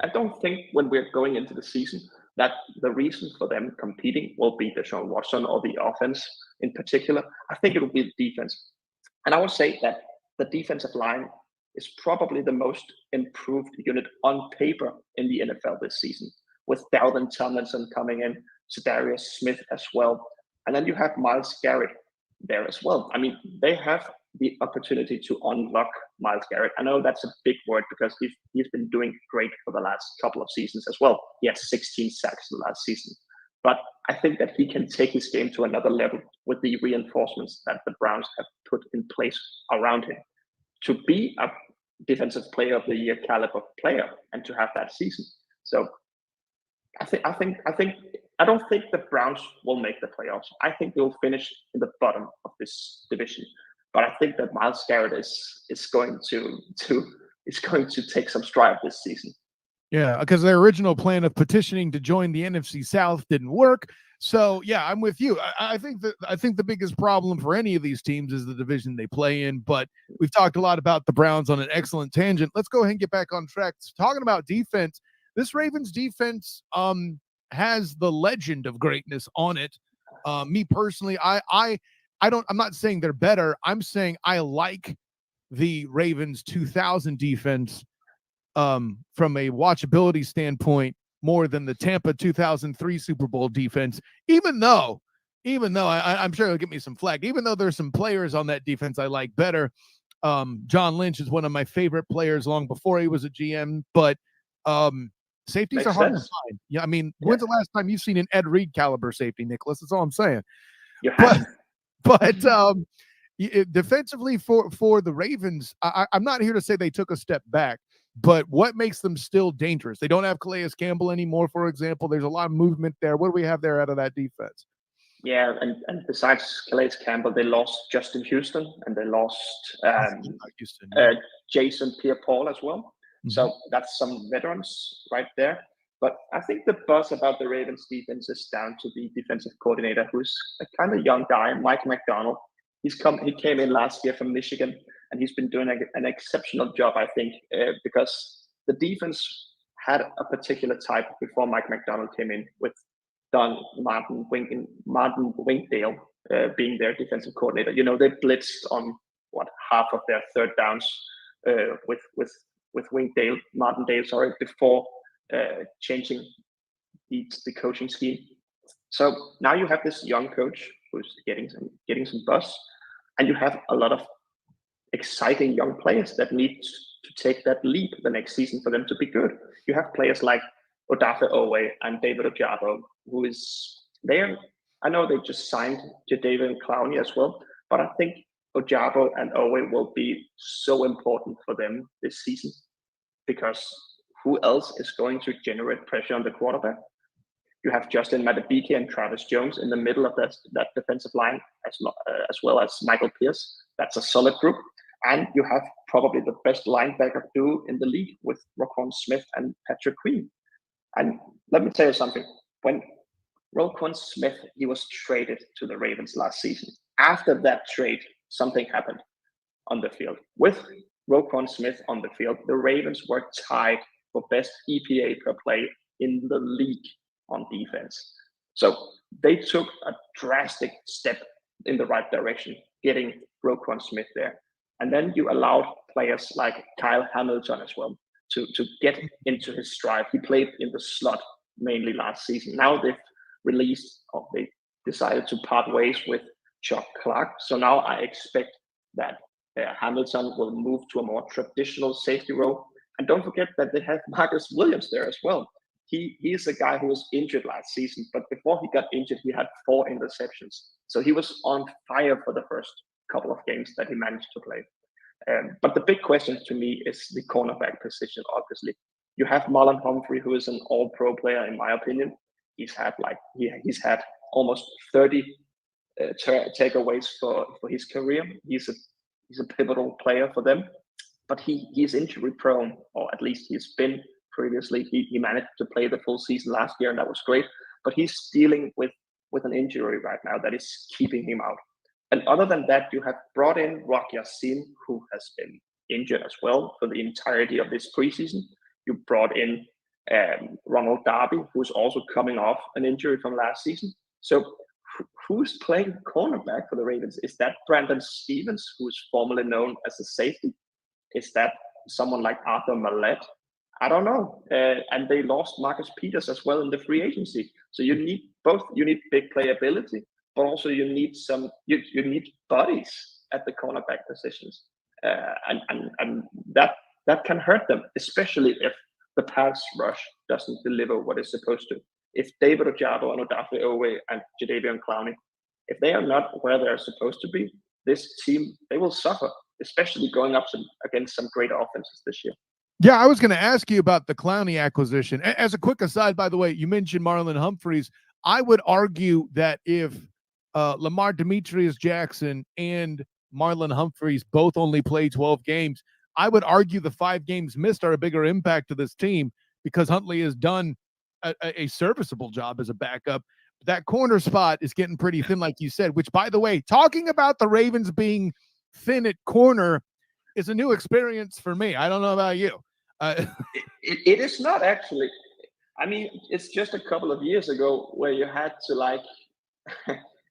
I don't think when we're going into the season that the reason for them competing will be Deshaun Watson or the offense in particular. I think it will be the defense. And I would say that the defensive line is probably the most improved unit on paper in the NFL this season, with Dalvin Tomlinson coming in, Za'Darius Smith as well. And then you have Myles Garrett there as well. I mean, they have the opportunity to unlock Myles Garrett. I know that's a big word because he's been doing great for the last couple of seasons as well. He had 16 sacks in the last season. But I think that he can take his game to another level with the reinforcements that the Browns have put in place around him to be a defensive player of the year caliber player and to have that season. So I don't think the Browns will make the playoffs. I think they'll finish in the bottom of this division. But I think that Myles Garrett is going to take some stride this season. Yeah, because their original plan of petitioning to join the NFC South didn't work. So yeah, I'm with you. I think the biggest problem for any of these teams is the division they play in. But we've talked a lot about the Browns on an excellent tangent. Let's go ahead and get back on track. Talking about defense, this Ravens defense has the legend of greatness on it. Me personally, I'm not saying they're better. I'm saying I like the Ravens 2000 defense from a watchability standpoint more than the Tampa 2003 Super Bowl defense, even though I'm sure it'll get me some flack, even though there's some players on that defense I like better. John Lynch is one of my favorite players long before he was a GM, but safeties are hard to find. Yeah, I mean, when's the last time you've seen an Ed Reed caliber safety, Nicholas? That's all I'm saying. But defensively for the Ravens, I'm not here to say they took a step back, but what makes them still dangerous? They don't have Calais Campbell anymore, for example. There's a lot of movement there. What do we have there out of that defense? Yeah, and besides Calais Campbell, they lost Justin Houston and they lost Jason Pierre-Paul as well. Mm-hmm. So that's some veterans right there. But I think the buzz about the Ravens defense is down to the defensive coordinator, who's a kind of young guy, Mike McDonald. He came in last year from Michigan, and he's been doing an exceptional job, I think, because the defense had a particular type before Mike McDonald came in, with Martin Winkdale being their defensive coordinator. You know, they blitzed on half of their third downs with Martindale, before changing the coaching scheme. So now you have this young coach who's getting some buzz, and you have a lot of exciting young players that need to take that leap the next season for them to be good. You have players like Odafe Oweh and David Ojabo, who is there. I know they just signed Jadeveon Clowney as well, but I think Ojabo and Oweh will be so important for them this season, because who else is going to generate pressure on the quarterback? You have Justin Madubuike and Travis Jones in the middle of that defensive line, as well as Michael Pierce. That's a solid group. And you have probably the best linebacker duo in the league with Roquan Smith and Patrick Queen. And let me tell you something. When Roquan Smith, he was traded to the Ravens last season. After that trade, something happened on the field. With Roquan Smith on the field, the Ravens were tied for best EPA per play in the league on defense. So they took a drastic step in the right direction, getting Roquan Smith there. And then you allowed players like Kyle Hamilton as well to get into his stride. He played in the slot mainly last season. Now they decided to part ways with Chuck Clark. So now I expect that Hamilton will move to a more traditional safety role. And don't forget that they have Marcus Williams there as well. He is a guy who was injured last season, but before he got injured, he had 4 interceptions. So he was on fire for the first couple of games that he managed to play. But the big question to me is the cornerback position, obviously. You have Marlon Humphrey, who is an all-pro player, in my opinion. He's had almost 30 takeaways for his career. He's a pivotal player for them, but he's injury prone, or at least he's been previously. He managed to play the full season last year, and that was great. But he's dealing with an injury right now that is keeping him out. And other than that, you have brought in Rock Yassin, who has been injured as well for the entirety of this preseason. You brought in Ronald Darby, who's also coming off an injury from last season. So who's playing cornerback for the Ravens? Is that Brandon Stevens, who is formerly known as a safety? Is that someone like Arthur Mallette? I don't know. And they lost Marcus Peters as well in the free agency. So you need both. You need big playability, but also you need you need bodies at the cornerback positions, and that can hurt them, especially if the pass rush doesn't deliver what it's supposed to. If David Ojabo and Odafe Owe and Jadeveon Clowney, if they are not where they're supposed to be, this team, they will suffer, especially going up against some great offenses this year. Yeah, I was going to ask you about the Clowney acquisition. As a quick aside, by the way, you mentioned Marlon Humphreys. I would argue that if Lamar Demetrius Jackson and Marlon Humphreys both only play 12 games, I would argue the 5 games missed are a bigger impact to this team because Huntley has done a serviceable job as a backup. That corner spot is getting pretty thin, like you said, which, by the way, talking about the Ravens being thin at corner is a new experience for me. I don't know about you. It is not actually. I mean, it's just a couple of years ago where you had to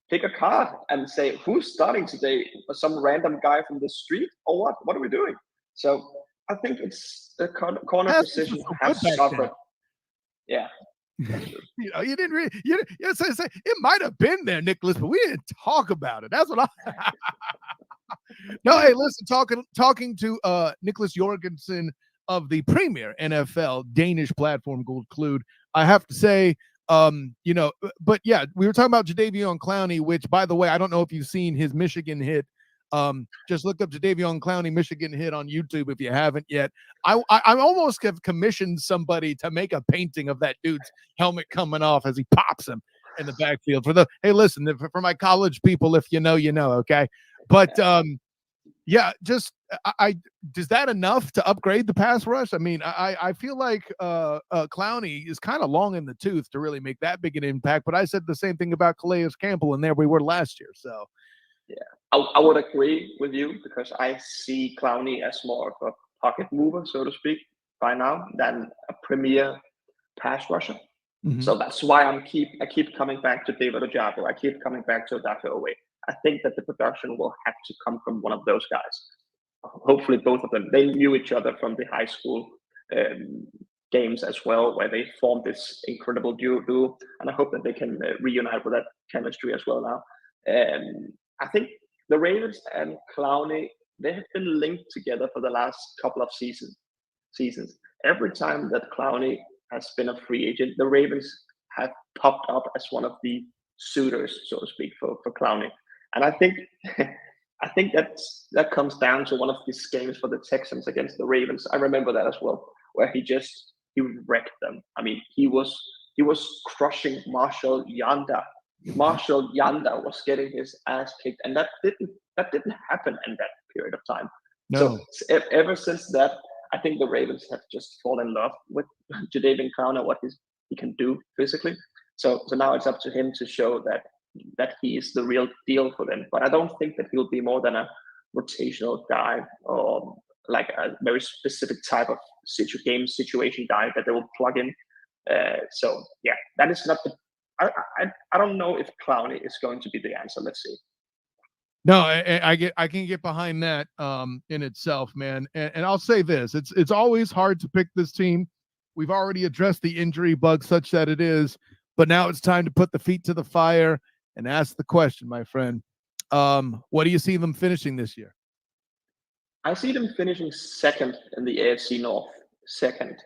pick a card and say, who's starting today? Some random guy from the street or what? What are we doing? So I think it's the corner position has suffered. Yeah. You didn't really. It might have been there, Nicholas, but we didn't talk about it. That's what I. No, hey, listen. Talking to Nicholas Jorgensen of the premier NFL Danish platform Gul Klud. I have to say, but yeah, we were talking about Jadeveon Clowney, which, by the way, I don't know if you've seen his Michigan hit. Just look up Jadeveon Clowney Michigan hit on YouTube if you haven't yet. I almost have commissioned somebody to make a painting of that dude's helmet coming off as he pops him in the backfield. Hey, listen, for my college people, if you know, you know, okay. But yeah, just is that enough to upgrade the pass rush? I mean, I feel like Clowney is kind of long in the tooth to really make that big an impact. But I said the same thing about Calais Campbell, and there we were last year. So. Yeah, I would agree with you because I see Clowney as more of a pocket mover, so to speak, by now than a premier pass rusher. Mm-hmm. So that's why I keep coming back to David Ojabo. I keep coming back to Odafe Owe. I think that the production will have to come from one of those guys. Hopefully, both of them. They knew each other from the high school games as well, where they formed this incredible duo. And I hope that they can reunite with that chemistry as well now. I think the Ravens and Clowney, they have been linked together for the last couple of seasons. Every time that Clowney has been a free agent, the Ravens have popped up as one of the suitors, so to speak, for Clowney. And I think that comes down to one of these games for the Texans against the Ravens. I remember that as well, where he wrecked them. I mean, he was crushing Marshall Yanda. Marshall Yanda was getting his ass kicked, and that didn't happen in that period of time. No. So ever since that, I think the Ravens have just fallen in love with Jadeveon Clowney and what he can do physically. So now it's up to him to show that he is the real deal for them. But I don't think that he'll be more than a rotational guy or like a very specific type of game situation guy that they will plug in. So yeah, that is not the. I don't know if Clowney is going to be the answer. Let's see. No, I can get behind that in itself, man. And I'll say this: it's always hard to pick this team. We've already addressed the injury bug such that it is, but now it's time to put the feet to the fire and ask the question, my friend. What do you see them finishing this year? I see them finishing second in the AFC North, second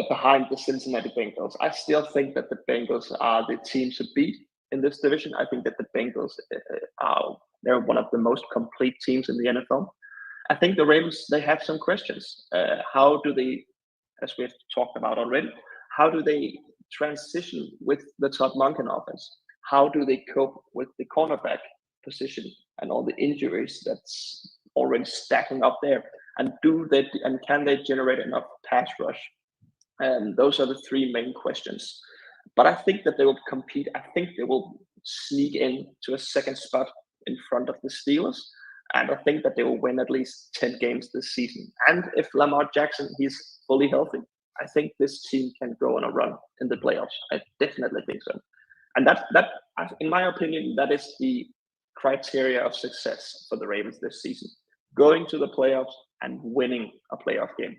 behind the Cincinnati Bengals. I still think that the Bengals are the team to beat in this division. I think that the Bengals they're one of the most complete teams in the NFL. I think the Ravens, they have some questions. How do they, as we've talked about already, how do they transition with the Todd Monken offense? How do they cope with the cornerback position and all the injuries that's already stacking up there? And can they generate enough pass rush? And those are the three main questions. But I think that they will compete. I think they will sneak in to a second spot in front of the Steelers. And I think that they will win at least 10 games this season. And if Lamar Jackson, he's fully healthy, I think this team can go on a run in the playoffs. I definitely think so. And that, in my opinion, that is the criteria of success for the Ravens this season. Going to the playoffs and winning a playoff game.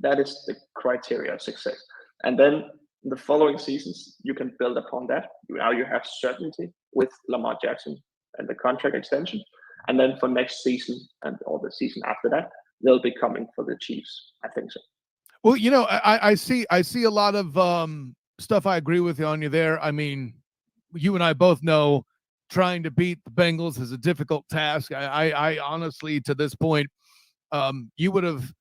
That is the criteria of success. And then in the following seasons, you can build upon that. Now you have certainty with Lamar Jackson and the contract extension. And then for next season and all the season after that, they'll be coming for the Chiefs. I think so. Well, you know, I see a lot of stuff I agree with you on you there. I mean, you and I both know trying to beat the Bengals is a difficult task. I honestly, to this point, you would have,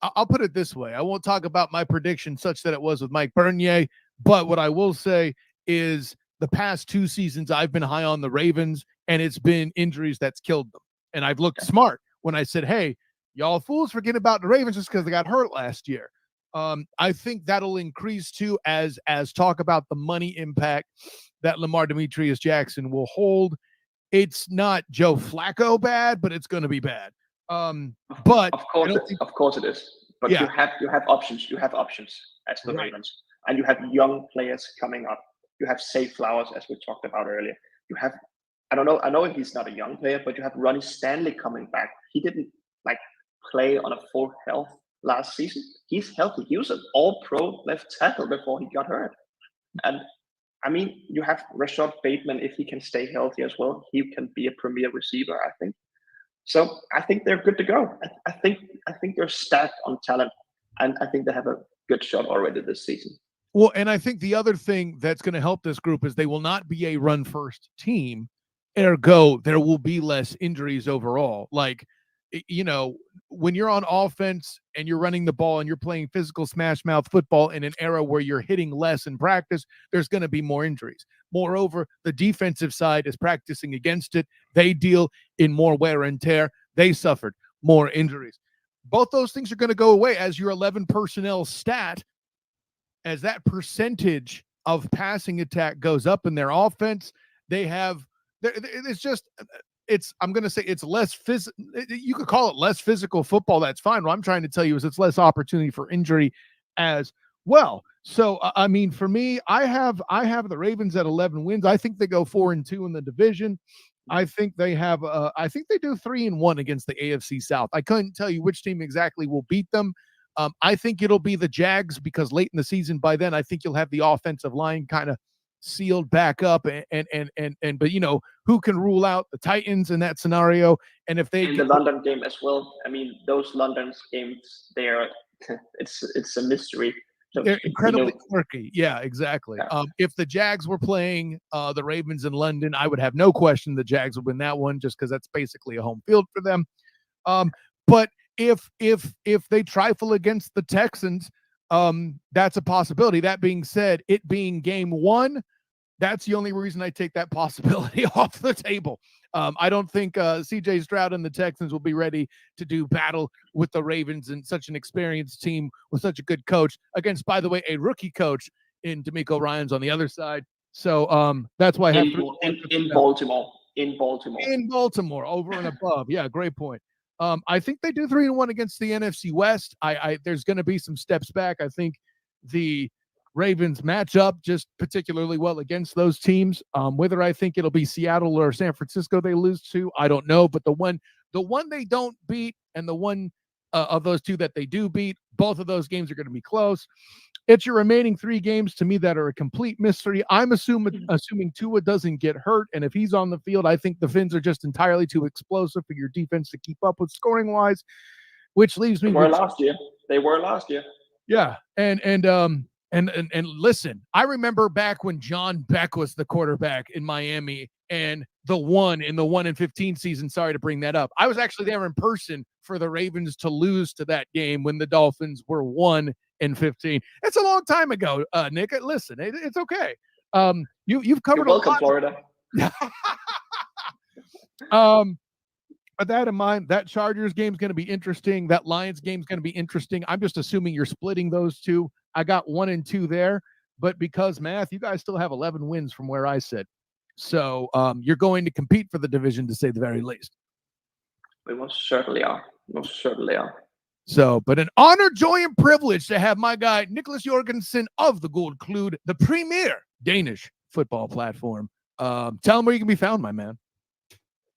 I'll put it this way. I won't talk about my prediction such that it was with Mike Bernier, but what I will say is the past two seasons I've been high on the Ravens, and it's been injuries that's killed them. And I've looked smart when I said, hey, y'all fools forget about the Ravens just because they got hurt last year. I think that'll increase too as talk about the money impact that Lamar Demetrius Jackson will hold. It's not Joe Flacco bad, but it's going to be bad. But of course it is. But yeah, you have options. You have options as the Ravens, and you have young players coming up. You have Safe Flowers, as we talked about earlier. You have, I know he's not a young player, but you have Ronnie Stanley coming back. He didn't play on a full health last season. He's healthy. He was an all-pro left tackle before he got hurt. And I mean, you have Rashad Bateman. If he can stay healthy as well, he can be a premier receiver, I think. So I think they're good to go. I think they're stacked on talent, and I think they have a good shot already this season. Well, and I think the other thing that's going to help this group is they will not be a run-first team. Ergo, there will be less injuries overall. Like, you know, when you're on offense and you're running the ball and you're playing physical smash mouth football in an era where you're hitting less in practice, there's going to be more injuries. Moreover, the defensive side is practicing against it. They deal in more wear and tear. They suffered more injuries. Both those things are going to go away as your 11 personnel stat, as that percentage of passing attack goes up in their offense. They have, it's just, I'm going to say it's less physical. You could call it less physical football. That's fine. What I'm trying to tell you is it's less opportunity for injury as well. So, I mean, for me, I have the Ravens at 11 wins. I think they go 4-2 in the division. I think they have, I think they do 3-1 against the AFC South. I couldn't tell you which team exactly will beat them. I think it'll be the Jags because late in the season, by then, I think you'll have the offensive line kind of sealed back up but you know, who can rule out the Titans in that scenario? And if they in the London game as well, I mean, those London games, it's a mystery. So, they're incredibly quirky. Yeah, exactly. Yeah. If the Jags were playing the Ravens in London, I would have no question the Jags would win that one just because that's basically a home field for them. But if they trifle against the Texans, that's a possibility. That being said, it being game one, that's the only reason I take that possibility off the table. I don't think CJ Stroud and the Texans will be ready to do battle with the Ravens and such an experienced team with such a good coach against, by the way, a rookie coach in D'Amico Ryans on the other side. So that's why I have in Baltimore. In Baltimore, over and above. Yeah, great point. I think they do 3-1 against the NFC West. There's going to be some steps back. I think the Ravens match up just particularly well against those teams. Whether I think it'll be Seattle or San Francisco they lose to, I don't know. But the one they don't beat and the one of those two that they do beat, both of those games are going to be close. It's your remaining 3 games to me that are a complete mystery. I'm assuming Tua doesn't get hurt, and if he's on the field, I think the Finns are just entirely too explosive for your defense to keep up with scoring wise, which leaves me. They were last year. Yeah, and listen, I remember back when John Beck was the quarterback in Miami, and the 1-15 season. Sorry to bring that up. I was actually there in person for the Ravens to lose to that game when the Dolphins were 1-15. It's a long time ago, Nick. Listen, it's okay. You've covered. You're welcome, Florida. With that in mind, that Chargers game is going to be interesting. That Lions game is going to be interesting. I'm just assuming you're splitting those two. I got 1 and 2 there, but because math, you guys still have 11 wins from where I sit. So you're going to compete for the division, to say the very least. We most certainly are. So, but an honor, joy, and privilege to have my guy, Nicholas Jorgensen of the Gul Klud, the premier Danish football platform. Tell him where you can be found, my man.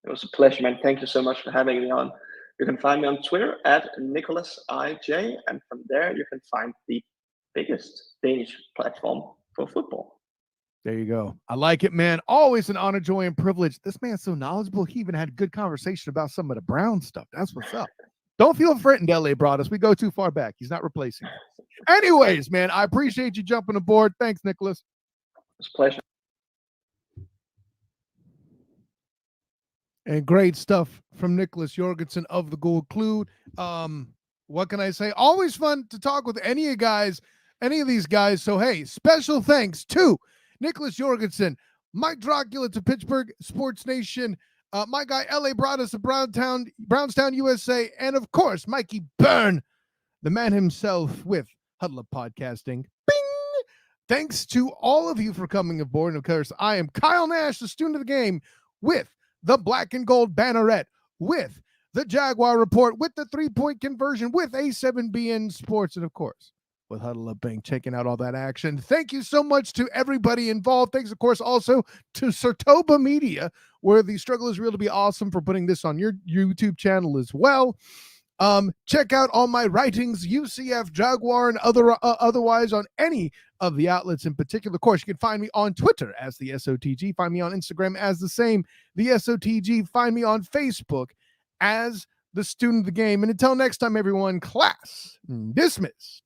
It was a pleasure, man. Thank you so much for having me on. You can find me on Twitter at NicholasIJ, and from there you can find the biggest Danish platform for football. There you go. I like it, man. Always an honor, joy, and privilege. This man's so knowledgeable. He even had a good conversation about some of the Brown stuff. That's what's up. Don't feel threatened, LA Broadus. We go too far back. He's not replacing us. Anyways, man, I appreciate you jumping aboard. Thanks, Nicholas. It's a pleasure. And great stuff from Nicholas Jorgensen of the Gul Klud. What can I say? Always fun to talk with any of these guys. So, hey, special thanks to Nicholas Jorgensen, Mike Drakulich to Pittsburgh Sports Nation, my guy LA Broadus of Brownstown, USA, and of course, Mikey Byrne, the man himself with Huddle Up Podcasting. Bing! Thanks to all of you for coming aboard. And of course, I am Kyle Nash, the student of the game, with the Black and Gold Banneret, with the Jaguar Report, with the 3-point conversion, with A7BN Sports, and of course, with Huddle Up Bank, checking out all that action. Thank you so much to everybody involved. Thanks, of course, also to Sertoba Media, where the struggle is real to be awesome, for putting this on your YouTube channel as well. Check out all my writings, UCF, Jaguar, and otherwise on any of the outlets in particular. Of course, you can find me on Twitter as the SOTG. Find me on Instagram as the same, the SOTG. Find me on Facebook as the Student of the Game. And until next time, everyone, class dismissed.